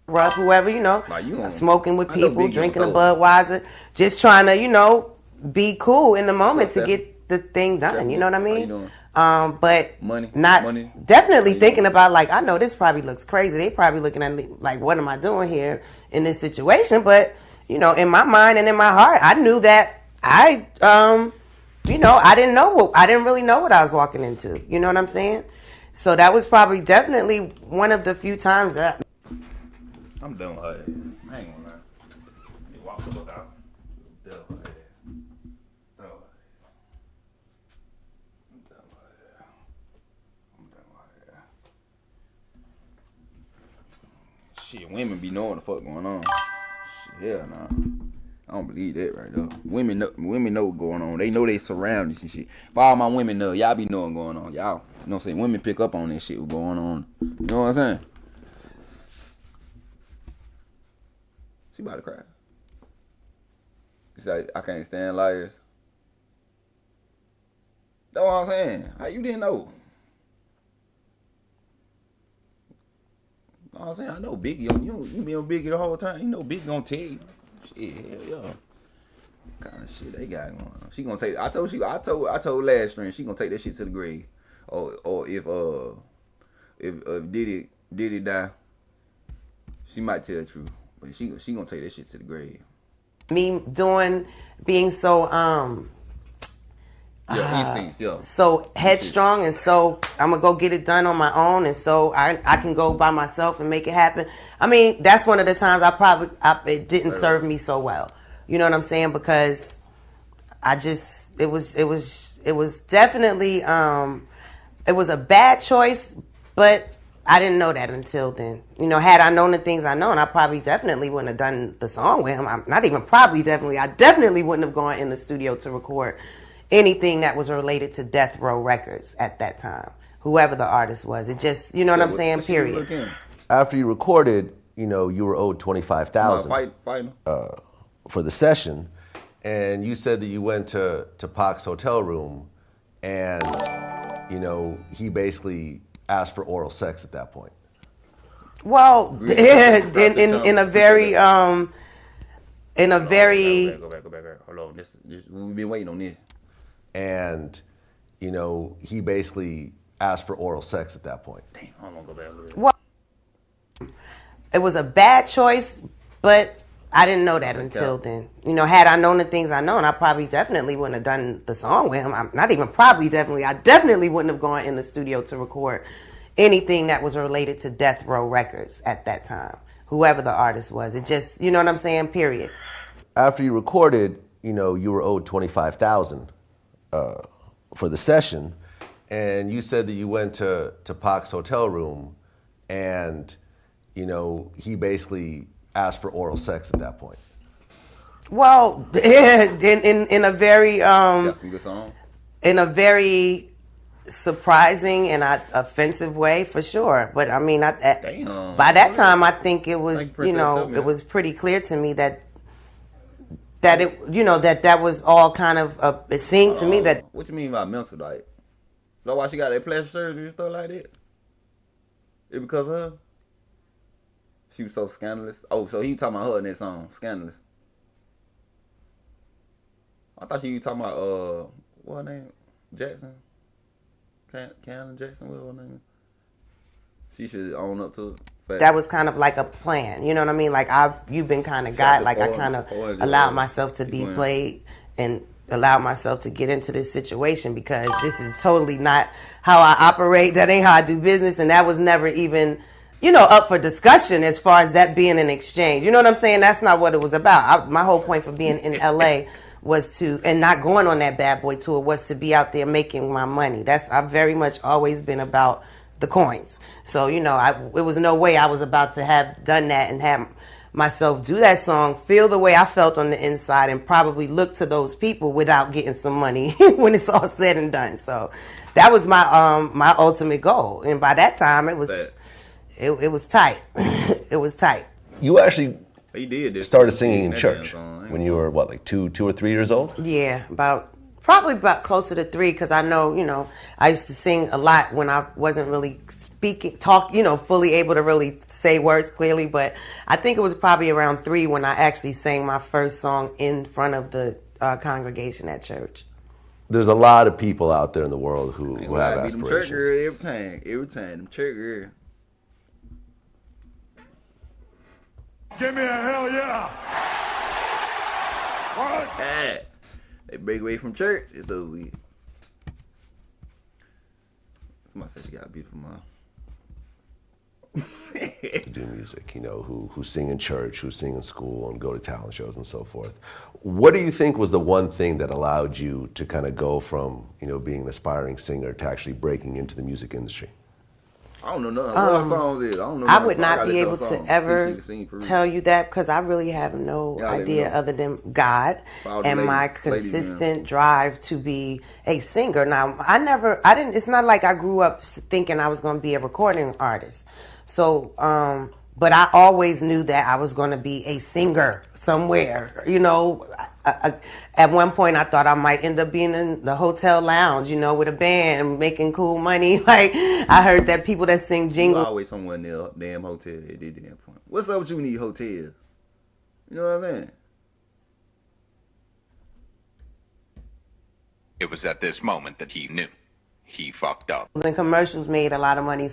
Rough, whoever, you know, like you smoking with people, drinking a Budweiser, just trying to, you know, be cool in the moment to get the thing done. You know what I mean? But definitely thinking about, like, I know this probably looks crazy. They probably looking at me like, what am I doing here in this situation? But, you know, in my mind and in my heart, I knew that you know, I didn't really know what I was walking into. You know what I'm saying? So that was probably definitely one of the few times that I'm done with her. I ain't gonna lie. You walk the fuck out. Done with her. Done with her. I'm done with her. Shit, women be knowing the fuck going on. Shit, hell nah. I don't believe that right though. Women know what's going on. They know they surroundings and shit. If all my women know, y'all be knowing what's going on. Y'all, you know what I'm saying? Women pick up on that shit what's going on. You know what I'm saying? She about to cry. She's like, I can't stand liars. That's what I'm saying. How you didn't know? You know what I'm saying? I know Biggie on you. You been on Biggie the whole time. You know Biggie gonna tell you. Shit, hell yeah. What kind of shit they got going on. She gonna take. I told last string she gonna take that shit to the grave. Or if Diddy die, she might tell the truth. But she gonna take that shit to the grave. Me being so instincts, so headstrong and so I'm gonna go get it done on my own, and so I can go by myself and make it happen. I mean, that's one of the times it didn't serve me so well. You know what I'm saying? Because it was definitely it was a bad choice, but I didn't know that until then. You know, had I known the things I know, and I probably definitely wouldn't have done the song with him. I definitely wouldn't have gone in the studio to record anything that was related to Death Row Records at that time. Whoever the artist was. It just, you know what I'm saying, period. After you recorded, you know, you were owed $25,000 for the session, and you said that you went to Pac's hotel room, and, you know, he basically asked for oral sex at that point. Well, in a very Go back. Hold on. We've been waiting on this. And, you know, he basically asked for oral sex at that point. Damn, I'm gonna go back a little bit. Well, it was a bad choice, but I didn't know that until then. You know, had I known the things I know, and I probably definitely wouldn't have done the song with him. I definitely wouldn't have gone in the studio to record anything that was related to Death Row Records at that time. Whoever the artist was. It just, you know what I'm saying, period. After you recorded, you know, you were owed $25,000 for the session, and you said that you went to Pac's hotel room, and, you know, he basically asked for oral sex at that point. Well, in a very in a very surprising and offensive way, for sure. But I mean, by that time, I think it was, you know, it was pretty clear to me that it, you know, that was all kind of it seemed to me that. What you mean by mental, like? Know why she got that plastic surgery and stuff like that? It because of her? She was so scandalous. Oh, so he was talking about her in that song, Scandalous. I thought she was talking about what her name? Jackson? Cannon Jackson, what her name? She should own up to it. That was kind of like a plan, you know what I mean? Like you've been kind of guy, like I kind of allowed myself to be played and allowed myself to get into this situation because this is totally not how I operate. That ain't how I do business, and that was never even, you know, up for discussion as far as that being an exchange. You know what I'm saying? That's not what it was about. My whole point for being in LA was to, and not going on that bad boy tour, was to be out there making my money. I've very much always been about the coins. So, you know, it was no way I was about to have done that and have myself do that song, feel the way I felt on the inside, and probably look to those people without getting some money when it's all said and done. So that was my ultimate goal. And by that time, it it was tight. It was tight. You actually He did this. started singing in That church damn song, when you were, what, like 2 or 3 years old? Yeah, probably about closer to 3, because I know, I used to sing a lot when I wasn't really fully able to really say words clearly. But I think it was probably around 3 when I actually sang my first song in front of the congregation at church. There's a lot of people out there in the world who have Them church aspirations. girl every time, them church girl. Give me a hell yeah. What? Ah, they break away from church, it's over with. Somebody said she got a beautiful mom. Do music, who sing in church, who sing in school and go to talent shows and so forth. What do you think was the one thing that allowed you to kind of go from, being an aspiring singer to actually breaking into the music industry? I don't know none of what songs is. I don't know. I would not be able to ever tell you that, because I really have no idea other than God and my consistent drive to be a singer. Now, it's not like I grew up thinking I was going to be a recording artist. So, but I always knew that I was going to be a singer somewhere. At one point I thought I might end up being in the hotel lounge, with a band and making cool money. Like, I heard that people that sing jingles. Always somewhere near a damn hotel at that damn point. What's up with you need hotels? You know what I'm saying? It was at this moment that he knew. He fucked up. And commercials made a lot of money,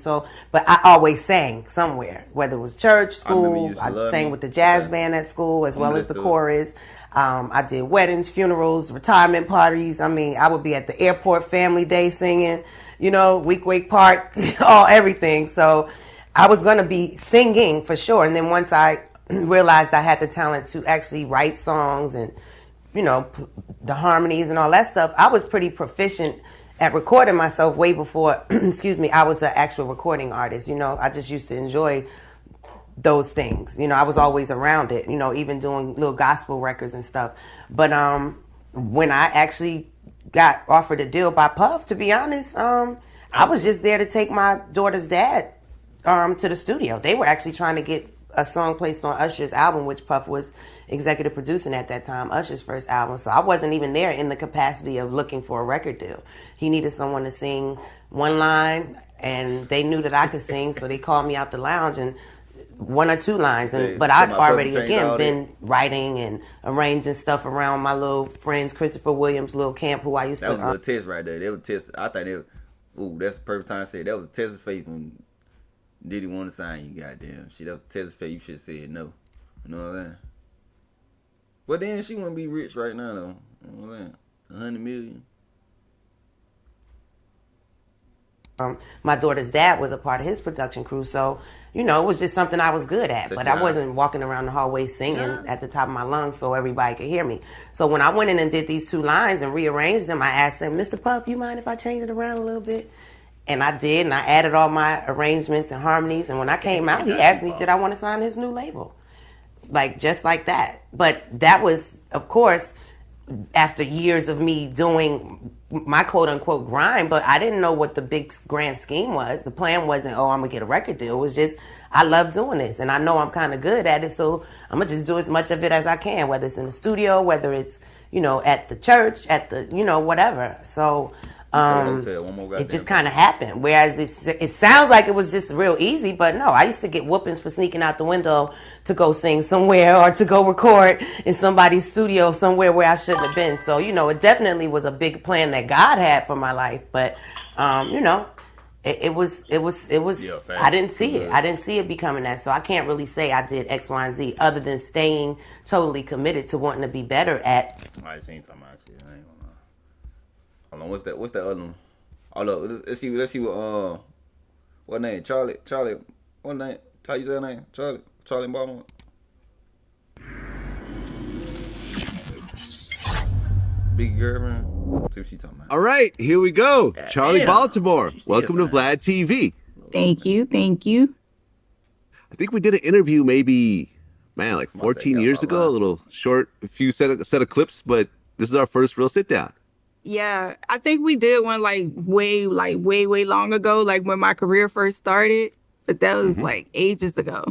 but I always sang somewhere, whether it was church, school. I sang with the jazz band at school as well as the chorus. I did weddings, funerals, retirement parties. I would be at the airport family day singing, Week Park, everything. So I was going to be singing for sure. And then once I realized I had the talent to actually write songs and, the harmonies and all that stuff, I was pretty proficient at recording myself way before, I was an actual recording artist. I just used to enjoy those things. I was always around it, even doing little gospel records and stuff. But when I actually got offered a deal by Puff, to be honest, I was just there to take my daughter's dad to the studio. They were actually trying to get a song placed on Usher's album, which Puff was executive producing at that time, Usher's first album. So I wasn't even there in the capacity of looking for a record deal. He needed someone to sing one line, and they knew that I could sing, so they called me out the lounge and 1 or 2 lines. But I'd already, again, been writing and arranging stuff around my little friends, Christopher Williams, Lil Camp, who I used to... That was a little test right there. That was a test. I think that's the perfect time to say it. That was a test of faith when Diddy wanted to sign you, goddamn. Shit, that was a test of faith. You should have said no. You know what I'm saying? But then she wouldn't be rich right now, though. You know what I'm saying? 100 million. My daughter's dad was a part of his production crew, so, it was just something I was good at. But I wasn't walking around the hallway singing at the top of my lungs so everybody could hear me. So when I went in and did these 2 lines and rearranged them, I asked him, Mr. Puff, you mind if I change it around a little bit? And I did, and I added all my arrangements and harmonies. And when I came out, he asked me, did I want to sign his new label? Just like that. But that was, of course, after years of me doing my quote-unquote grind, but I didn't know what the big grand scheme was. The plan wasn't, I'm going to get a record deal. It was just, I love doing this, and I know I'm kind of good at it, so I'm going to just do as much of it as I can, whether it's in the studio, whether it's, at the church, at the, whatever. So... it just kind of happened. Whereas it sounds like it was just real easy, but no, I used to get whoopings for sneaking out the window to go sing somewhere or to go record in somebody's studio somewhere where I shouldn't have been. So, it definitely was a big plan that God had for my life. But, it was, I didn't see it. I didn't see it becoming that. So I can't really say I did X, Y, and Z other than staying totally committed to wanting to be better at. I seen something I see. I ain't gonna lie. Hold on, what's that other one? Oh look, let's see what name? Charlie, what name? How you say that name? Charlie and Baltimore. Big girl, man. See what she talking about. All right, here we go. Charlie Baltimore. Welcome to Vlad TV. Thank you. I think we did an interview maybe, like 14 years ago. A little short, a few set of clips, but this is our first real sit down. Yeah, I think we did one way long ago, like when my career first started. but that was like ages ago.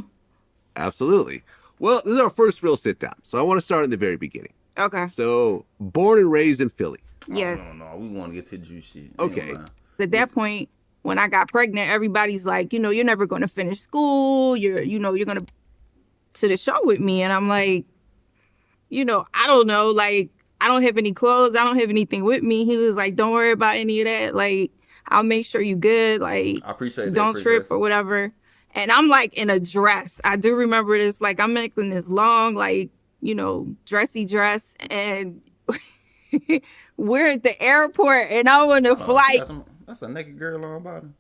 Absolutely. Well, this is our first real sit down, so I want to start in the very beginning. Okay. So, born and raised in Philly. Yes. No, we want to get to the juice shit. Okay. At that point, when I got pregnant, everybody's like, you're never going to finish school. You're going to the show with me. And I'm like, I don't know. Like, I don't have any clothes. I don't have anything with me. He was like, don't worry about any of that. Like, I'll make sure you good. Like, I appreciate that. Don't trip or whatever. And I'm like in a dress. I do remember this. Like, I'm making this long, like, dressy dress. And we're at the airport and I'm on a flight. That's a naked girl on bottom.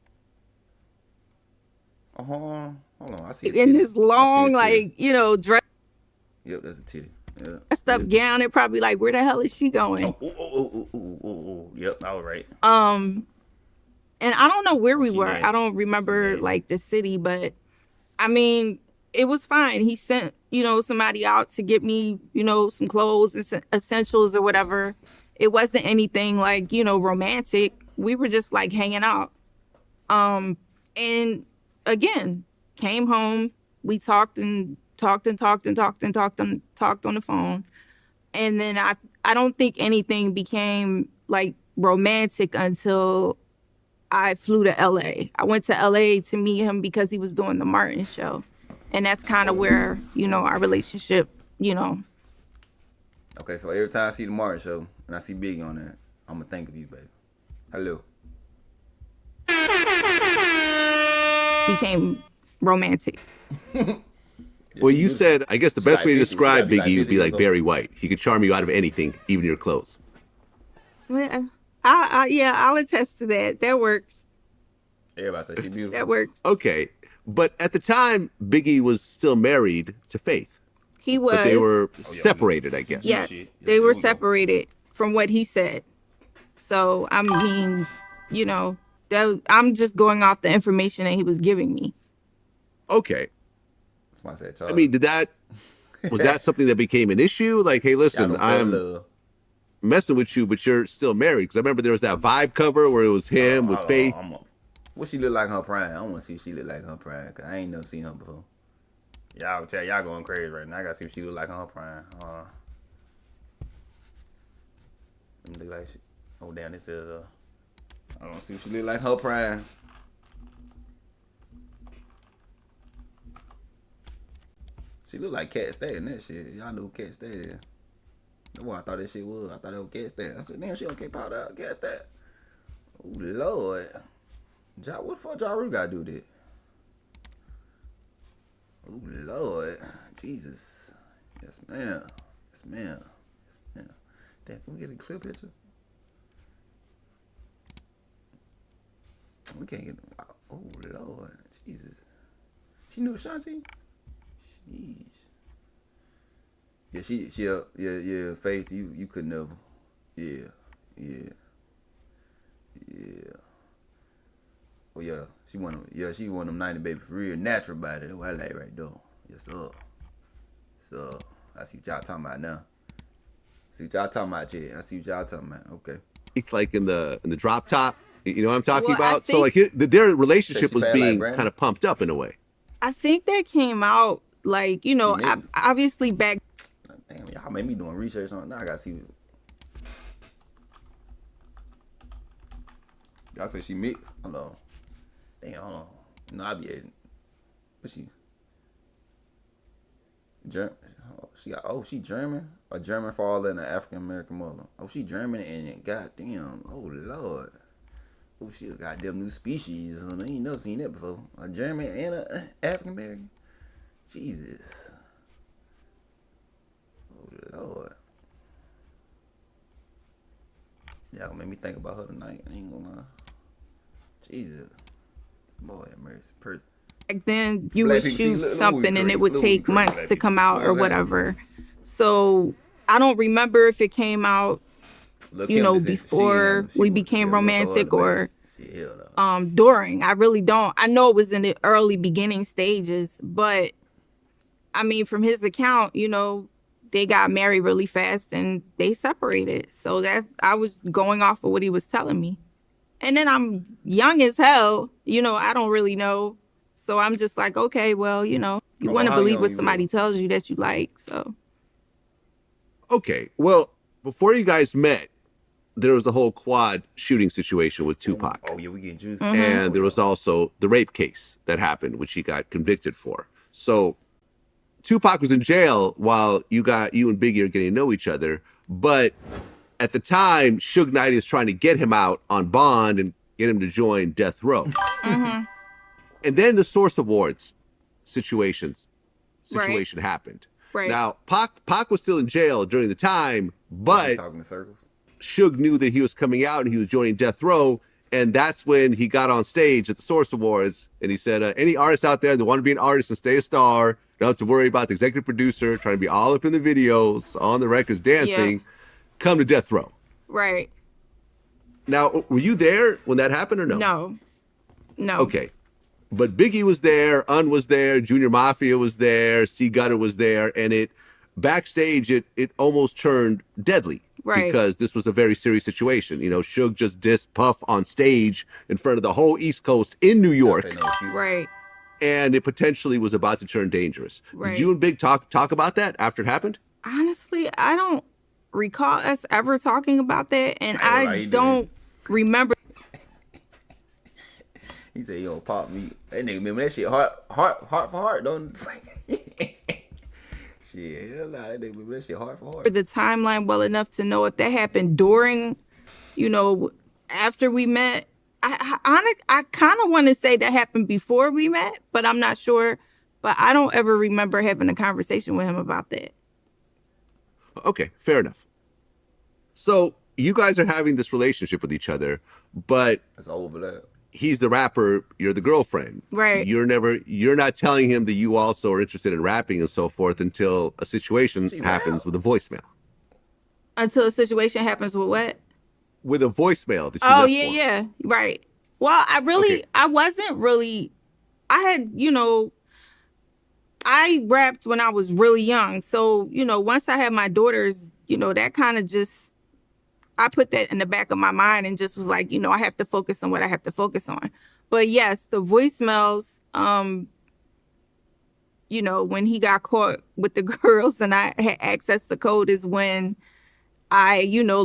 Hold on. I see in this long, like, dress. Yep, that's a titty. Yeah. Dressed up gown. They're probably like, where the hell is she going? Oh. Yep, all right. And I don't know where we were. I don't remember like the city, but I mean, it was fine. He sent, somebody out to get me, some clothes, essentials or whatever. It wasn't anything like, romantic. We were just like hanging out. And again, came home. We talked on the phone. And then I don't think anything became like romantic until I flew to LA. I went to LA to meet him because he was doing the Martin show. And that's kind of where, our relationship, Okay, so every time I see the Martin show and I see Biggie on there, I'm going to think of you, baby. Hello. became romantic. Well, you said, I guess the best way to describe Biggie would be like Barry White. He could charm you out of anything, even your clothes. Well, I'll attest to that. That works. Everybody say she's beautiful. That works. Okay. But at the time, Biggie was still married to Faith. He was. But they were separated, I guess. Yes, they were separated from what he said. So, I mean, I'm just going off the information that he was giving me. Okay. I mean, was that something that became an issue? Like, hey, listen, I'm messing with you, but you're still married. Because I remember there was that Vibe cover where it was him with Faith. What she look like in her prime? I want to see what she look like in her prime, because I ain't never seen her before. Y'all tell y'all going crazy right now. I got to see what she look like in her prime. Let me look like she. Oh, damn, this is, I don't see what she look like in her prime. She look like Cat Stay in that shit. Y'all know who Cat Stay is. That's what I thought that shit was. I thought it was Cat Stay. I said, damn, she don't get popped out. Cat Stay. Oh, Lord. What the fuck Ja Rule gotta do with it? Oh, Lord. Jesus. Yes, ma'am. Yes, ma'am. Yes, ma'am. Damn, can we get a clear picture? We can't get. Oh, Lord. Jesus. She knew Shanti? Jeez. Yeah, Faith, you could never. Yeah. Well, yeah, she one of them 90 baby for real, natural body. That's what I like right there. Yes, sir. So, I see what y'all talking about now. See what y'all talking about, Chad. I see what y'all talking about. Okay. Like in the drop top, you know what I'm talking about? So like their relationship was being kind of pumped up in a way. I think that came out like, obviously back. Damn, y'all made me doing research on it. Now I gotta see. Y'all say she mixed. Hold on. Damn, hold on. No, I be at. What's she? She German? A German father and an African American mother. Oh, she German and goddamn. Oh Lord. Oh, she a goddamn new species. I ain't never seen that before. A German and a African American. Jesus. Oh Lord. Y'all gonna make me think about her tonight. I ain't gonna lie. Jesus. Lord have mercy. Back then, you would shoot something and it would take months to come out or whatever. So I don't remember if it came out, before we became romantic or during. I really don't. I know it was in the early beginning stages, but I mean, from his account, they got married really fast and they separated. So I was going off of what he was telling me. And then I'm young as hell. I don't really know So I'm just like, okay, well, you know, you want to how believe young what you somebody tells you that you like. So Okay, well, before you guys met, there was the whole quad shooting situation with Tupac. Oh yeah, we getting juice. And there was also the rape case that happened, which he got convicted for. So Tupac was in jail while you and Biggie are getting to know each other. But at the time, Suge Knight is trying to get him out on bond and get him to join Death Row. And then the Source Awards situation happened. Right. Now, Pac was still in jail during the time, but Talking in circles. Suge knew that he was coming out and he was joining Death Row. And that's when he got on stage at the Source Awards and he said, any artists out there that want to be an artist and stay a star, don't have to worry about the executive producer trying to be all up in the videos, on the records, dancing, come to Death Row. right. Now, were you there when that happened or no? No. Okay. But Biggie was there, Un was there, Junior Mafia was there, C Gutter was there, and backstage it almost turned deadly. Right. Because this was a very serious situation. You know, Suge just dissed Puff on stage in front of the whole East Coast in New York. Right. And it potentially was about to turn dangerous. Right. Did you and Big talk about that after it happened? Honestly, I don't recall us ever talking about that, and I don't remember. He said, "Yo, pop me." That nigga remember that shit heart for heart, don't? Shit, hell nah, that nigga remember that shit heart for heart. The timeline well enough to know if that happened during, you know, after we met. I kind of want to say that happened before we met, but I'm not sure. But I don't ever remember having a conversation with him about that. Okay, fair enough. So you guys are having this relationship with each other, but it's over that. He's the rapper, you're the girlfriend. Right. You're not telling him that you also are interested in rapping and so forth until a situation happens with a voicemail. Until a situation happens with what? With a voicemail that you Oh, left yeah, for. yeah. Right. Well, I wasn't really, I had, you know, I rapped when I was really young. So, you know, once I had my daughters, you know, that kind of just, I put that in the back of my mind and just was like, you know, I have to focus on what I have to focus on. But yes, the voicemails, you know, when he got caught with the girls and I had accessed the code is when I, you know,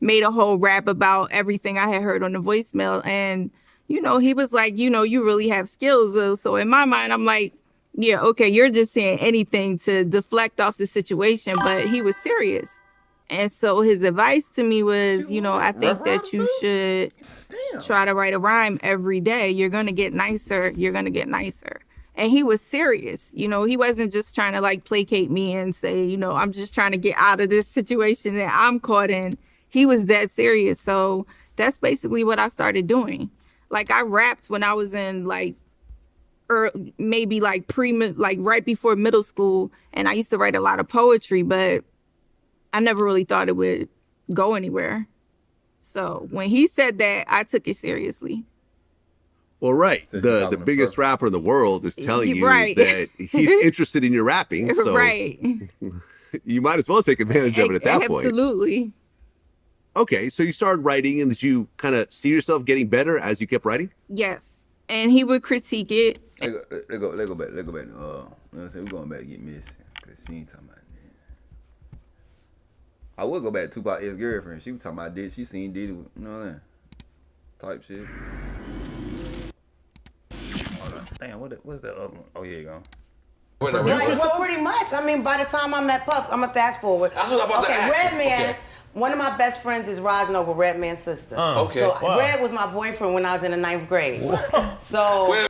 made a whole rap about everything I had heard on the voicemail. And, you know, he was like, you know, you really have skills. So in my mind, I'm like, yeah, okay, you're just saying anything to deflect off the situation. But he was serious. And so his advice to me was, you know, I think that you should try to write a rhyme every day. You're going to get nicer. You're going to get nicer. And he was serious. You know, he wasn't just trying to like placate me and say, you know, I'm just trying to get out of this situation that I'm caught in. He was that serious. So that's basically what I started doing. Like I rapped when I was in like, or maybe like right before middle school. And I used to write a lot of poetry, but I never really thought it would go anywhere. So when he said that, I took it seriously. Well, right. The biggest rapper in the world is telling you Right. that he's interested in your rapping. So Right. you might as well take advantage of it at that point. Absolutely. Okay, so you started writing, and did you kind of see yourself getting better as you kept writing? Yes. And he would critique it. Let's go back. You know what I'm saying? We're going back to get Missy, because she ain't talking about that. I would go back to Tupac's ex-girlfriend. She was talking about Diddy. She seen Diddy, you know what I'm saying? Type shit. Hold on. Damn, what's that other one? Oh, yeah, you go. Well, pretty much. I mean, by the time I met Puff, I'm going to fast forward. That's what I'm about to ask you. Redman, Okay. one of my best friends is rising over Redman's sister. Okay. So Wow. Red was my boyfriend when I was in the 9th grade. So...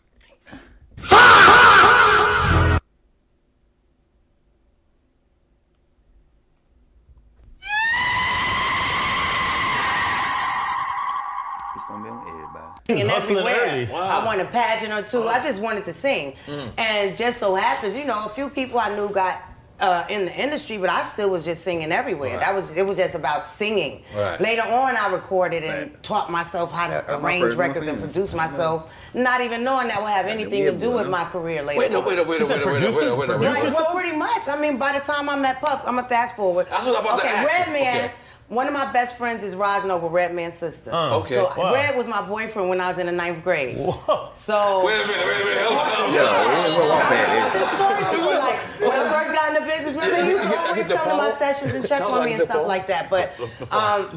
And everywhere. I won a pageant or two. I just wanted to sing. And just so happens, you know, a few people I knew got in the industry, but I still was just singing everywhere. It was just about singing. Right. Later on, I recorded and taught myself how to arrange records and produce myself, not even knowing that would have anything to do with my career later on. Wait. Well, pretty much. I mean, by the time I met Puff, I'm going to fast forward. That's what I'm about to ask you. Redman, one of my best friends is Roz Noble, Redman's sister. Okay. So Wow. Red was my boyfriend when I was in the 9th grade. Whoa. So Wait a minute. this story people like when I first got into business, remember he used to always come to my sessions and check on me and stuff like that. But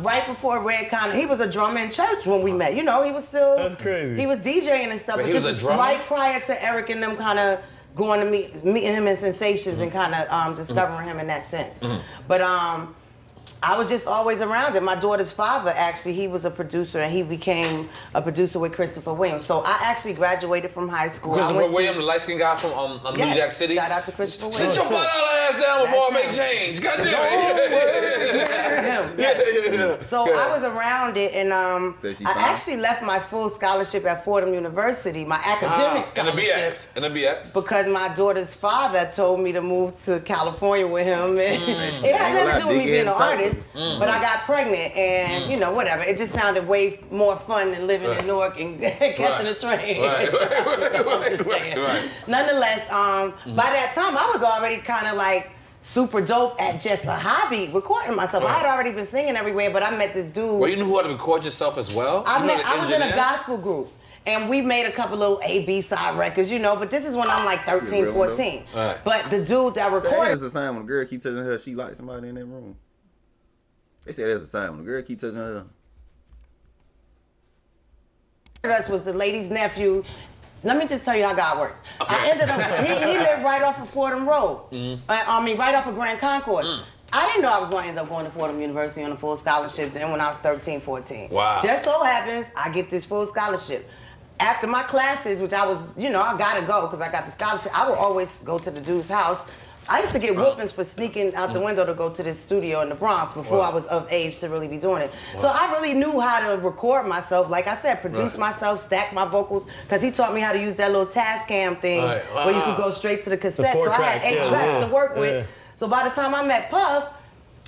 right before Red he was a drummer in church when we met. You know, he was still That's crazy. He was DJing and stuff. But But he was this a is drummer? right prior to Eric and them kind of going to meeting him in Sensations and kind of discovering him in that sense. But I was just always around him. My daughter's father, actually, he was a producer, and he became a producer with Christopher Williams. So I actually graduated from high school. Christopher Williams, the light-skinned guy from New Jack City. Shout out to Christopher Williams. Sit your $5 ass down before I make change. God damn it. So I was around it, and I actually left my full scholarship at Fordham University, my academic scholarship. And the BX. Because my daughter's father told me to move to California with him. And it had nothing to do with me being an artist. But I got pregnant and, you know, whatever. It just sounded way more fun than living in Newark and catching a train. Nonetheless, by that time, I was already kind of like super dope at just a hobby, recording myself. I had already been singing everywhere, but I met this dude. Well, you knew how to record yourself as well? I was in a gospel group. And we made a couple little A-B side records, you know, but this is when I'm like 13, 14. Right. But the dude that recorded... That's a sign when a girl keep touching her, she like somebody in that room. They said that's a sign when a girl keep touching her. us was the lady's nephew. Let me just tell you how God works. I ended up, he lived right off of Fordham Road. Right off of Grand Concourse. I didn't know I was going to end up going to Fordham University on a full scholarship then when I was 13, 14. Wow. Just so happens, I get this full scholarship. After my classes, which I was, you know, I gotta go because I got the scholarship, I would always go to the dude's house. I used to get whoopings for sneaking out the window to go to this studio in the Bronx before I was of age to really be doing it. So I really knew how to record myself. Like I said, produce myself, stack my vocals, because he taught me how to use that little Tascam thing where you could go straight to the cassette. So I had 8 tracks to work with. So by the time I met Puff,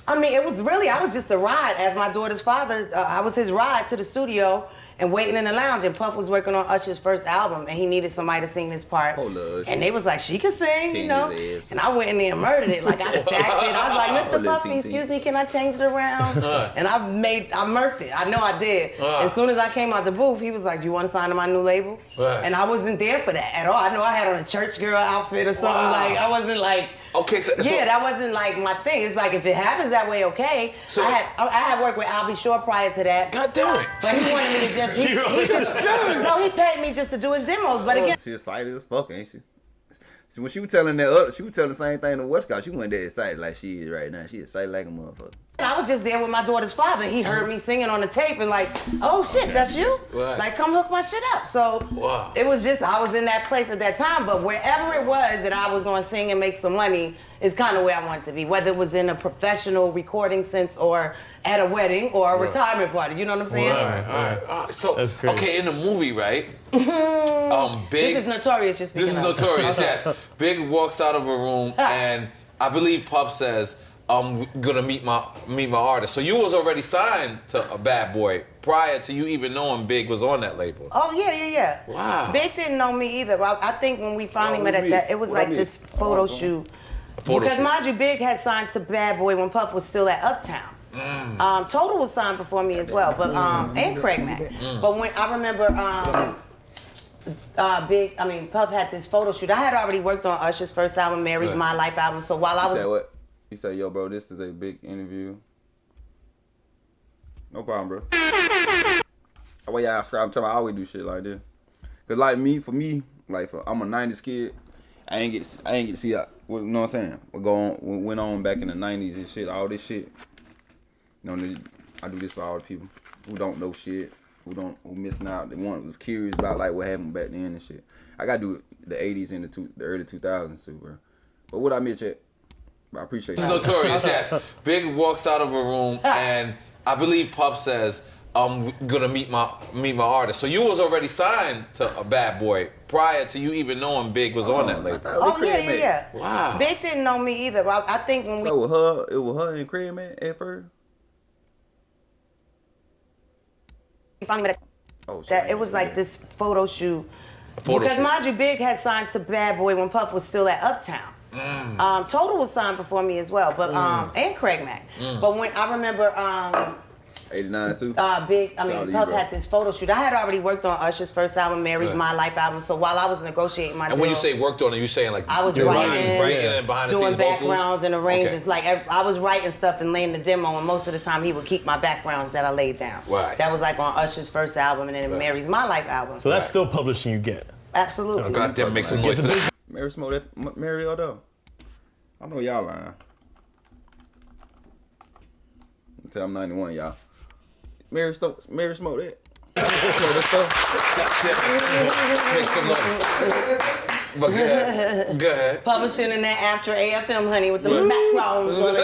I mean, it was really, I was just a ride as my daughter's father. I was his ride to the studio and waiting in the lounge, and Puff was working on Usher's first album, and he needed somebody to sing this part. And they was like, she could sing, you know? And I went in there and murdered it. Like, I stacked it. I was like, Mr. Puffy, excuse me, can I change it around? And I murked it. I know I did. As soon as I came out the booth, he was like, you want to sign to my new label? And I wasn't there for that at all. I know I had on a church girl outfit or something. Like, I wasn't like... Okay, so that wasn't like my thing. It's like if it happens that way, okay. So I had worked with Albie Shore prior to that. God damn it! But he wanted me to just he paid me just to do his demos. But again, she excited as fuck, ain't she? When she was telling she was telling the same thing to Westcott. She wasn't that excited like she is right now. She excited like a motherfucker. I was just there with my daughter's father. He heard me singing on the tape and like, oh shit, that's you? Right. Like, come hook my shit up. So it was just, I was in that place at that time, but wherever it was that I was gonna sing and make some money is kind of where I wanted to be, whether it was in a professional recording sense or at a wedding or a retirement party, you know what I'm saying? Right. So, okay, in the movie, right? Big. This is Notorious, just speaking This is of. Notorious, yes. Big walks out of a room and I believe Puff says, I'm gonna meet my artist. So you was already signed to a Bad Boy prior to you even knowing Big was on that label. Oh yeah. Wow. Big didn't know me either. I think when we finally met at that, it was like this photo shoot. Because mind you, Big had signed to Bad Boy when Puff was still at Uptown. Total was signed before me as well, but and Craig Mack. But when I remember Puff had this photo shoot. I had already worked on Usher's first album, Mary's My Life album. So while I was He said, yo, bro, this is a big interview. No problem, bro. That way y'all subscribe to me, I always do shit like this. Cause like me, I'm a 90s kid. I ain't get to see, you know what I'm saying? What went on back in the 90s and shit, all this shit. You know, I do this for all the people who don't know shit, who missing out. They was curious about like what happened back then and shit. I gotta do the 80s and the early 2000s too, bro. But what I miss yet? I appreciate This it. is Notorious, yes. Big walks out of a room and I believe Puff says, I'm gonna meet my artist. So you was already signed to a Bad Boy prior to you even knowing Big was on that label. Oh yeah. Wow. Big didn't know me either. I think when it was her and Craig Mack at first. we finally met that it was like this photo shoot. Because mind you, Big had signed to Bad Boy when Puff was still at Uptown. Total was signed before me as well, but and Craig Mack. But when I remember 89 too. Puff had this photo shoot. I had already worked on Usher's first album, Mary's My Life album. So while I was negotiating my deal, And when you say worked on it, you saying like I was writing and behind the doing scenes vocals? backgrounds and arrangements. Like I was writing stuff and laying the demo, and most of the time he would keep my backgrounds that I laid down. Right. That was like on Usher's first album and then Mary's My Life album. So that's still publishing you get. Absolutely. Goddamn, make some noise. Mary smoked that. Mary though. I know y'all lying. Until I'm 91, y'all. Mary smoked that. Mary smoked that stuff. But go ahead. Publishing in that after AFM, honey, with the backgrounds on it.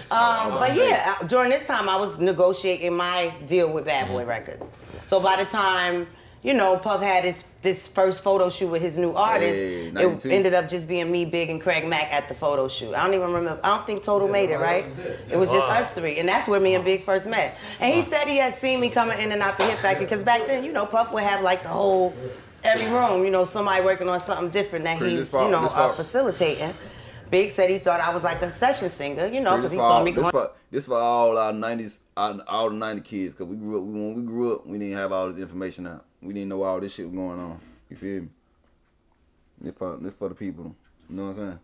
But yeah, during this time, I was negotiating my deal with Bad Boy Records. So by the time, you know, Puff had this first photo shoot with his new artist, it ended up just being me, Big, and Craig Mack at the photo shoot. I don't even remember. I don't think Total made it, right? It was just us three, and that's where me and Big first met. And he said he had seen me coming in and out the Hit Factory, because back then, you know, Puff would have like the whole, every room, you know, somebody working on something different that he's, facilitating. Big said he thought I was like a session singer, you know, because he saw me going. This for all our 90s, all the 90 kids, because when we grew up, we didn't have all this information out. We didn't know all this shit was going on. You feel me? This for the people. You know what I'm saying?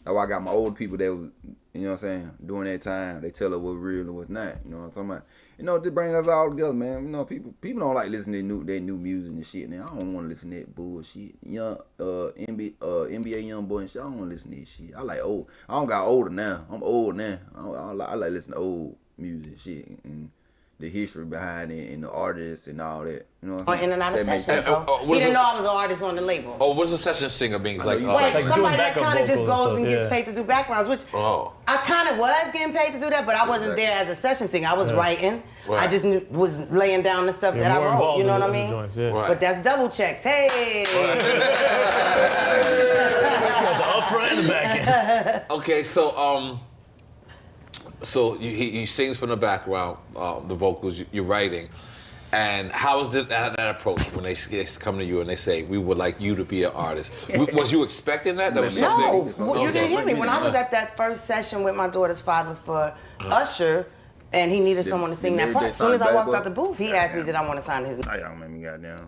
That's why I got my old people that was, you know what I'm saying, during that time, they tell us what's real and what's not. You know what I'm talking about? You know, to bring us all together, man. You know, people don't like listening to their new music and shit. Now I don't want to listen to that bullshit. Young NBA young boy and shit. I don't want to listen to that shit. I like old. I don't got older now. I'm old now. I like listening to old music shit and the history behind it and the artists and all that. You know what I'm saying? In and out of sessions. So he didn't know I was an artist on the label. Oh, what's a session singer means? Like somebody that kind of just goes and gets paid to do backgrounds, which I kind of was getting paid to do that, but I wasn't there as a session singer. I was writing. Right. I just was laying down the stuff that I wrote. You know what I mean? Right. But that's double checks. Hey. The upfront and the back end. Okay, so he sings from the background, the vocals you're writing, and how is that approach when they come to you and they say we would like you to be an artist? Was you expecting that? Was no, you didn't hear me. When I was at that first session with my daughter's father for Usher, and he needed someone to sing that part. As soon as I walked out the booth, he asked me did I want to sign his. Now y'all make me goddamn.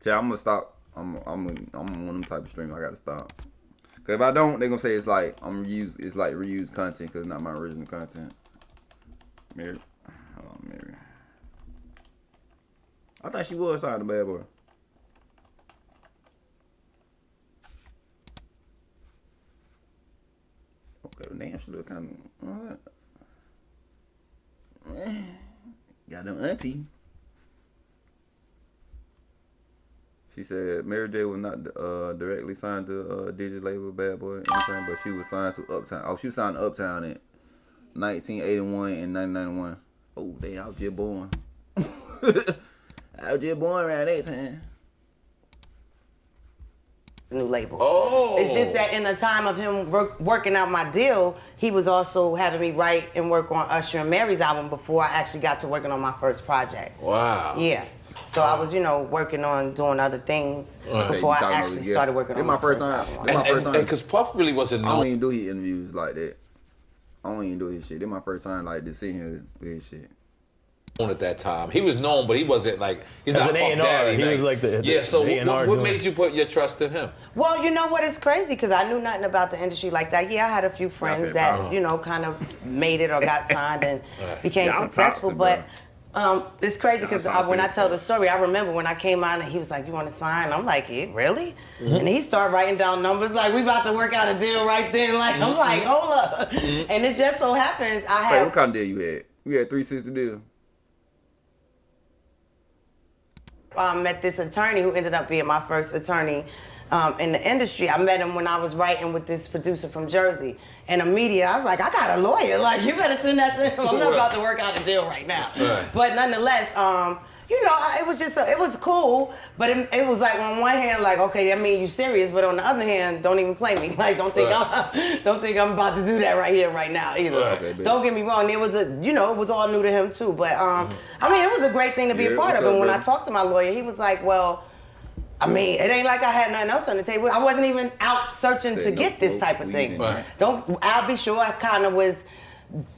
Yeah, I'm gonna stop. I'm one of them type of streamers. I gotta stop. Cause if I don't, they gonna say it's like it's like reused content because it's not my original content. Mary, hold on, Mary. I thought she was signed to Bad Boy. Okay, the name she look kind of. Got them auntie. She said Mary J was not directly signed to Diddy's label Bad Boy, anything, but she was signed to Uptown. Oh, she was signed to Uptown in 1981 and 1991. Oh, I was just born. I was just born around that time. New label. Oh. It's just that in the time of him working out my deal, he was also having me write and work on Usher and Mary's album before I actually got to working on my first project. Wow. Yeah. So I was, working on doing other things before I actually started working on my first time. And because Puff really wasn't known. I don't even do his interviews like that. I don't even do his shit. This my first time like just sitting here with his shit. At that time, he was known, but he wasn't like he's as not an Puff Daddy. He was like the yeah. So A&R what made you put your trust in him? Well, you know what? It's crazy because I knew nothing about the industry like that. Yeah, I had a few friends that kind of made it or got signed and became successful, but. It's crazy because when I tell the story, I remember when I came out and he was like, "You want to sign?" I'm like, "Yeah, really?" Mm-hmm. And he started writing down numbers like, "We about to work out a deal right then." Like I'm like, "Hold up!" And it just so happens I have. What kind of deal you had? We had 360 deal. Met this attorney who ended up being my first attorney in the industry. I met him when I was writing with this producer from Jersey. And immediately I was like, I got a lawyer. Like, you better send that to him. I'm not about to work out a deal right now. Right. But nonetheless, it was just, it was cool. But it was like, on one hand, like, okay, that means you serious. But on the other hand, don't even play me. Like, don't think I'm about to do that right here, right now either. Right. Okay, don't get me wrong. It was it was all new to him too. But, it was a great thing to be a part of. And when I talked to my lawyer, he was like, well, I mean, it ain't like I had nothing else on the table. I wasn't even out searching to Said no get this smoke, type of weed thing. and- I'll be sure I kind of was,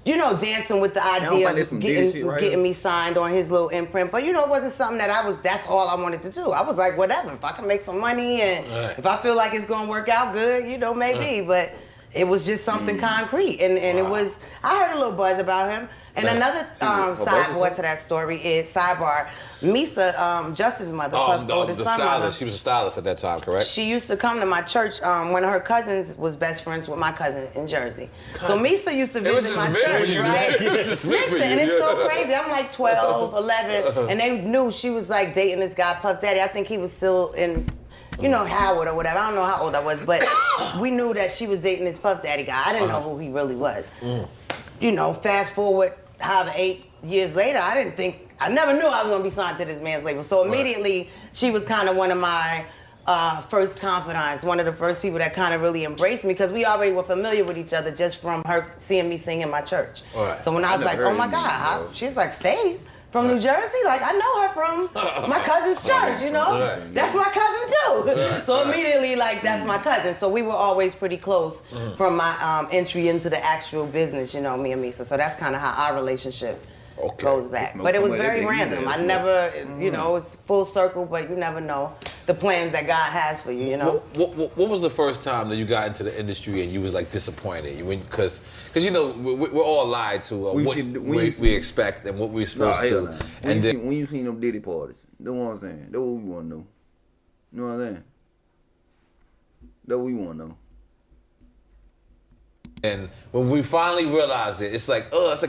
dancing with the idea think that's some of Diddy shit right getting here. me signed on his little imprint. But it wasn't something that's all I wanted to do. I was like, whatever. If I can make some money and if I feel like it's gonna work out good, maybe. But it was just something concrete. And it was, I heard a little buzz about him. And another sidebar to that story is, Misa, Justice's mother, Puff's oldest the son stylist. mother. She was a stylist at that time, correct? She used to come to my church. One of her cousins was best friends with my cousin in Jersey. So Misa used to It was visit just my meant for church, you, right? man. It was just meant for Listen, you, and it's so yeah. crazy. I'm like 12, 11, and they knew she was like dating this guy, Puff Daddy. I think he was still in, Howard or whatever. I don't know how old I was, but we knew that she was dating this Puff Daddy guy. I didn't know who he really was. Fast forward, 8 years later, I never knew I was gonna be signed to this man's label. So immediately, she was kind of one of my first confidants, one of the first people that kind of really embraced me, because we already were familiar with each other just from her seeing me sing in my church. Right. So when I was like, oh my God, she's like, Faith? From New Jersey? Like, I know her from my cousin's church, Right. That's my cousin too. So immediately, that's my cousin. So we were always pretty close from my entry into the actual business, me and Misa. So that's kind of how our relationship goes back. But it was very random. I never, it's full circle, but you never know the plans that God has for you, What was the first time that you got into the industry and you was like disappointed? Because we're all lied to what we expect and what we're supposed to. And then when you seen them Diddy parties, that's what I'm saying. That's what we want to know. You know what I'm saying? That's what we want to know. And when we finally realized it, it's like, it's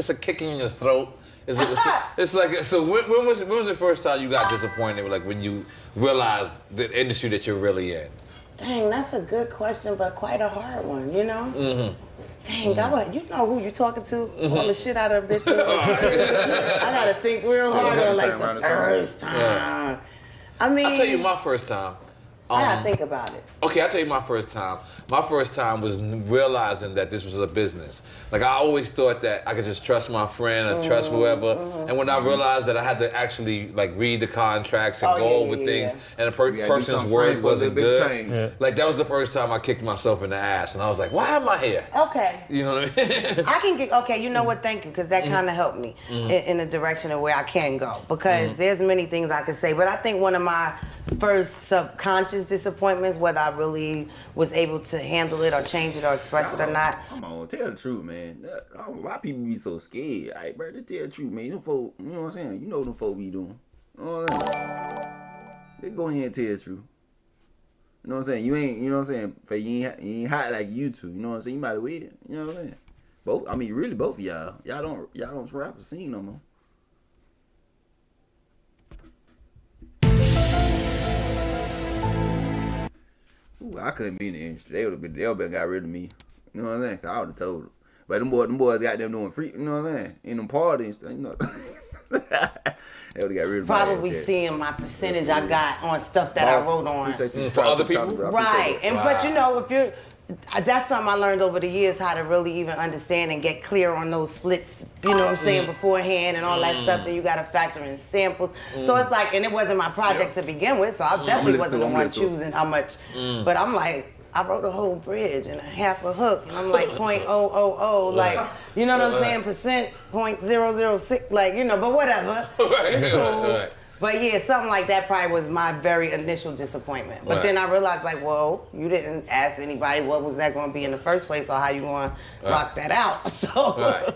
a kick in your throat. It's like, so when was the first time you got disappointed? Like when you realized the industry that you're really in? Dang, that's a good question, but quite a hard one, Dang, you know who you talking to? All the shit out of bit through. I gotta think real hard on the first time. Yeah. I mean, I'll tell you my first time. I gotta think about it. Okay, I'll tell you my first time. My first time was realizing that this was a business. Like, I always thought that I could just trust my friend or trust whoever. And when I realized that I had to actually, read the contracts and go over things, and the person's word wasn't good, that was the first time I kicked myself in the ass. And I was like, why am I here? Okay. You know what I mean? I can get, you know what, thank you, because that kind of helped me in the direction of where I can go. Because there's many things I could say, but I think one of my first subconscious disappointments, whether I really was able to handle it or change it or express it or not. Come on, tell the truth, man. Why people be so scared? All right, bro, just tell the truth, man. Them folk, you know what I'm saying? You know what them folk be doing. You know what I'm saying? They go ahead and tell the truth. You know what I'm saying? You ain't, you know what I'm saying? Faith, you ain't hot like you two. You know what I'm saying? You might have weird. You know what I'm saying? Really both of y'all. Y'all don't rap the scene no more. Ooh, I couldn't be in the industry. They would have been got rid of me. You know what I'm saying? 'Cause I would have told them. But them boys got them doing free. You know what I'm saying? In them parties, they would have got rid of me. Probably seeing my percentage I got on stuff that I wrote on. For other people? Right. But if you're, that's something I learned over the years, how to really even understand and get clear on those splits, you know what I'm saying, beforehand and all that stuff. Then you got to factor in samples. So it's like, and it wasn't my project to begin with, so I definitely wasn't the one choosing how much. But I'm like, I wrote a whole bridge and half a hook, and I'm like .000, like, you know what I'm saying, percent .006, like, but whatever. It's cool. But yeah, something like that probably was my very initial disappointment. But then I realized, like, well, you didn't ask anybody what was that going to be in the first place or how you going to rock that out. So.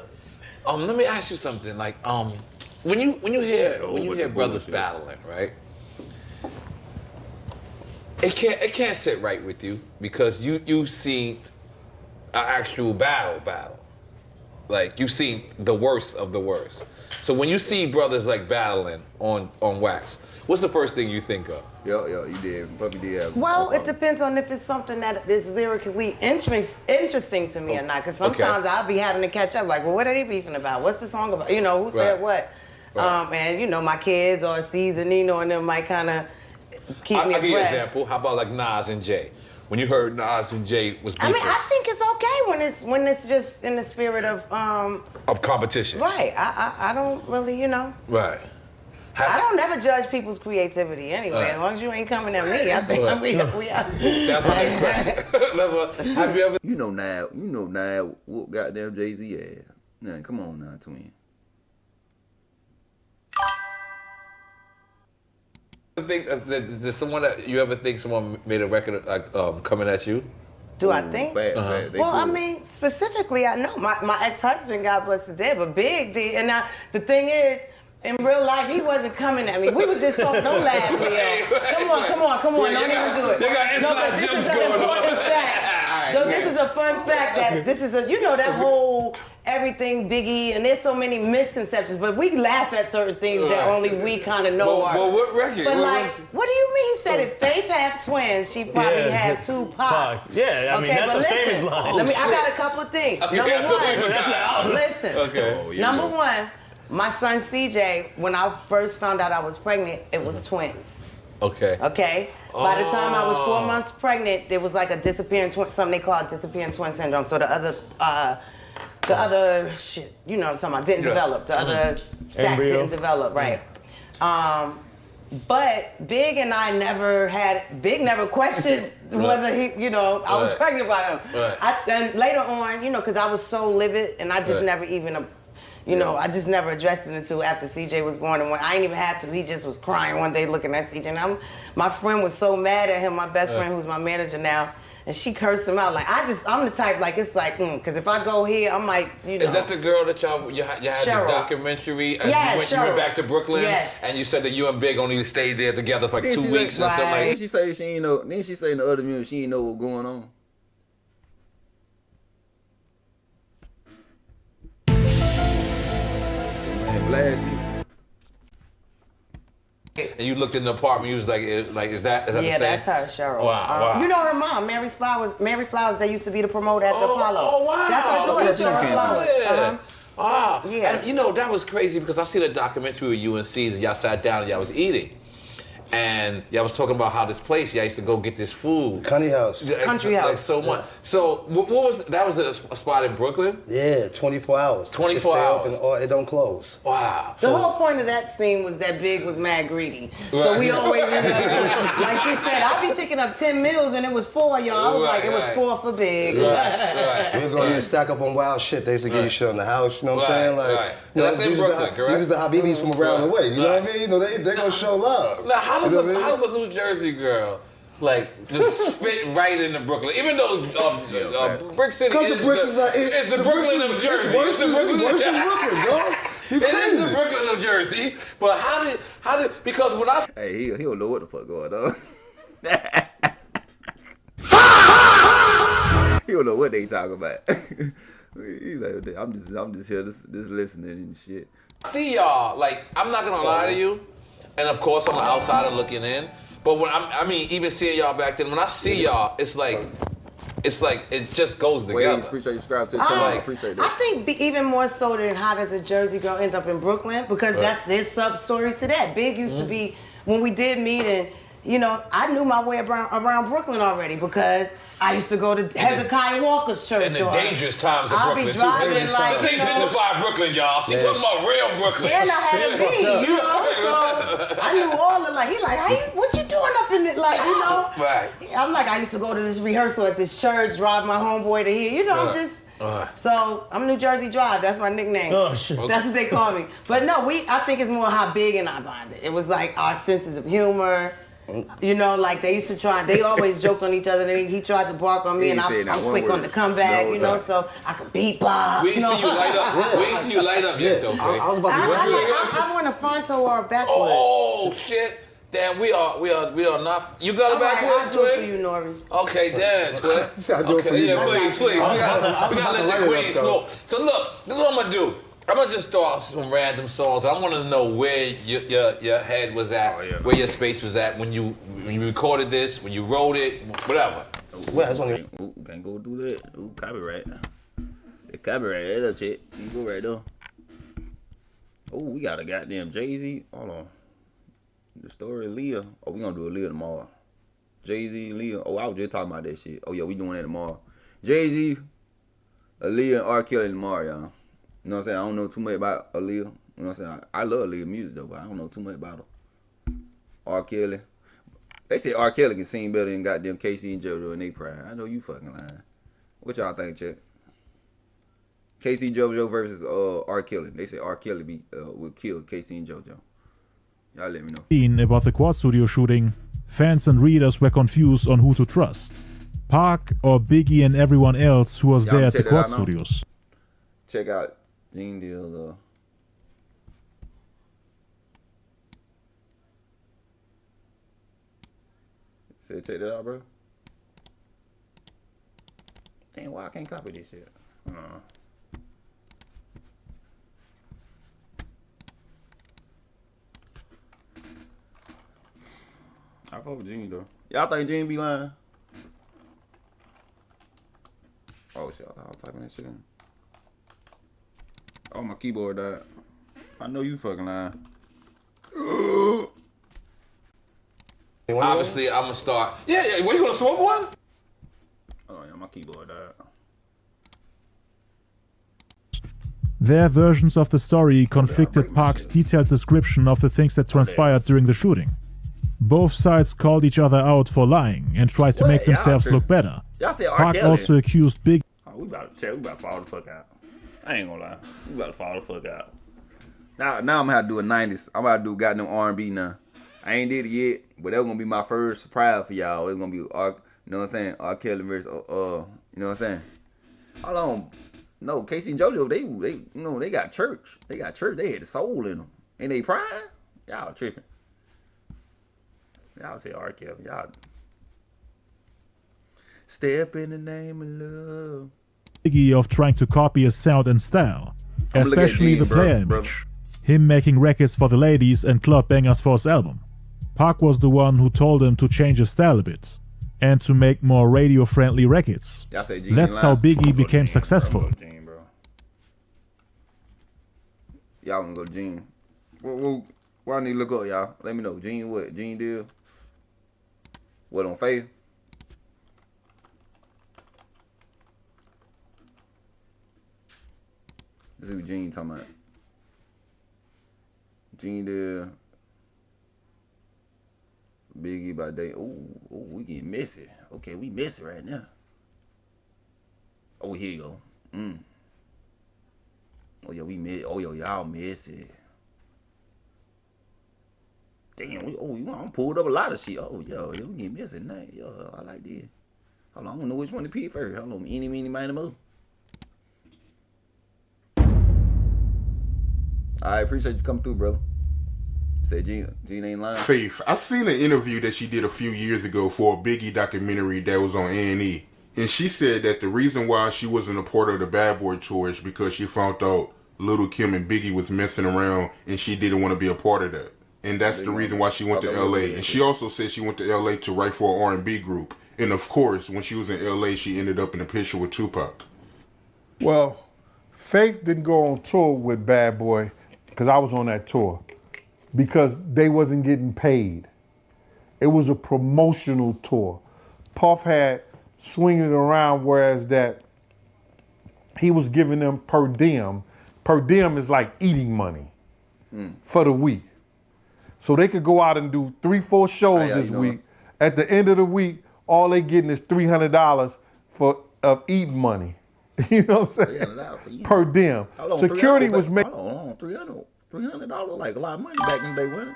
Let me ask you something. Like, when you hear brothers battling, right? It can't sit right with you because you've seen an actual battle. Like, you've seen the worst of the worst. So when you see brothers like battling on wax, what's the first thing you think of? Yo, you did. Probably did. Well, it depends on if it's something that is lyrically interesting to me or not. Because sometimes I'll be having to catch up. Like, well, what are they beefing about? What's the song about? Who said what? And my kids or C's and Nino and them might kind of keep me abreast. I'll give you an example. How about like Nas and Jay? When you heard Nas and Jay was beefing. I think it's okay when it's just in the spirit of competition. Right. I don't really, Right. I don't never judge people's creativity anyway. As long as you ain't coming at me, I think we are. That's my next question. That's what. Have you ever? You know now, whoop goddamn Jay-Z ass. Nah, come on now, twin. Think there's someone that you ever think someone made a record like coming at you? Do I think? Bad. Well, I mean, specifically, I know my ex-husband, God bless his dead, but Big did. And now the thing is, in real life, he wasn't coming at me. We was just talking. Don't laugh, Leo. Come on. Don't even do it. They got inside jokes going on. This is a fun fact that this is a, that whole everything Biggie, and there's so many misconceptions, but we laugh at certain things that only we kind of know are. Well, what record? But what do you mean? He said if Faith have twins, she probably have Tupac. Yeah, I mean, that's a famous line. I got a couple of things. Number one, listen. Okay. Number one, my son CJ, when I first found out I was pregnant, it was twins. Okay. By the time I was 4 months pregnant, there was like a disappearing twin, something they call disappearing twin syndrome. So the other shit, you know what I'm talking about, didn't develop. The other sac didn't develop, right? But Big and I Big never questioned whether he, I was pregnant by him. And later on, because I was so livid and I just never even, I just never addressed it until after CJ was born. And when I didn't even have to, he just was crying one day looking at CJ. And my friend was so mad at him, my best friend who's my manager now, and she cursed him out. Like, I'm the type, like, it's like, because if I go here, I might, Is that the girl that you had Cheryl. the documentary? And Yes, you went back to Brooklyn? Yes. And you said that you and Big only stayed there together for like 2 weeks and something like that? Didn't she say she ain't know? Didn't she say in the other music she ain't know what was going on? Man, blast you. And you looked in the apartment, you was like, is that the same? Yeah, that's her, Cheryl. Wow. You know her mom, Mary Flowers, that used to be the promoter at the Apollo. Oh, wow. That's her daughter, Cheryl Flowers. Yeah. And that was crazy because I seen a documentary with you and Caesar. Y'all sat down and y'all was eating. And y'all was talking about how this place, y'all used to go get this food. Country House. Like so much. So what was, that was a spot in Brooklyn? Yeah, 24 hours. 24 hours. It don't close. Wow. The whole point of that scene was that Big was mad greedy. So we always ended up, like she said, I be thinking of 10 meals and it was 4 of y'all. I was like, it was 4 for Big. We'd go and stack up on wild shit. They used to give you shit in the house, you know what I'm saying? Like, that's in Brooklyn, correct? These the Habibis from around the way, you know what I mean? They gonna show love. Now, how does a New Jersey girl just fit right into Brooklyn? Even though Brick City is the Brooklyn of Jersey. It's worse than Brooklyn, dog. It is the Brooklyn of Jersey. But how did because when I he don't know what the fuck going on. He don't know what they talking about. He's like, I'm just here, just listening and shit. See y'all, like, I'm not gonna lie to you, and of course I'm an outsider looking in, but when even seeing y'all back then, when I see y'all, it's like it just goes together. Appreciate you subscribe to the channel. Appreciate that. I think even more so than how does a Jersey girl end up in Brooklyn, because there's sub stories to that. Big used to be, when we did meet, and I knew my way around Brooklyn already because I used to go to Hezekiah Walker's church. In the dangerous times of I'll Brooklyn, be driving like, She gentrified Brooklyn, y'all. She talking about real Brooklyn. And I had a beat, so I knew all the, he's like, what you doing up in it, Right. I'm like, I used to go to this rehearsal at this church, drive my homeboy to here, I'm just, so I'm New Jersey Drive, that's my nickname. Oh, shit. That's what they call me. But no, I think it's more how Big and I bonded. It was like our senses of humor. They used to they always joked on each other, and he tried to bark on me, and I'm quick on the comeback, so I could beatbox. We ain't see you light up. We ain't see you light up yet, though, Faith. I was about to I want a fronto or a backwood. Oh, shit. Damn, we are not. You got a backwood, I'll do it for you, Nori. Okay, damn, Twin. I'll do it for you. Yeah, please. We gotta let the queen smoke. So look, this is what I'm gonna do. I'm gonna just throw out some random songs. I want to know where your head was at, where your space was at when you recorded this, when you wrote it, whatever. Can't go do that. Ooh, copyright. The copyright, that shit. You go right there. Oh, we got a goddamn Jay-Z. Hold on. The story of Leah. Oh, we gonna do a Leah tomorrow. Jay-Z, Leah. Oh, I was just talking about that shit. Oh yeah, we doing that tomorrow. Jay-Z, Aaliyah, and R. Kelly tomorrow, y'all. You know what I'm saying? I don't know too much about Aaliyah. You know what I'm saying? I love Lil music though, but I don't know too much about him. R. Kelly. They say R. Kelly can sing better than goddamn Casey and JoJo in they prime. I know you fucking lying. What y'all think, Chet? Casey and JoJo versus R. Kelly. They say R. Kelly would kill Casey and JoJo. Y'all let me know. About the Quad Studio shooting, fans and readers were confused on who to trust. Pac or Biggie and everyone else who was there at the Quad Studios. Check out Gene Deal. Say, check that out, bro. Damn, why I can't copy this shit? I fuck with Gene though. Y'all think Gene be lying? Oh shit, I was typing that shit in. Oh, my keyboard died. I know you fucking lying. Obviously, I'm gonna start. Yeah. What, you gonna smoke one? Oh yeah, my keyboard died. Their versions of the story conflicted Pac's detailed description of the things that transpired during the shooting. Both sides called each other out for lying and tried to make themselves look better. Pac also accused Big. Oh, we about to fall the fuck out. I ain't gonna lie. We about to fall the fuck out. Now I'm gonna have to do a 90s. I'm about to do goddamn R&B now. I ain't did it yet, but that was gonna be my first surprise for y'all. It's gonna be you know what I'm saying? R. Kelly versus you know what I'm saying? Hold on. No, Casey and JoJo, they you know, they got church. They got church. They had the soul in them. And they pride? Y'all tripping. Y'all say R. Kelly. Y'all step in the name of love. Biggie of trying to copy his sound and style, especially the player image. Him making records for the ladies and club bangers for his album. Pac was the one who told him to change his style a bit and to make more radio-friendly records. That's how Biggie became successful. Y'all wanna go to Gene? Where I need to look up, y'all? Let me know. Gene what? Gene deal? What on Faith? This is who Gene talking about. Gene deal. Biggie by day. Ooh, we getting messy. Okay, we messy right now. Oh, here you go. Oh yeah, we messy. Oh yo, y'all messy. Damn, I'm pulled up a lot of shit. Oh yo, we getting messy tonight. Yo, I like this. Hold on, I don't know which one to pick first. Hold on, eeny, meeny, miny, mo. I appreciate you coming through, brother. Say Gene ain't lying. Faith, I seen an interview that she did a few years ago for a Biggie documentary that was on A&E. And she said that the reason why she wasn't a part of the Bad Boy tour is because she found out Lil Kim and Biggie was messing around and she didn't want to be a part of that. And that's the reason why she went to LA. And she also said she went to LA to write for an R&B group. And of course, when she was in LA, she ended up in a picture with Tupac. Well, Faith didn't go on tour with Bad Boy because I was on that tour because they wasn't getting paid. It was a promotional tour. Puff had swinging it around, whereas that he was giving them per diem. Per diem is like eating money for the week. So they could go out and do 3-4 shows this week. At the end of the week, all they getting is $300 of eating money. You know what I'm saying? Per diem. Security was making. Hold on, $300 like a lot of money back in the day, wasn't it?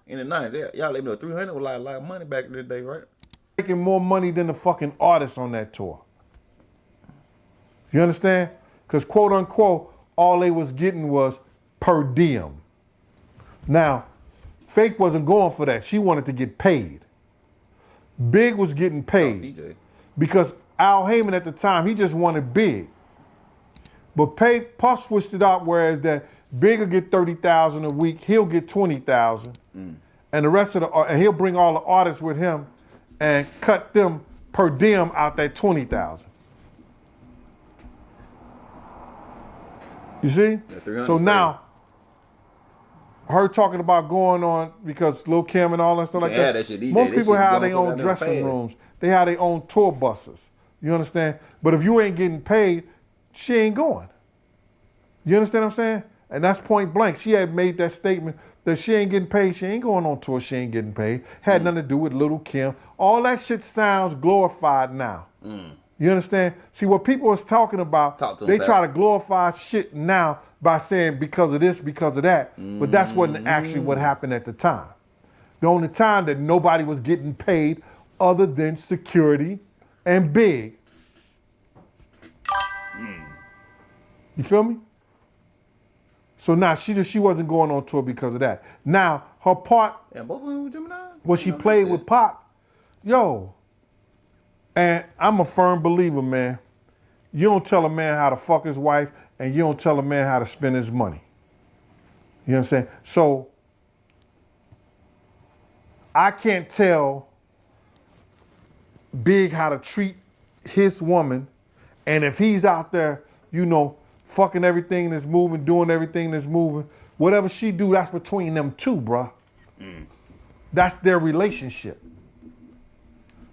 In the 90s, y'all let me know $300 was like a lot of money back in the day, right? Making more money than the fucking artists on that tour. You understand? Because quote unquote, all they was getting was per diem. Now, Faith wasn't going for that. She wanted to get paid. Big was getting paid because Al Heyman at the time, he just wanted Big. But Puff switched it out, whereas that Big will get $30,000 a week, he'll get $20,000, and the rest of and he'll bring all the artists with him and cut them per diem out that $20,000. You see? So now, her talking about going on because Lil Kim and all that stuff like that. Most people have their own dressing rooms. They have their own tour buses. You understand? But if you ain't getting paid, she ain't going. You understand what I'm saying? And that's point blank. She had made that statement that she ain't getting paid. She ain't going on tour. She ain't getting paid. Had nothing to do with Lil Kim. All that shit sounds glorified now. You understand? See, what people was talking about, they try to glorify shit now by saying because of this, because of that. But that's wasn't actually what happened at the time. The only time that nobody was getting paid other than Security and Big. You feel me? So now she wasn't going on tour because of that. Now her part, what she played with Pac, yo, and I'm a firm believer, man. You don't tell a man how to fuck his wife, and you don't tell a man how to spend his money. You know what I'm saying? So I can't tell Big how to treat his woman, and if he's out there, you know, fucking everything that's moving, doing everything that's moving, whatever she do, that's between them two, bruh. That's their relationship.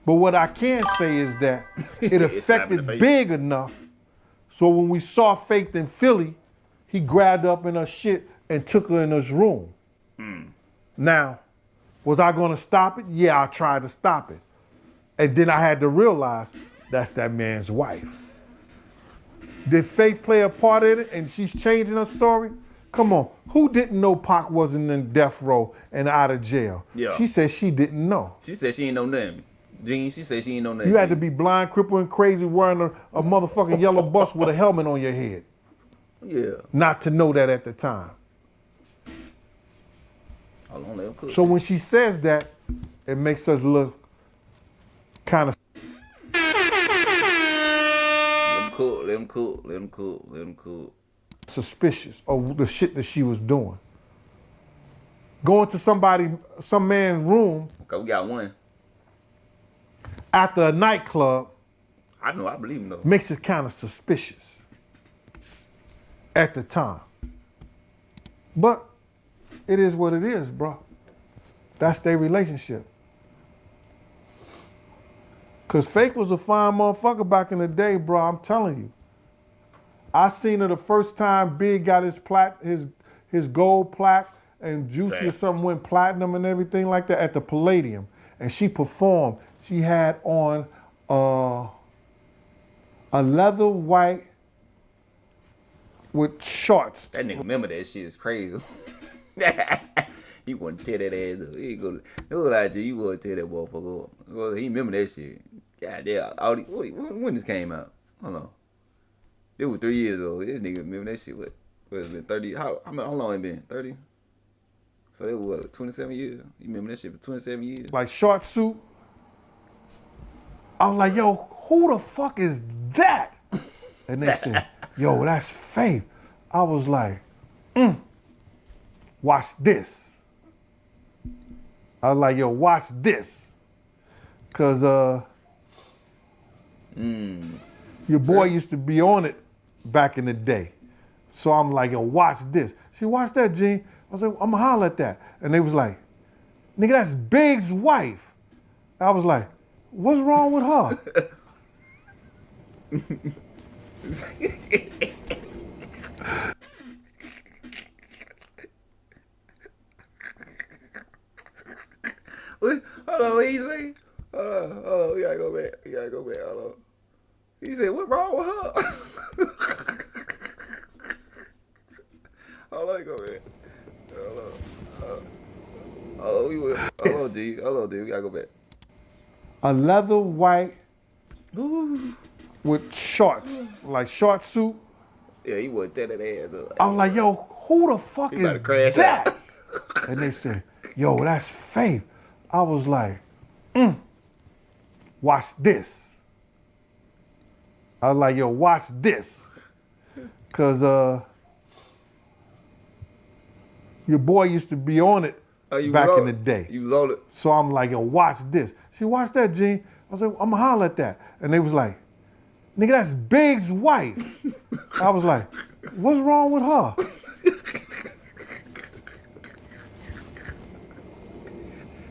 But what I can say is that it affected Big enough, so when we saw Faith in Philly, he grabbed up in her shit and took her in his room. Now, was I gonna stop it? Yeah, I tried to stop it. And then I had to realize that's that man's wife. Did Faith play a part in it and she's changing her story? Come on, who didn't know Pac wasn't in death row and out of jail? Yeah. She said she didn't know. She said she ain't know nothing. Gene, she said she ain't know nothing. You had to be blind, crippled, and crazy wearing a motherfucking yellow bus with a helmet on your head. Yeah. Not to know that at the time. Hold on, let him cook. So when she says that, it makes us look kind of Let him cook. suspicious of the shit that she was doing. Going to some man's room. Okay, we got one. After a nightclub. I know, I believe him though. Makes it kind of suspicious at the time. But it is what it is, bro. That's their relationship. Cause Faith was a fine motherfucker back in the day, bro. I'm telling you. I seen her the first time Big got his gold plaque and Juicy or something went platinum and everything like that at the Palladium. And she performed. She had on a leather white with shorts. That nigga remember that shit is crazy. He want to tear that ass up. He ain't gonna, you want to tear that motherfucker up. Well, he remember that shit. God damn. When this came out? Hold on. It was 3 years old. This nigga remember that shit. What has been 30? How long it been? 30? So it was what, 27 years? You remember that shit for 27 years? Like short suit. I was like, yo, who the fuck is that? And they said, yo, that's Faith. I was like, watch this. I was like, yo, watch this. Cause your boy used to be on it back in the day. So I'm like, yo, watch this. She watched that, Gene. I was like, I'm gonna holler at that. And they was like, nigga, that's Big's wife. I was like, what's wrong with her? Hold on, what he say? Hold on, we gotta go back. Hold on. He said, what wrong with her? Hold on, go back. Hold on, D, we gotta go back. A leather white with shorts, like short suit. Yeah, he was tear that ass up. I was like, yo, who the fuck He about is to crash that? out. And they said, yo, that's Faith. I was like, watch this. I was like, yo, watch this. Cause your boy used to be on it back in the day. You was on it. So I'm like, yo, watch this. She watched that, Gene. I was like, I'm gonna holler at that. And they was like, nigga, that's Big's wife. I was like, what's wrong with her?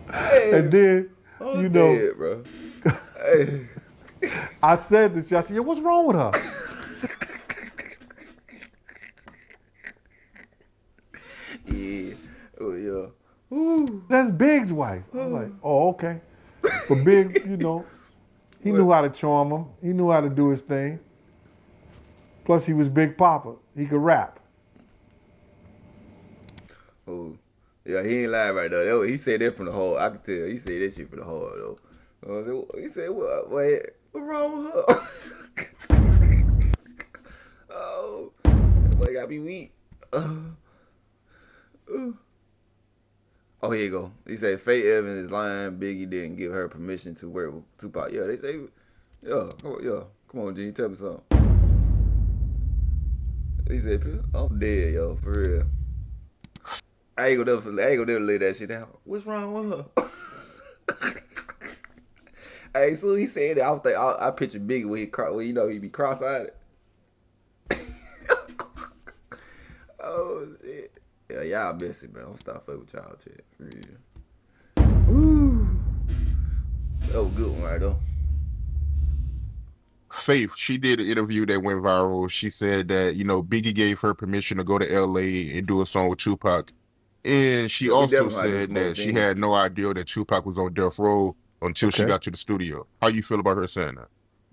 Hey, and then, I'm you know, dead, bro. Hey. I said this, I said, yo, what's wrong with her? That's Big's wife. I was like, oh, okay. But Big, you know, he knew how to charm him. He knew how to do his thing. Plus, he was Big Papa. He could rap. Oh, yeah, he ain't lying right though. He said that from the heart. I can tell. He said that shit from the heart though. He said, "What? Wait, what's wrong with her?" Oh, boy, got me weak. Oh, here you go. He said Faith Evans is lying. Biggie didn't give her permission to work with Tupac. Yeah, they say, come on, G, tell me something. He said, I'm dead, yo, for real. I ain't gonna never lay that shit down. What's wrong with her? Hey, so he said that. I picture Biggie when he be cross-eyed. Oh shit. Yeah, y'all miss it, man. I'm stop fucking with y'all, chat. For real. Woo. That was a good one, right though. Faith, she did an interview that went viral. She said that, Biggie gave her permission to go to LA and do a song with Tupac. And she also said that she had no idea that Tupac was on death row until she got to the studio. How you feel about her saying that?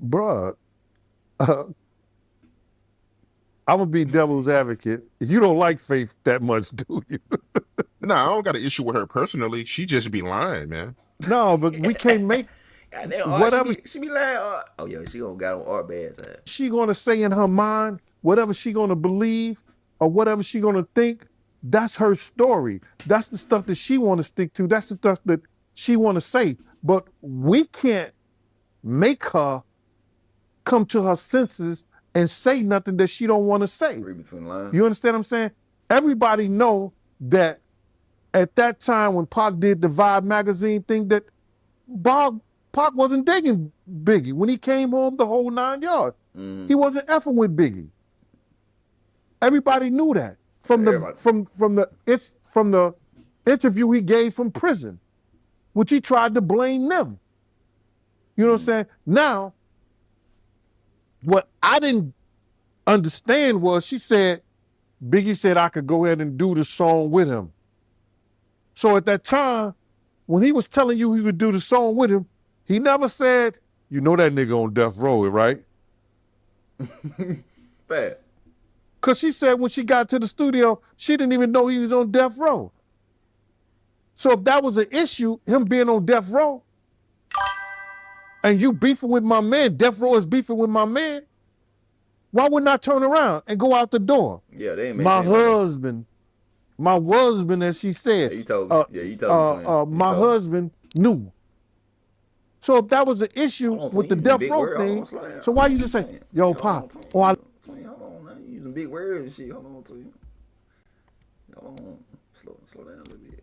Bruh, I'm going to be devil's advocate. You don't like Faith that much, do you? Nah, I don't got an issue with her personally. She just be lying, man. No, but we can't make whatever. She be lying. Oh, yeah, she gonna got on art bad side. She going to say in her mind, whatever she going to believe or whatever she going to think, that's her story. That's the stuff that she want to stick to. That's the stuff that she want to say. But we can't make her come to her senses and say nothing that she don't want to say. Read between lines. You understand what I'm saying? Everybody know that at that time when Pac did the Vibe magazine thing, that Pac wasn't digging Biggie. When he came home, the whole 9 yards. He wasn't effing with Biggie. Everybody knew that from the interview he gave from prison, which he tried to blame them. You know what I'm saying? Now, what I didn't understand was Biggie said I could go ahead and do the song with him. So at that time, when he was telling you he would do the song with him, he never said, you know that nigga on death row, right? Bad. Because she said when she got to the studio, she didn't even know he was on death row. So if that was an issue, him being on death row, and you beefing with my man, death row is beefing with my man, why wouldn't I turn around and go out the door? Yeah, they ain't my husband, as she said. Yeah, you told me. You told me. My husband knew. So if that was an issue with the death row thing, so why you just say, yo, Pop, or I... Hold on, you using big words and shit. Hold on to you. Hold on. Slow down a little bit.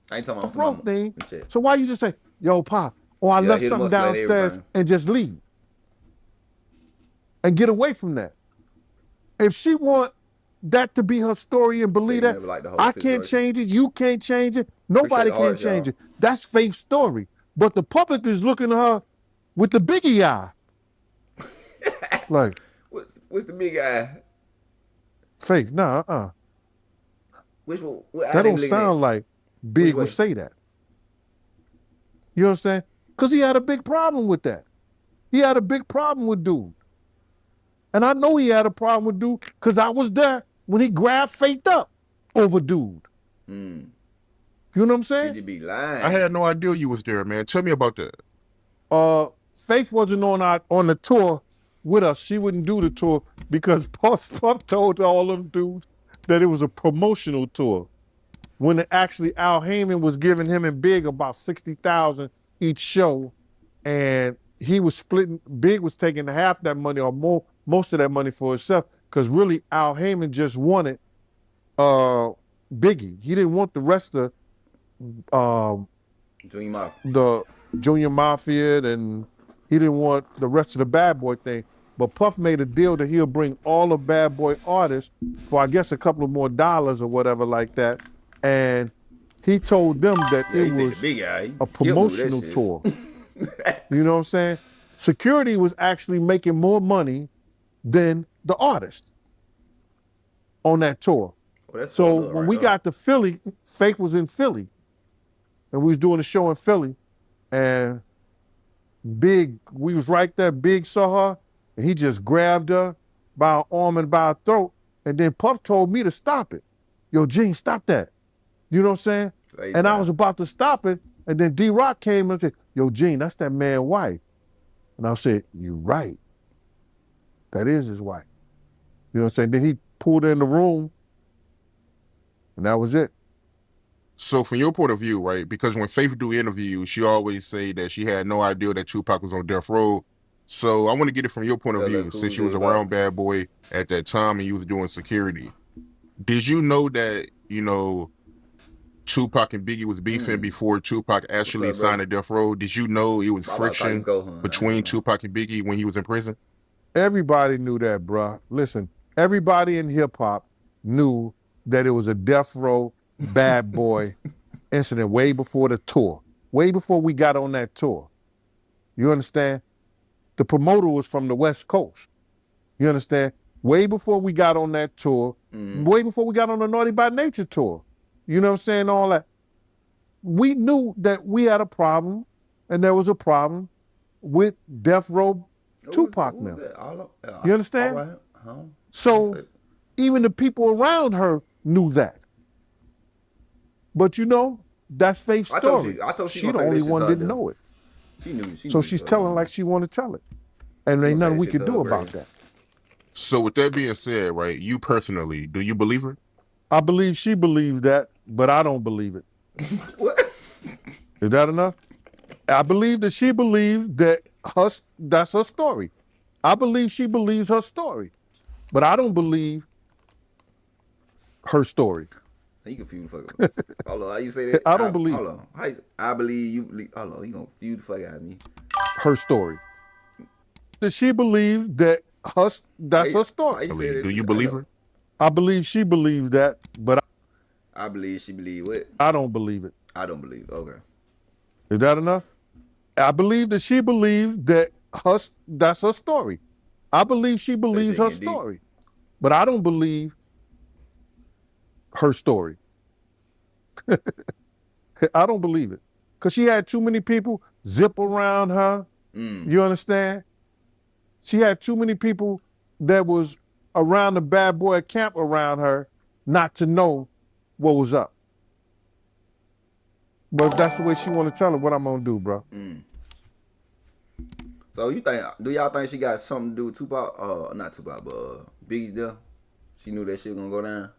I ain't talking about throat thing. So why you just say, yo, Pop, or I left something downstairs and just leave? And get away from that. If she want that to be her story and believe that, I can't change it, you can't change it, nobody can change it. That's Faith's story. But the public is looking at her with the Biggie eye. Like, what's the big eye? Faith, nah, Which one? That don't sound like Big would say that. You know what I'm saying? Because he had a big problem with that. He had a big problem with dude. And I know he had a problem with dude because I was there when he grabbed Faith up over dude. You know what I'm saying? Did you be lying? I had no idea you was there, man. Tell me about that. Faith wasn't on the tour with us. She wouldn't do the tour because Puff told all them dudes that it was a promotional tour. When actually Al Heyman was giving him and Big about $60,000 each show, and he was splitting. Big was taking half that money or most of that money for himself because really Al Heyman just wanted Biggie. He didn't want the rest of the Junior Mafia, and he didn't want the rest of the Bad Boy thing. But Puff made a deal that he'll bring all the Bad Boy artists for, I guess, a couple of more dollars or whatever like that. And he told them that it was a promotional tour. You know what I'm saying? Security was actually making more money than the artist on that tour. So when we got to Philly, Faith was in Philly. And we was doing a show in Philly. And Big, we was right there, Big saw her, and he just grabbed her by her arm and by her throat. And then Puff told me to stop it. Yo, Gene, stop that. You know what I'm saying? And I was about to stop it. And then D-Rock came and said, yo, Gene, that's that man's wife. And I said, you right. That is his wife. You know what I'm saying? Then he pulled her in the room, and that was it. So from your point of view, right, because when Faith do interviews, she always say that she had no idea that Tupac was on death row. So I want to get it from your point of view, since you was around Bad Boy at that time and you was doing security. Did you know that, you know, Tupac and Biggie was beefing before Tupac actually signed a death row? Did you know it was friction between Tupac and Biggie when he was in prison? Everybody knew that, bruh. Listen, everybody in hip-hop knew that it was a death row Bad Boy incident way before the tour, way before we got on that tour. You understand? The promoter was from the West Coast. You understand? Way before we got on that tour, way before we got on the Naughty by Nature tour. You know what I'm saying? All that. We knew that we had a problem, and there was a problem with Death Row Tupac now. You understand? So even the people around her knew that. But you know, that's Faith's story. I thought she the only one that didn't know it. She knew. So she's telling like she want to tell it. And there ain't nothing we can do about that. So with that being said, right, you personally, do you believe her? I believe she believes that, but I don't believe it. What? Is that enough? I believe that she believes that that's her story. I believe she believes her story. But I don't believe her story. You confused the fuck out of me. Hold on, how you say that? I don't believe Hold on. I believe you believe. Hold on, you gonna confuse the fuck out of me. Her story. That she believes that that's her story. Do you believe her? I believe she believes that, but I believe she believes what? I don't believe it. I don't believe it. Okay. Is that enough? I believe that she believes that that's her story. I believe she believes her story. But I don't believe her story. I don't believe it. Because she had too many people zip around her. You understand? She had too many people that was around the Bad Boy camp around her not to know what was up. But if that's the way she want to tell it, what I'm going to do, bro? So do y'all think she got something to do with Tupac? Not Tupac, but Biggie's death? She knew that shit was going to go down?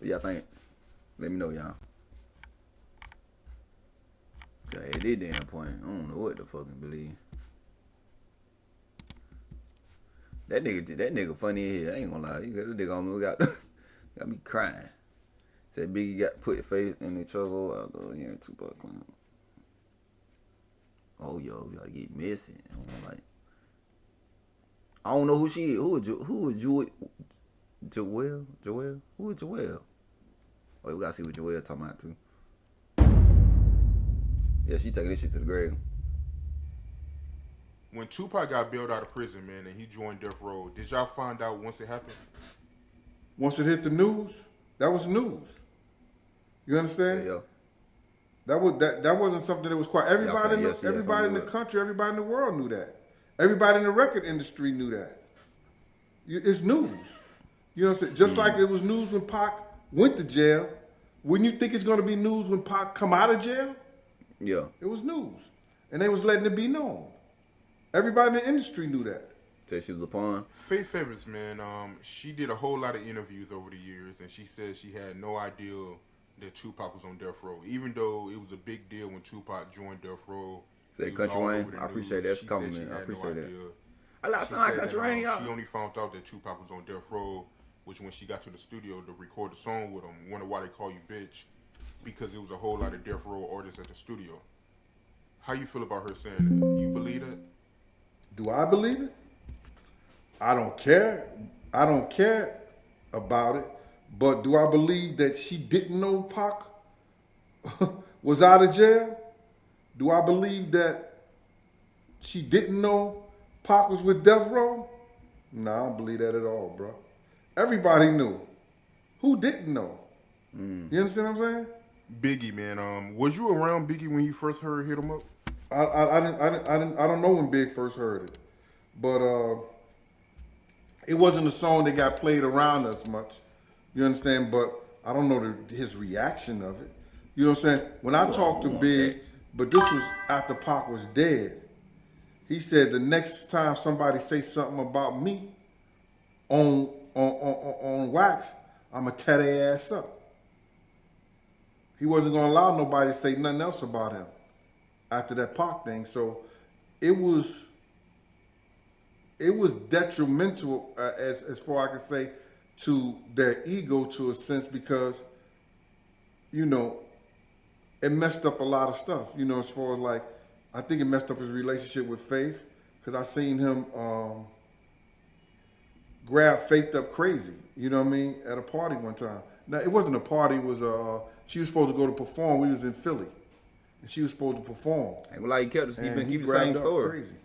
Do y'all think? Let me know, y'all. At this damn point, I don't know what to fucking believe. That nigga funny as hell. I ain't gonna lie. That nigga almost got me crying. Said Biggie got put Faith in the trouble. I'll go here and Tupac. Oh, yo, we gotta get missing. I don't know who she is. Who is Joel? Joel? Who is Joel? Oh, we gotta see what Joel talking about too. Yeah, she taking this shit to the grave. When Tupac got bailed out of prison, man, and he joined Death Row, did y'all find out once it happened? Once it hit the news, that was news. You understand? Yeah. That wasn't something that was quiet. Everybody in the country, everybody in the world knew that. Everybody in the record industry knew that. It's news. You know what I'm saying? Just like it was news when Pac went to jail. Wouldn't you think it's going to be news when Pac come out of jail? Yeah. It was news. And they was letting it be known. Everybody in the industry knew that. Said she was a pawn. Faith Evans, man, she did a whole lot of interviews over the years, and she said she had no idea that Tupac was on Death Row, even though it was a big deal when Tupac joined Death Row. Say Country Wayne, I appreciate that compliment. I appreciate that. I like Country Wayne, y'all. She only found out that Tupac was on Death Row, which when she got to the studio to record the song with him, wonder why they call you bitch, because it was a whole lot of Death Row artists at the studio. How you feel about her saying that? You believe that? Do I believe it? I don't care. I don't care about it. But do I believe that she didn't know Pac was out of jail? Do I believe that she didn't know Pac was with Death Row? No, I don't believe that at all, bro. Everybody knew. Who didn't know? You understand what I'm saying? Biggie, man. Was you around Biggie when you first heard Hit 'Em Up? I don't know when Big first heard it, but it wasn't a song that got played around us much. You understand? But I don't know his reaction of it. You know what I'm saying? When I talked to Big, but this was after Pac was dead. He said the next time somebody say something about me on wax, I'ma tear their ass up. He wasn't gonna allow nobody to say nothing else about him after that Pac thing. So it was detrimental as far I can say to their ego to a sense, because you know it messed up a lot of stuff. You know, as far as like, I think it messed up his relationship with Faith, because I seen him grab Faith up crazy. You know what I mean? At a party one time. Now it wasn't a party. It was she was supposed to go to perform. We was in Philly, and she was supposed to perform. And like he kept And keep the grabbed same up story. crazy.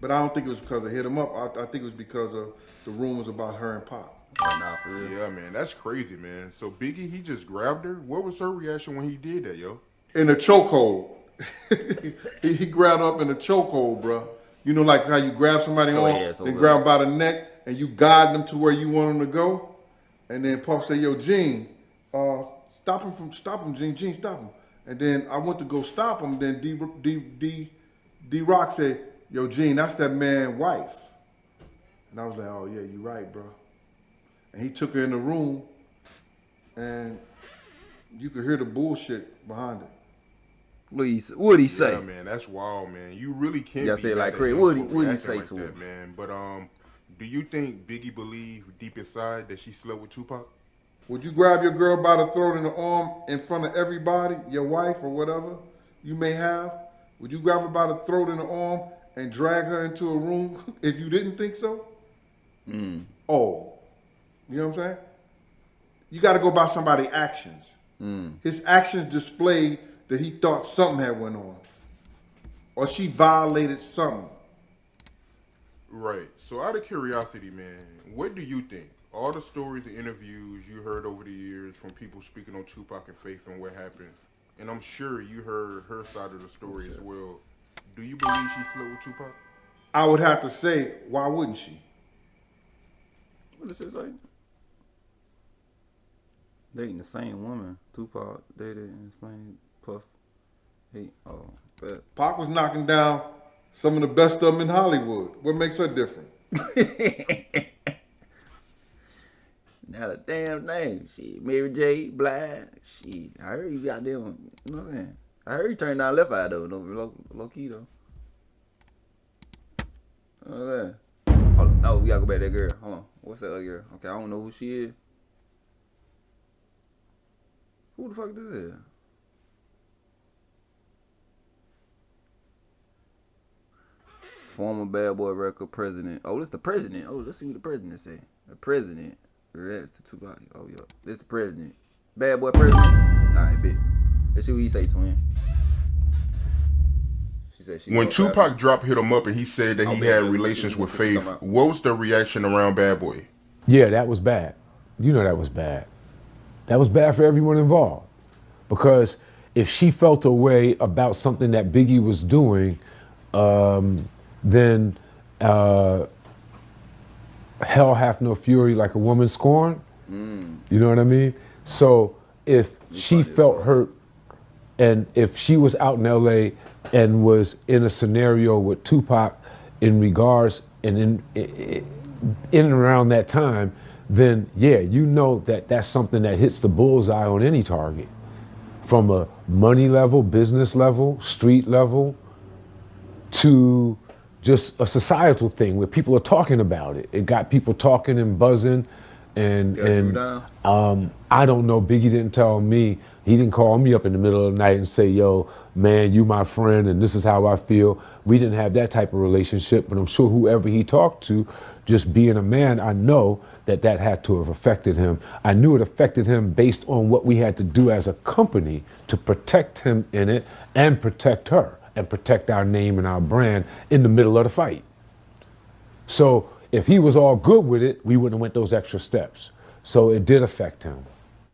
But I don't think it was because of Hit 'Em Up. I think it was because of the rumors about her and Pac. Nah, for real. Yeah, man, that's crazy, man. So Biggie, he just grabbed her. What was her reaction when he did that, yo? In a chokehold. he grabbed her up in a chokehold, bro. You know, like how you grab somebody on, then grab them by the neck, and you guide them to where you want them to go. And then Puff say, yo, Gene, stop him, Gene, stop him. And then I went to go stop him. Then D-Rock said, yo, Gene, that's that man's wife. And I was like, oh, yeah, you right, bro. And he took her in the room, and you could hear the bullshit behind it. What'd he say? Yeah, man, that's wild, man. You really can't. Yeah, be say it mad like at Craig. him What'd for he say reacting to that, man? But do you think Biggie believed deep inside that she slept with Tupac? Would you grab your girl by the throat and the arm in front of everybody, your wife or whatever you may have? Would you grab her by the throat and the arm and drag her into a room if you didn't think so? Oh, you know what I'm saying? You got to go by somebody's actions. His actions displayed that he thought something had went on, or she violated something. Right. So out of curiosity, man, what do you think? All the stories and interviews you heard over the years from people speaking on Tupac and Faith and what happened, and I'm sure you heard her side of the story as well. Do you believe she slept with Tupac? I would have to say, why wouldn't she? What does it say? Dating the same woman. Tupac dated and explained Puff. Pac was knocking down some of the best of them in Hollywood. What makes her different? Not a damn name. Shit, Mary J. Blige. Shit, I heard you got them. You know what I'm saying? I heard you turned down left eye though. No, low key though. Oh, we gotta go back to that girl. Hold on. What's that other girl? Okay, I don't know who she is. Who the fuck this is? Former Bad Boy Record president. Oh, this the president. Oh, let's see what the president say. The president. That's the Tupac. Oh, yeah. This the president. Bad Boy president. All right, bet. Let's see what he say, twin. She said when Tupac dropped Hit 'Em Up and he said that he had relations with Faith, what was the reaction around Bad Boy? Yeah, that was bad. You know that was bad. That was bad for everyone involved. Because if she felt a way about something that Biggie was doing, then hell hath no fury like a woman scorned. You know what I mean? So if she felt hurt, and if she was out in LA and was in a scenario with Tupac in regards and in and around that time, then yeah, you know that that's something that hits the bullseye on any target. From a money level, business level, street level, to just a societal thing where people are talking about it. It got people talking and buzzing, and I don't know. Biggie didn't tell me. He didn't call me up in the middle of the night and say, "Yo, man, you my friend, and this is how I feel." We didn't have that type of relationship, but I'm sure whoever he talked to, just being a man, I know that had to have affected him. I knew it affected him based on what we had to do as a company to protect him in it and protect her and protect our name and our brand in the middle of the fight. So if he was all good with it, we wouldn't have went those extra steps. So it did affect him.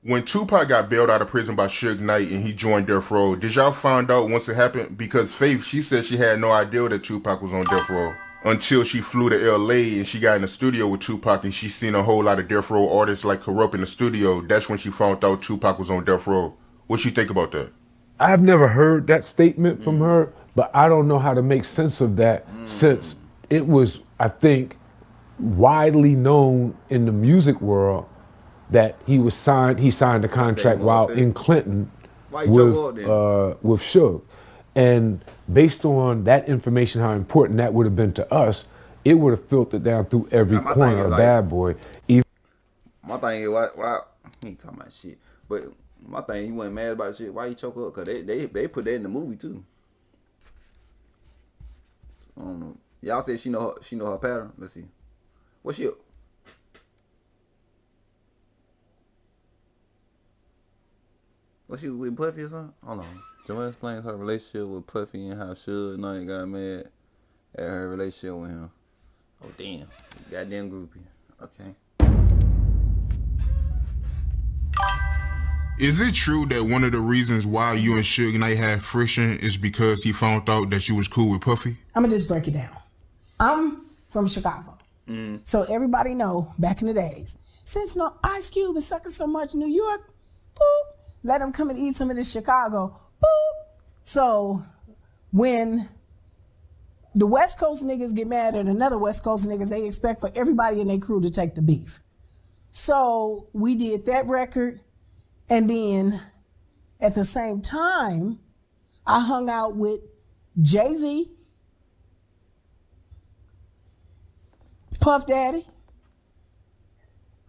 When Tupac got bailed out of prison by Suge Knight and he joined Death Row, did y'all find out once it happened? Because Faith, she said she had no idea that Tupac was on Death Row until she flew to LA and she got in the studio with Tupac and she seen a whole lot of Death Row artists like Corrupt in the studio. That's when she found out Tupac was on Death Row. What you think about that? I've never heard that statement from her, but I don't know how to make sense of that since it was, I think, widely known in the music world that he signed a contract while in Clinton with Suge. And based on that information, how important that would have been to us, it would have filtered down through every corner of Bad Boy. My thing is, why he ain't talking about shit, but my thing, he wasn't mad about shit. Why he choke up? Cause they put that in the movie too. I don't know. Y'all said she know her pattern. Let's see. What's she? Was she with Puffy or something? Hold on. Joanne explains her relationship with Puffy and how Suge Knight got mad at her relationship with him. Oh damn, goddamn groupie. Okay. Is it true that one of the reasons why you and Suge Knight had friction is because he found out that you was cool with Puffy? I'm gonna just break it down. I'm from Chicago. So everybody know back in the days, since no Ice Cube is sucking so much New York, boop, let him come and eat some of this Chicago, boop. So when the West Coast niggas get mad at another West Coast niggas, they expect for everybody in their crew to take the beef. So we did that record, and then at the same time, I hung out with Jay-Z, Puff Daddy,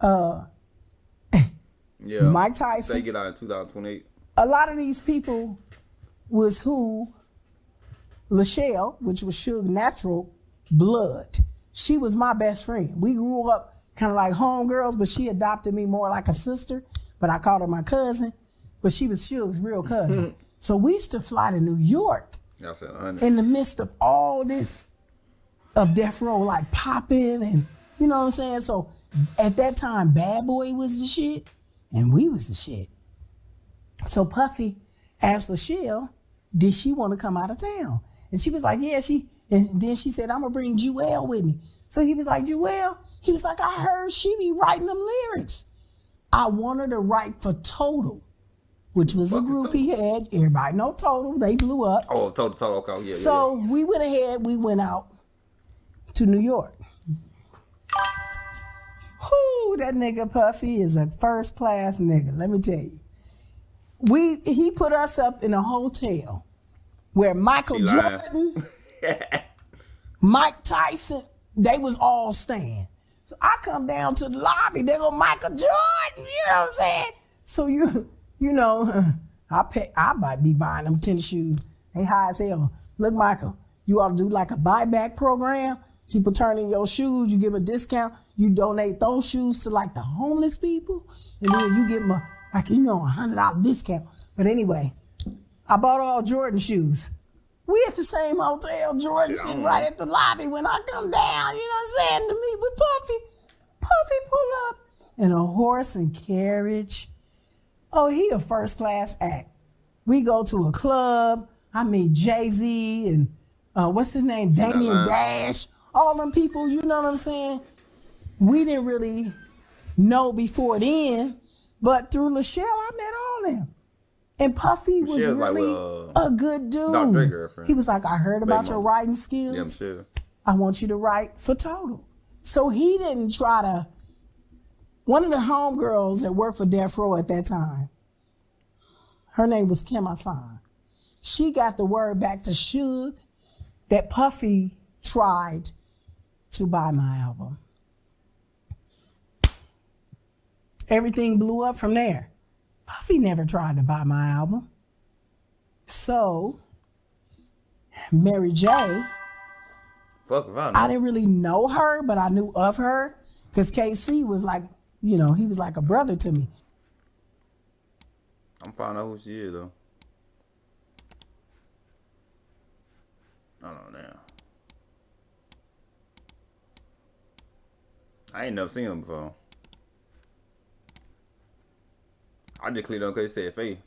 Mike Tyson. They get out in 2028. A lot of these people was who Lachelle, which was Suge's natural blood. She was my best friend. We grew up kind of like homegirls, but she adopted me more like a sister, but I called her my cousin, but she was Suge's real cousin. So we used to fly to New York in the midst of all this of Death Row, like popping and, you know what I'm saying? So at that time, Bad Boy was the shit and we was the shit. So Puffy asked Lachelle, did she want to come out of town? And she was like, yeah, and then she said, I'm gonna bring Jewel with me. So he was like, Jewel? He was like, I heard she be writing them lyrics. I want her to write for Total, which was a group he had. Everybody know Total, they blew up. Oh, Total, okay, yeah. So we went ahead, we went out to New York. Whoo, that nigga Puffy is a first class nigga, let me tell you. He put us up in a hotel where Michael Jordan, Mike Tyson, they was all staying. So I come down to the lobby, there go Michael Jordan, you know what I'm saying? So you know, I might be buying them tennis shoes. They high as hell. Look, Michael, you ought to do like a buyback program. People turn in your shoes, you give them a discount, you donate those shoes to like the homeless people, and then you give them a $100 discount. But anyway, I bought all Jordan shoes. We at the same hotel, Jordan sitting right at the lobby when I come down, you know what I'm saying, to meet with Puffy. Puffy pull up in a horse and carriage. Oh, he a first class act. We go to a club, I meet Jay-Z and what's his name, Damian Dash, all them people, you know what I'm saying? We didn't really know before then, but through Lachelle, I met all them. And Puffy was really a good dude. He was like, I heard about your writing skills. Yeah, I want you to write for Total. So he didn't try to, one of the homegirls that worked for Death Row at that time, her name was Kim Hassan. She got the word back to Suge that Puffy tried to buy my album. Everything blew up from there. Puffy never tried to buy my album. So, Mary J, I didn't really know her, but I knew of her because KC was like, he was like a brother to me. I'm finding out who she is, though. I don't know now. I ain't never seen him before. I just clicked on because it said Faith.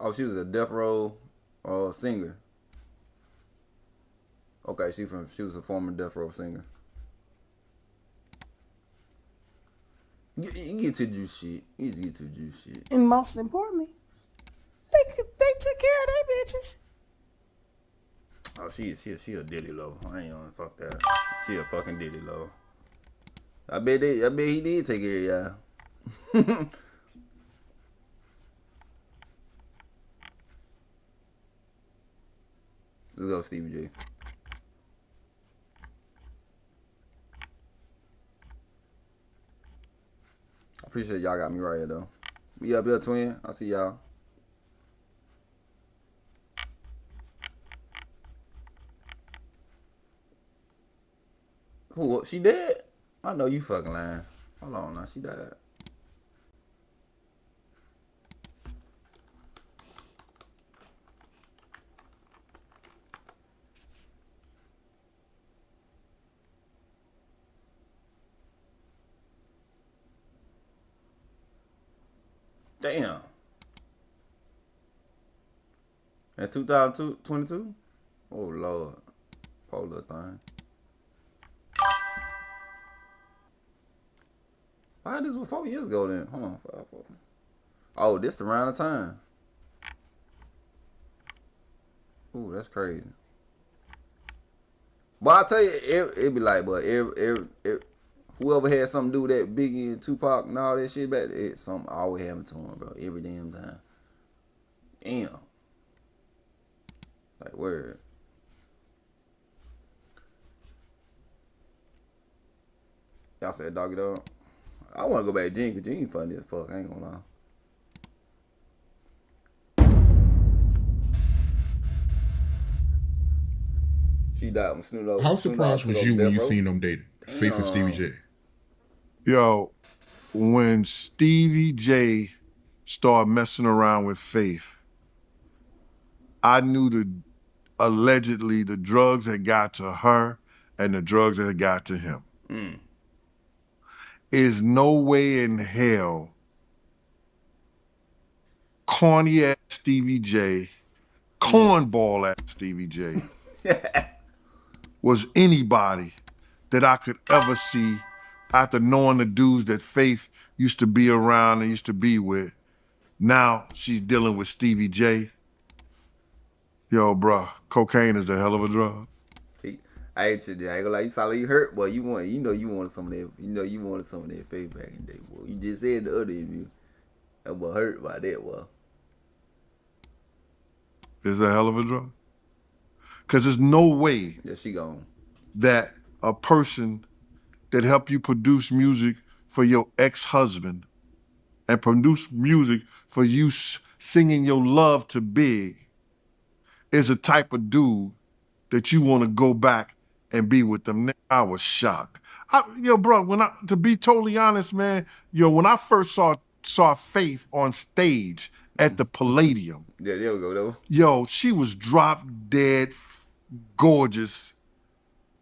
Oh, she was a death row singer. Okay, she was a former death row singer. You get to juice shit. You get to juice shit. And most importantly, they took care of their bitches. Oh, she a Diddy lover. I ain't gonna fuck that. She a fucking Diddy lover. I bet he did take care of y'all. Let's go, Stevie J. I appreciate y'all got me right here, though. We up here, twin. I'll see y'all. Who? She dead? I know you fucking lying. Hold on now. She died. Damn. In 2022? Oh, Lord. Poor little thing. This was 4 years ago then. Hold on. 5, 4. Oh, this the round of time. Ooh, that's crazy. But I tell you, it be like, but whoever had something to do with that Biggie and Tupac and all that shit back there, something always happened to him, bro. Every damn time. Damn. Like, word. Y'all said doggy dog? I want to go back to Gene, because Gene funny as fuck. I ain't gonna lie. She died when Snoop Dogg. How surprised was you when you seen them dating? Faith and Stevie J. Yo, when Stevie J started messing around with Faith, I knew allegedly the drugs had got to her and the drugs had got to him. Is no way in hell corny ass Stevie J, cornball ass Stevie J was anybody that I could ever see after knowing the dudes that Faith used to be around and used to be with. Now she's dealing with Stevie J. Yo, bro, cocaine is a hell of a drug. I ain't gonna lie, you sound like you hurt, boy. You wanted some of that. You wanted some of that Faith back in the day, boy. You just said the other interview. That boy hurt by that, boy. It's a hell of a drug. Cause there's no way she gone. That a person that helped you produce music for your ex-husband and produce music for you singing your love to Big is a type of dude that you want to go back and be with them. I was shocked. Bro, to be totally honest, man, when I first saw Faith on stage at the Palladium. Yeah, there we go, though. Yo, she was drop dead gorgeous.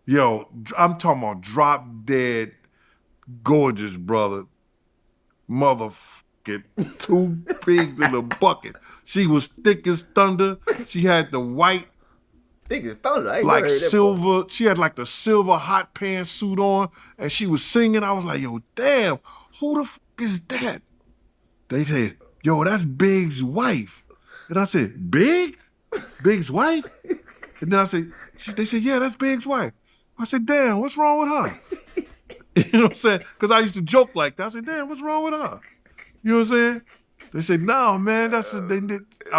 Yo, I'm talking about drop dead gorgeous, brother. Motherfucking two pigs in a bucket. She was thick as thunder. She had the white, thick as thunder. I ain't like never heard that silver. before. She had like the silver hot pants suit on, and she was singing. I was like, yo, damn, who the fuck is that? They said, yo, that's Big's wife. And I said, Big? Big's wife? And then they said, yeah, that's Big's wife. I said, damn, what's wrong with her? You know what I'm saying? Because I used to joke like that. I said, damn, what's wrong with her? You know what I'm saying? They said, no, man, I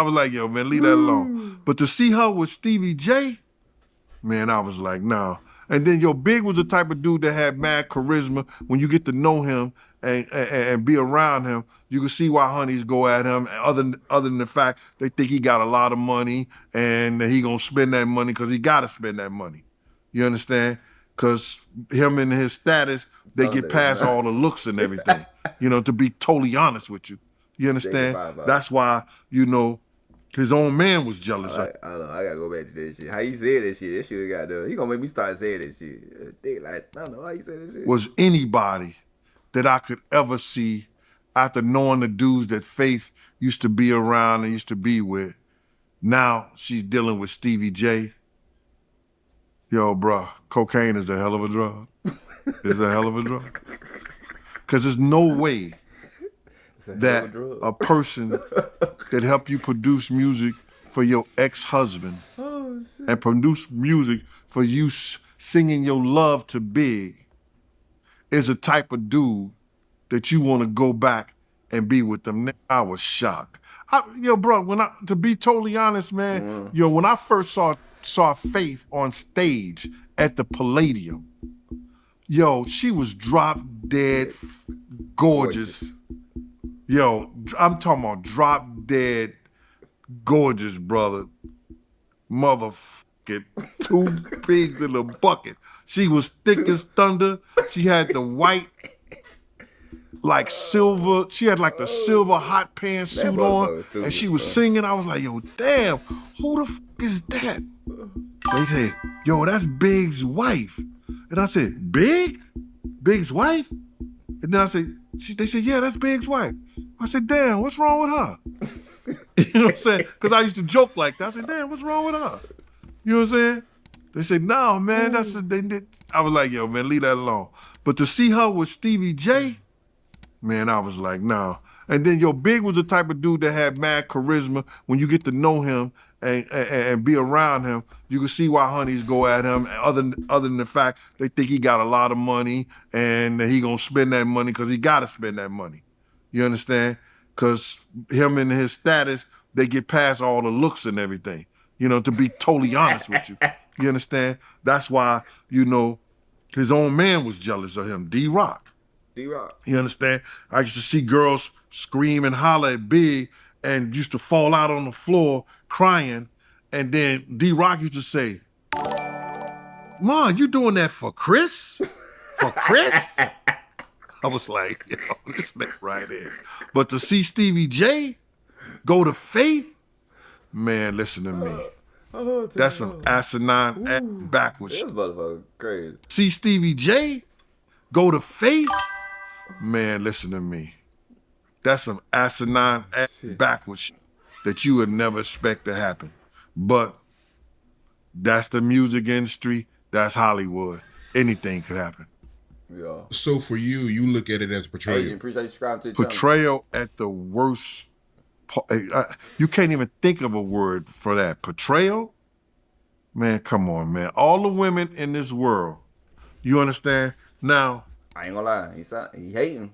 was like, yo, man, leave that alone. But to see her with Stevie J, man, I was like, no. And then, Big was the type of dude that had mad charisma. When you get to know him and be around him, you can see why honeys go at him, other than the fact they think he got a lot of money and that he gonna spend that money because he gotta spend that money. You understand? Because him and his status, they get past all the looks and everything. You know, to be totally honest with you. You understand? Bye. That's why, you know, his own man was jealous. I gotta go back to that shit. How you said that shit? That shit got done. He gonna make me start saying that shit. Like, I don't know how you say that shit. Was anybody that I could ever see after knowing the dudes that Faith used to be around and used to be with. Now she's dealing with Stevie J. Yo, bro, cocaine is a hell of a drug. It's a hell of a drug. Because there's no way that a person that helped you produce music for your ex-husband and produce music for you singing your love to Big is a type of dude that you want to go back and be with them. I was shocked. Yo, bro, to be totally honest, man, yo, when I first saw Faith on stage at the Palladium, yo, she was drop dead gorgeous. Yo, I'm talking about drop dead gorgeous, brother. Motherfucking two pigs in a bucket. She was thick as thunder. She had the white, like silver, she had like the silver hot pants suit on, and she was singing. I was like, yo, damn, who the fuck is that? They said, yo, that's Big's wife. And I said, Big? Big's wife? And then I said, they said, yeah, that's Big's wife. I said, damn, what's wrong with her? You know what I'm saying? Because I used to joke like that. I said, damn, what's wrong with her? You know what I'm saying? They said, no, man, that's what they did. I was like, yo, man, leave that alone. But to see her with Stevie J, man, I was like, no. And then, yo, Big was the type of dude that had mad charisma. When you get to know him and be around him, you can see why honeys go at him, other than the fact they think he got a lot of money and that he gonna spend that money because he gotta spend that money. You understand? Because him and his status, they get past all the looks and everything. You know, to be totally honest with you. You understand? That's why, you know, his own man was jealous of him, D-Rock. D-Rock. You understand? I used to see girls scream and holler at Big and used to fall out on the floor crying. And then D-Rock used to say, Ma, you doing that for Chris? For Chris? I was like, yo, this nigga right there. But to see Stevie J go to Faith, man, listen to me. That's some asinine backwards. This motherfucker crazy. See Stevie J go to Faith, man, listen to me. That's some asinine backwards that you would never expect to happen. But that's the music industry. That's Hollywood. Anything could happen. Yeah. So for you, you look at it as betrayal. Hey, appreciate you subscribing to the Betrayal at the worst. You can't even think of a word for that. Betrayal? Man, come on, man. All the women in this world, you understand? Now, I ain't gonna lie. He hating.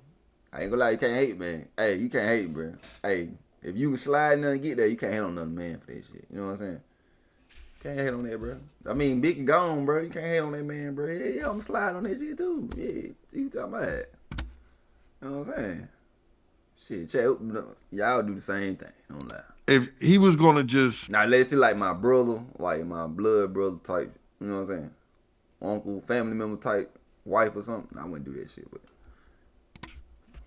I ain't gonna lie. You can't hate, man. Hey, you can't hate, bro. Hey, if you slide nothing get there, you can't hate on another man for that shit. You know what I'm saying? Can't hate on that, bro. I mean, Biggie gone, bro. You can't hate on that man, bro. Yeah, I'm sliding on that shit too. Yeah, you talking about that? You know what I'm saying? Shit, chat, y'all do the same thing. Don't lie. If he was gonna just now, let's say like my brother, like my blood brother type. You know what I'm saying? Uncle, family member type, wife or something. I wouldn't do that shit, but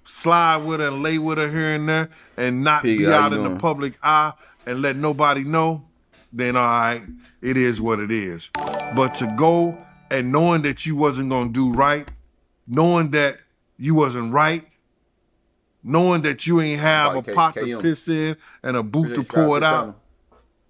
slide with her and lay with her here and there and not Piggy, be how out you in doing? the public eye and let nobody know, then all right, it is what it is. But to go and knowing that you wasn't gonna do right, knowing that you wasn't right, knowing that you ain't have a pot to piss in and a boot to pour it out,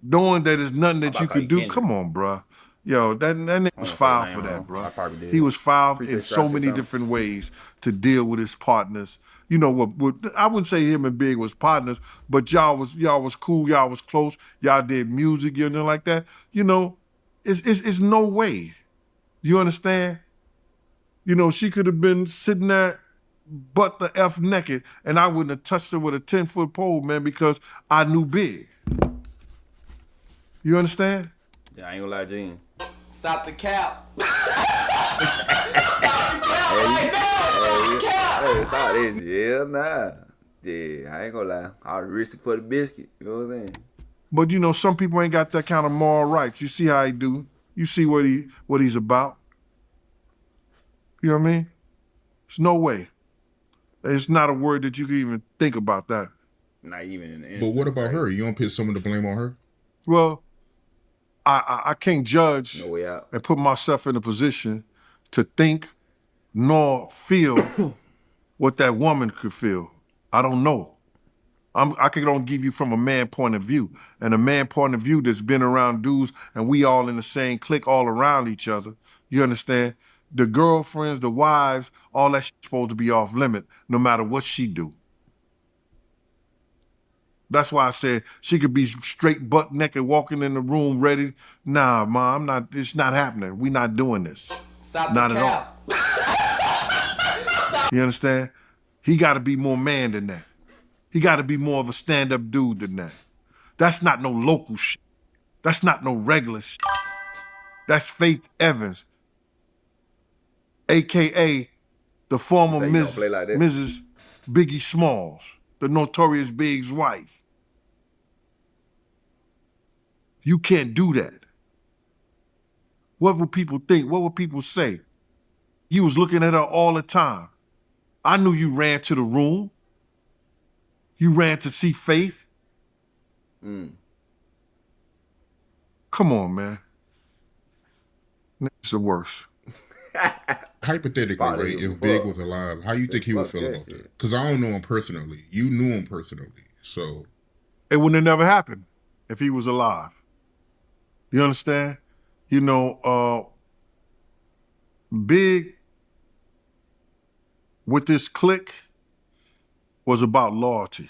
knowing that there's nothing that you could do, come on, bruh. Yo, that nigga was foul for that, bro. He was foul in so many different ways to deal with his partners. You know what? I wouldn't say him and Big was partners, but y'all was cool. Y'all was close. Y'all did music, you know, like that. You know, it's no way. You understand? You know, she could have been sitting there butt the F naked, and I wouldn't have touched her with a 10-foot pole, man, because I knew Big. You understand? yeah, I ain't gonna lie, Gene. Stop the cap. Hey, stop this. Yeah, nah. Yeah, I ain't gonna lie. I'll risk it for the biscuit. You know what I'm saying? But you know, some people ain't got that kind of moral rights. You see how he do. You see what he's about. You know what I mean? There's no way. It's not a word that you can even think about that. Not even in the But what about her? You don't put some of the blame on her? Well, I can't judge No way out. and put myself in a position to think nor feel what that woman could feel. I don't know. I can only give you from a man point of view. And a man point of view that's been around dudes and we all in the same clique all around each other. You understand? The girlfriends, the wives, all that shit's supposed to be off limit no matter what she do. That's why I said she could be straight butt naked walking in the room ready. Nah, Ma, it's not happening. We not doing this. Stop not the at all. You understand? He got to be more man than that. He got to be more of a stand-up dude than that. That's not no local shit. That's not no regular shit. That's Faith Evans, a.k.a. the former Mrs. Biggie Smalls, the notorious Big's wife. You can't do that. What would people think? What would people say? You was looking at her all the time. I knew you ran to the room. You ran to see Faith. Come on, man. It's the worst. Hypothetically, right, if Big was alive, how you think he would feel about that? Because I don't know him personally. You knew him personally, so. It wouldn't have never happened if he was alive. You understand? You know, Big, with this clique, was about loyalty.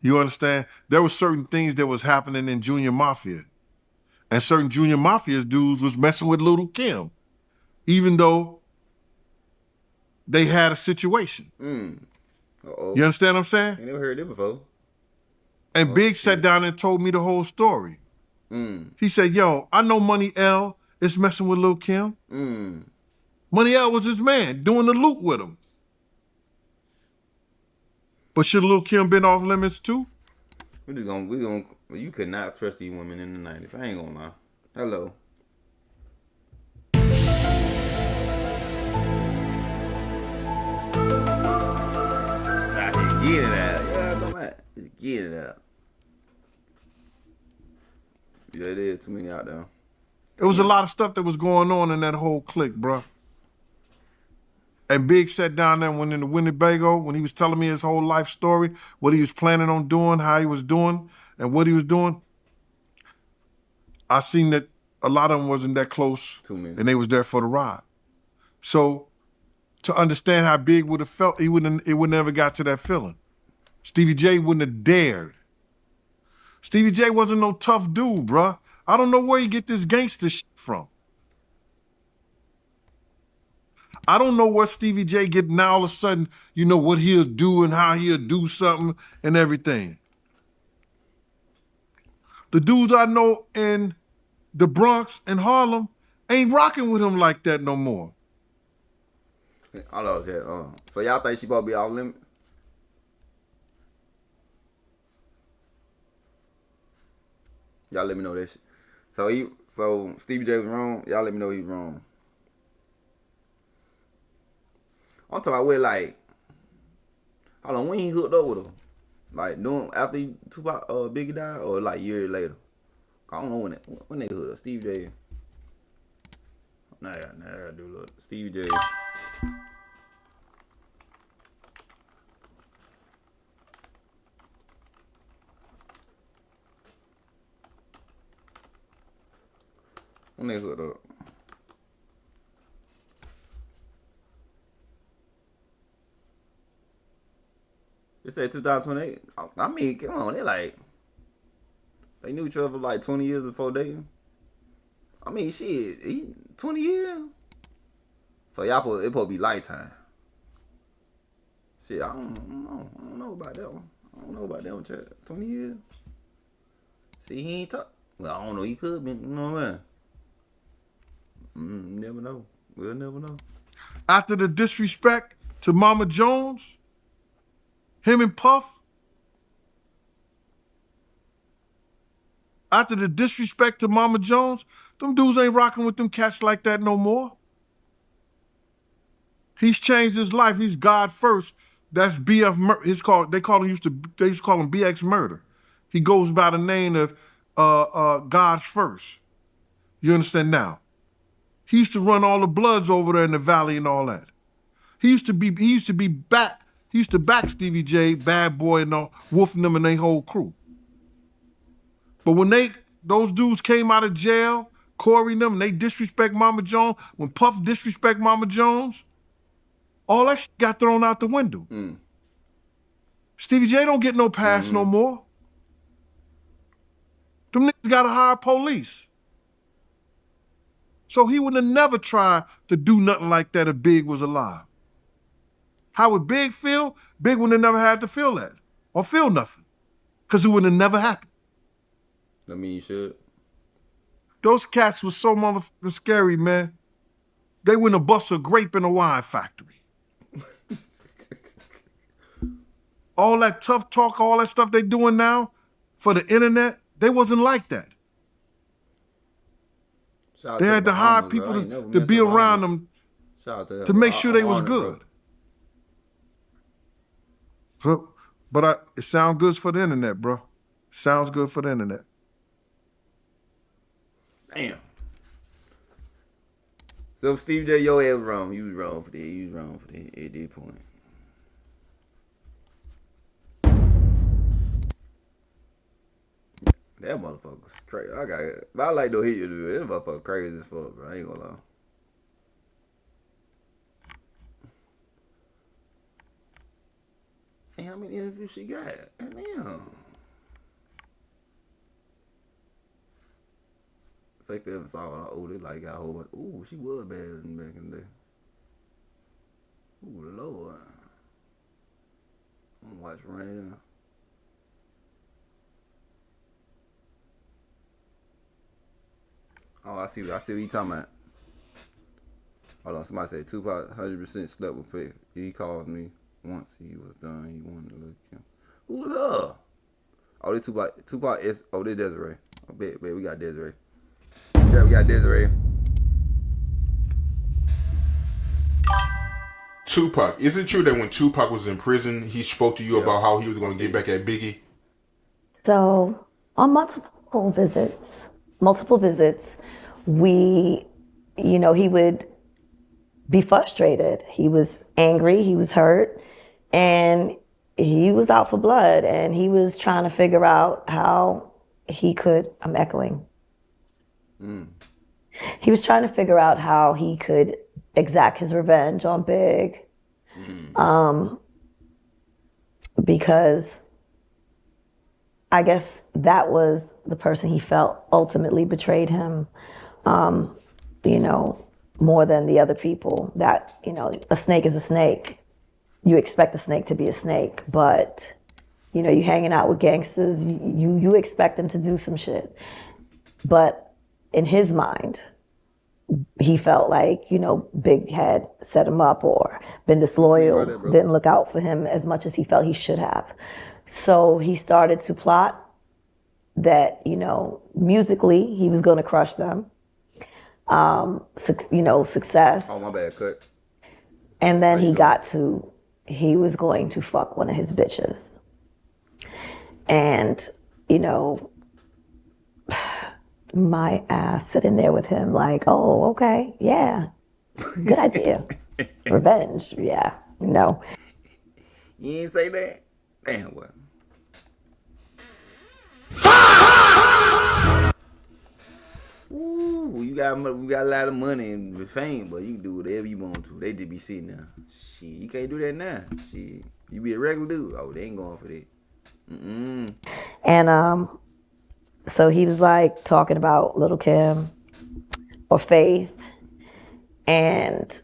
You understand? There were certain things that was happening in Junior Mafia. And certain Junior Mafia dudes was messing with Lil Kim, even though they had a situation. Uh-oh. You understand what I'm saying? I never heard it before. And Big sat down and told me the whole story. He said, yo, I know Money L is messing with Lil Kim. Money L was his man, doing the loop with him. But should Lil Kim been off limits too? You could not trust these women in the 90s. I ain't gonna lie. Hello. Get it out. Yeah, no man. Just get it out. Yeah, it is too many out there. There was a lot of stuff that was going on in that whole clique, bro. And Big sat down there when in the Winnebago, when he was telling me his whole life story, what he was planning on doing, how he was doing, and what he was doing. I seen that a lot of them wasn't that close, and they was there for the ride. So to understand how Big would have felt, it would never got to that feeling. Stevie J wouldn't have dared. Stevie J wasn't no tough dude, bruh. I don't know where you get this gangster shit from. I don't know where Stevie J get now all of a sudden, you know, what he'll do and how he'll do something and everything. The dudes I know in the Bronx and Harlem ain't rocking with him like that no more. I love that. So y'all think she supposed to be off limits? Y'all let me know that shit. So Stevie J was wrong. Y'all let me know he was wrong. I'm talking about like, hold on, when he hooked up with her? Like doing after Tupac Biggie died, or like years later? I don't know when they hooked up. Stevie J. Nah, I gotta do look. Stevie J. When they hooked up. It said 2028. I mean, come on, they knew each other for like 20 years before dating. I mean, shit, 20 years? So y'all it supposed to be lifetime. Shit, I don't know about that one. I don't know about that one, Chad. 20 years? See, he ain't talk. Well, I don't know, he could be, you know what I mean? Never know. We'll never know. After the disrespect to Mama Jones, him and Puff, after the disrespect to Mama Jones, them dudes ain't rocking with them cats like that no more. He's changed his life. He's God first. That's BF. They used to call him BX Murder. He goes by the name of God's First. You understand now? He used to run all the Bloods over there in the valley and all that. He used to back Stevie J, Bad Boy, and all, Wolf and them and their whole crew. But when those dudes came out of jail, Corey and them, and they disrespect Mama Jones, when Puff disrespect Mama Jones, all that shit got thrown out the window. Stevie J don't get no pass no more. Them niggas gotta hire police. So he would have never tried to do nothing like that if Big was alive. How would Big feel? Big would have never had to feel that or feel nothing because it would have never happened. I mean, you should. Those cats was so motherfucking scary, man. They wouldn't have bust a grape in a wine factory. All that tough talk, all that stuff they doing now for the internet, they wasn't like that. They had to hire people to be around them to make sure they was good. But it sounds good for the internet, bro. Sounds good for the internet. Damn. So Steve J, your ass was wrong. You was wrong for that. You was wrong for that at that point. That motherfucker's crazy. I like to hear you do it. That motherfucker crazy as fuck, bro. I ain't gonna lie. Hey, how many interviews she got? Damn. Faith and saw her older, like got a whole bunch. Ooh, she was bad back in the day. Ooh, Lord. I'm gonna watch right now. Oh, I see what you talking about. Hold on, somebody said Tupac 100% slept with Faith. He called me once he was done. He wanted Lil Kim. Who was her? Oh, they Tupac is, oh, they Desiree. Oh, bet, we got Desiree. Yeah, we got Desiree. Tupac, is it true that when Tupac was in prison, he spoke to you about how he was going to get back at Biggie? So, on multiple visits, he would be frustrated. He was angry, he was hurt, and he was out for blood, and he was trying to figure out how he could, I'm echoing. He was trying to figure out how he could exact his revenge on Big. Because I guess that was the person he felt ultimately betrayed him, more than the other people. That, a snake is a snake. You expect a snake to be a snake, but, you hanging out with gangsters, you expect them to do some shit. But in his mind, he felt like, Big had set him up or been disloyal, didn't look out for him as much as he felt he should have. So he started to plot that, musically, he was going to crush them. Success. Oh, my bad, cut. And then he was going to fuck one of his bitches. And, my ass sitting there with him like, oh, okay, yeah, good idea. Revenge, yeah, You ain't say that? Damn, what? Ooh, we got a lot of money and fame, but you can do whatever you want to. They just be sitting there. Shit, you can't do that now. Shit, you be a regular dude. Oh, they ain't going for that. And so he was like talking about Lil Kim or Faith, and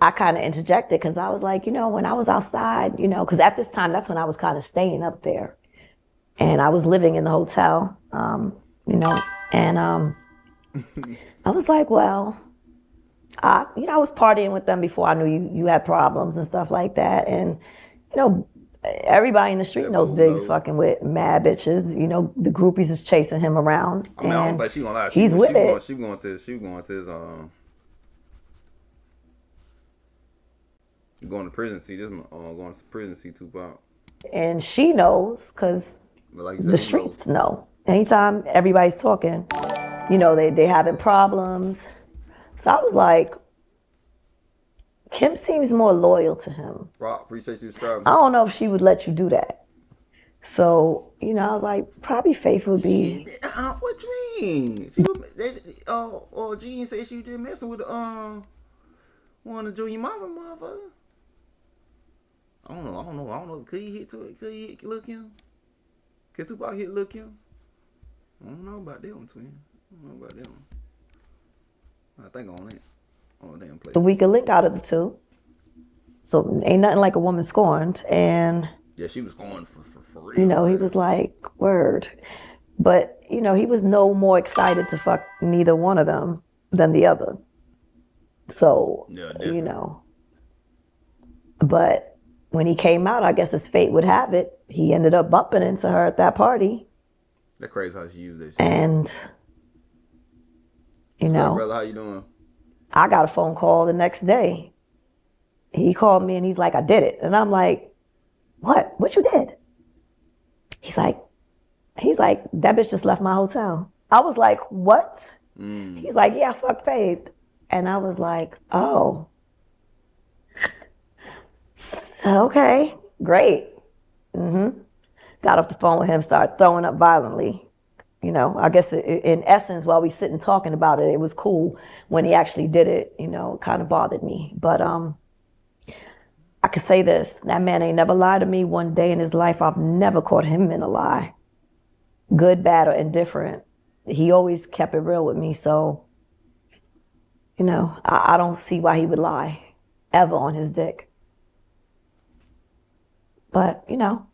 I kind of interjected because I was like, when I was outside, because at this time that's when I was kind of staying up there, and I was living in the hotel, and I was like, well, I was partying with them before I knew you had problems and stuff like that, and everybody in the street knows Big's fucking with mad bitches. The groupies is chasing him around. I mean, I don't bet she gonna lie. He's with it. She going to his You going to prison? See this? Going to prison? See Tupac. And she knows because Like the streets know. Anytime everybody's talking, you know, they having problems. So I was like, Kim seems more loyal to him. Rock, appreciate you subscribing. I don't know if she would let you do that. So, you know, I was like, probably Faith would be. What you mean? She was, Jean said she was just messing with one of Junior Mama motherfucker. I don't know. Could he hit to it? Could he hit Lil Kim? Could Tupac hit Lil Kim? I don't know about that one, twin. I don't know about that one. I think on it. On the damn play. The weaker link out of the two. So ain't nothing like a woman scorned. And yeah, she was scorned for real. You know, he was like, word. But, you know, he was no more excited to fuck neither one of them than the other. So, you know. But when he came out, I guess as fate would have it, he ended up bumping into her at that party. That crazy how she used that shit. And, you What's know. up, brother? How you doing? I got a phone call the next day. He called me and he's like, I did it. And I'm like, what? What you did? He's like, that bitch just left my hotel. I was like, what? He's like, yeah, I fucked Faith. And I was like, oh. Okay, great. Got off the phone with him, started throwing up violently. You know, I guess in essence, while we sitting talking about it, it was cool. When he actually did it, you know, it kind of bothered me. But I could say this, that man ain't never lied to me one day in his life. I've never caught him in a lie. Good, bad, or indifferent. He always kept it real with me. So, you know, I don't see why he would lie ever on his dick. But, you know,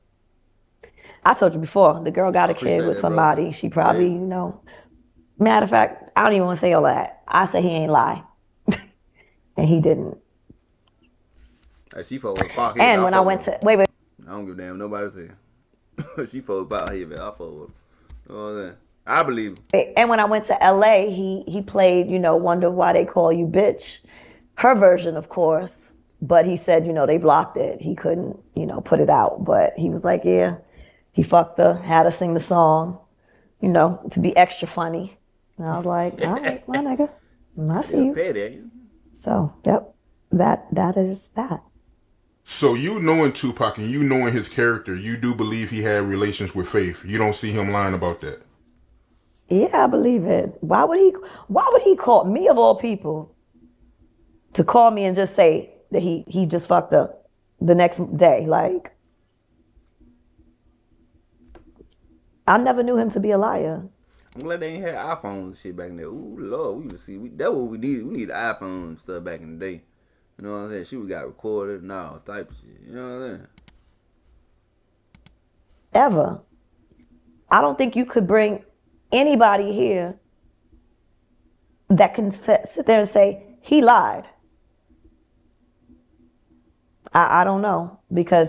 I told you before, the girl got a kid with somebody. Bro. She probably, you know, matter of fact, I don't even want to say all that. I say he ain't lie. And he didn't. Hey, she fought with Pac. And when I went to, wait. I don't give a damn, nobody say. She fought with Pac here, man. I fought with him. You know what I'm saying? I believe him. And when I went to LA, he played, you know, Wonder Why They Call You Bitch. Her version, of course. But he said, you know, they blocked it. He couldn't, you know, put it out. But he was like, yeah. He fucked her, had her sing the song, you know, to be extra funny. And I was like, all right, my nigga, I see you. So, yep, that is that. So you knowing Tupac and you knowing his character, you do believe he had relations with Faith. You don't see him lying about that. Yeah, I believe it. Why would he call me, of all people, to call me and just say that he just fucked up the next day? Like, I never knew him to be a liar. I'm glad they ain't had iPhones and shit back in there. Ooh, Lord, we would see. That's what we needed. We needed iPhone and stuff back in the day. You know what I'm saying? She got recorded and all type of shit. You know what I'm saying? Ever. I don't think you could bring anybody here that can sit there and say, he lied. I don't know. Because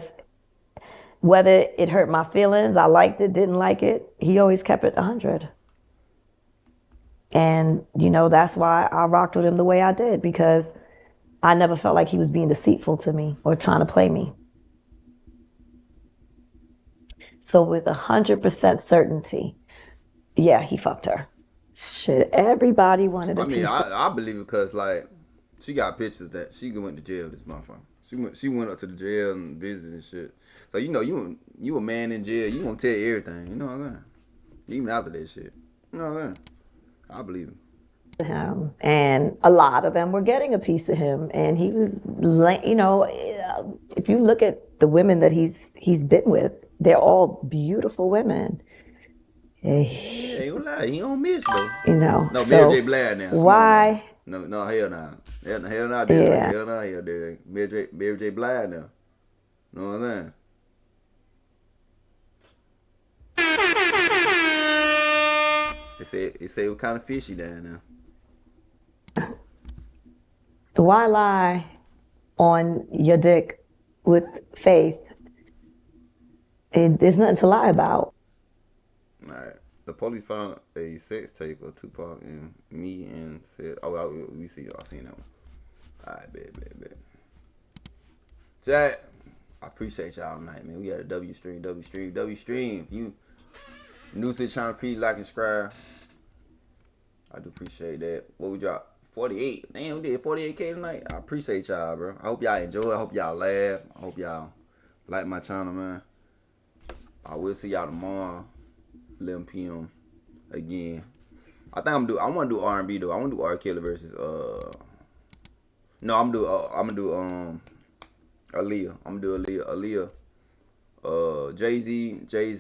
whether it hurt my feelings, I liked it, didn't like it, he always kept it 100. And, you know, that's why I rocked with him the way I did, because I never felt like he was being deceitful to me or trying to play me. So with 100% certainty, yeah, he fucked her. Shit, everybody wanted a piece. I believe it because, like, she got pictures that she went to jail, this motherfucker. She went up to the jail and visited and shit. So, you know, you a man in jail, you gonna tell everything, you know what I'm saying? Even after that shit. You know what I'm saying? I believe him. And a lot of them were getting a piece of him. And he was, you know, if you look at the women that he's been with, they're all beautiful women. Yeah, ain't gonna lie, he don't miss, though. You know, no, so Mary J. Blige now. Why? No, hell no. Hell no, Yeah. Hell no, hell there. Mary J. Blige now. You know what I'm saying? They say it was kind of fishy down there. Why lie on your dick with Faith? There's nothing to lie about. All right. The police found a sex tape of Tupac and me and said, "Oh, we see y'all seen that one." All right, bet. Chat, I appreciate y'all tonight, man. We got a W stream. If you new to the channel, please like and subscribe. I do appreciate that. What we drop? 48. Damn, we did 48K tonight. I appreciate y'all, bro. I hope y'all enjoy. I hope y'all laugh. I hope y'all like my channel, man. I will see y'all tomorrow, 11 p.m. again. I want to do R&B though. I want to do R. Kelly versus no, I'm gonna do Aaliyah. I'm gonna do Aaliyah. Jay-Z.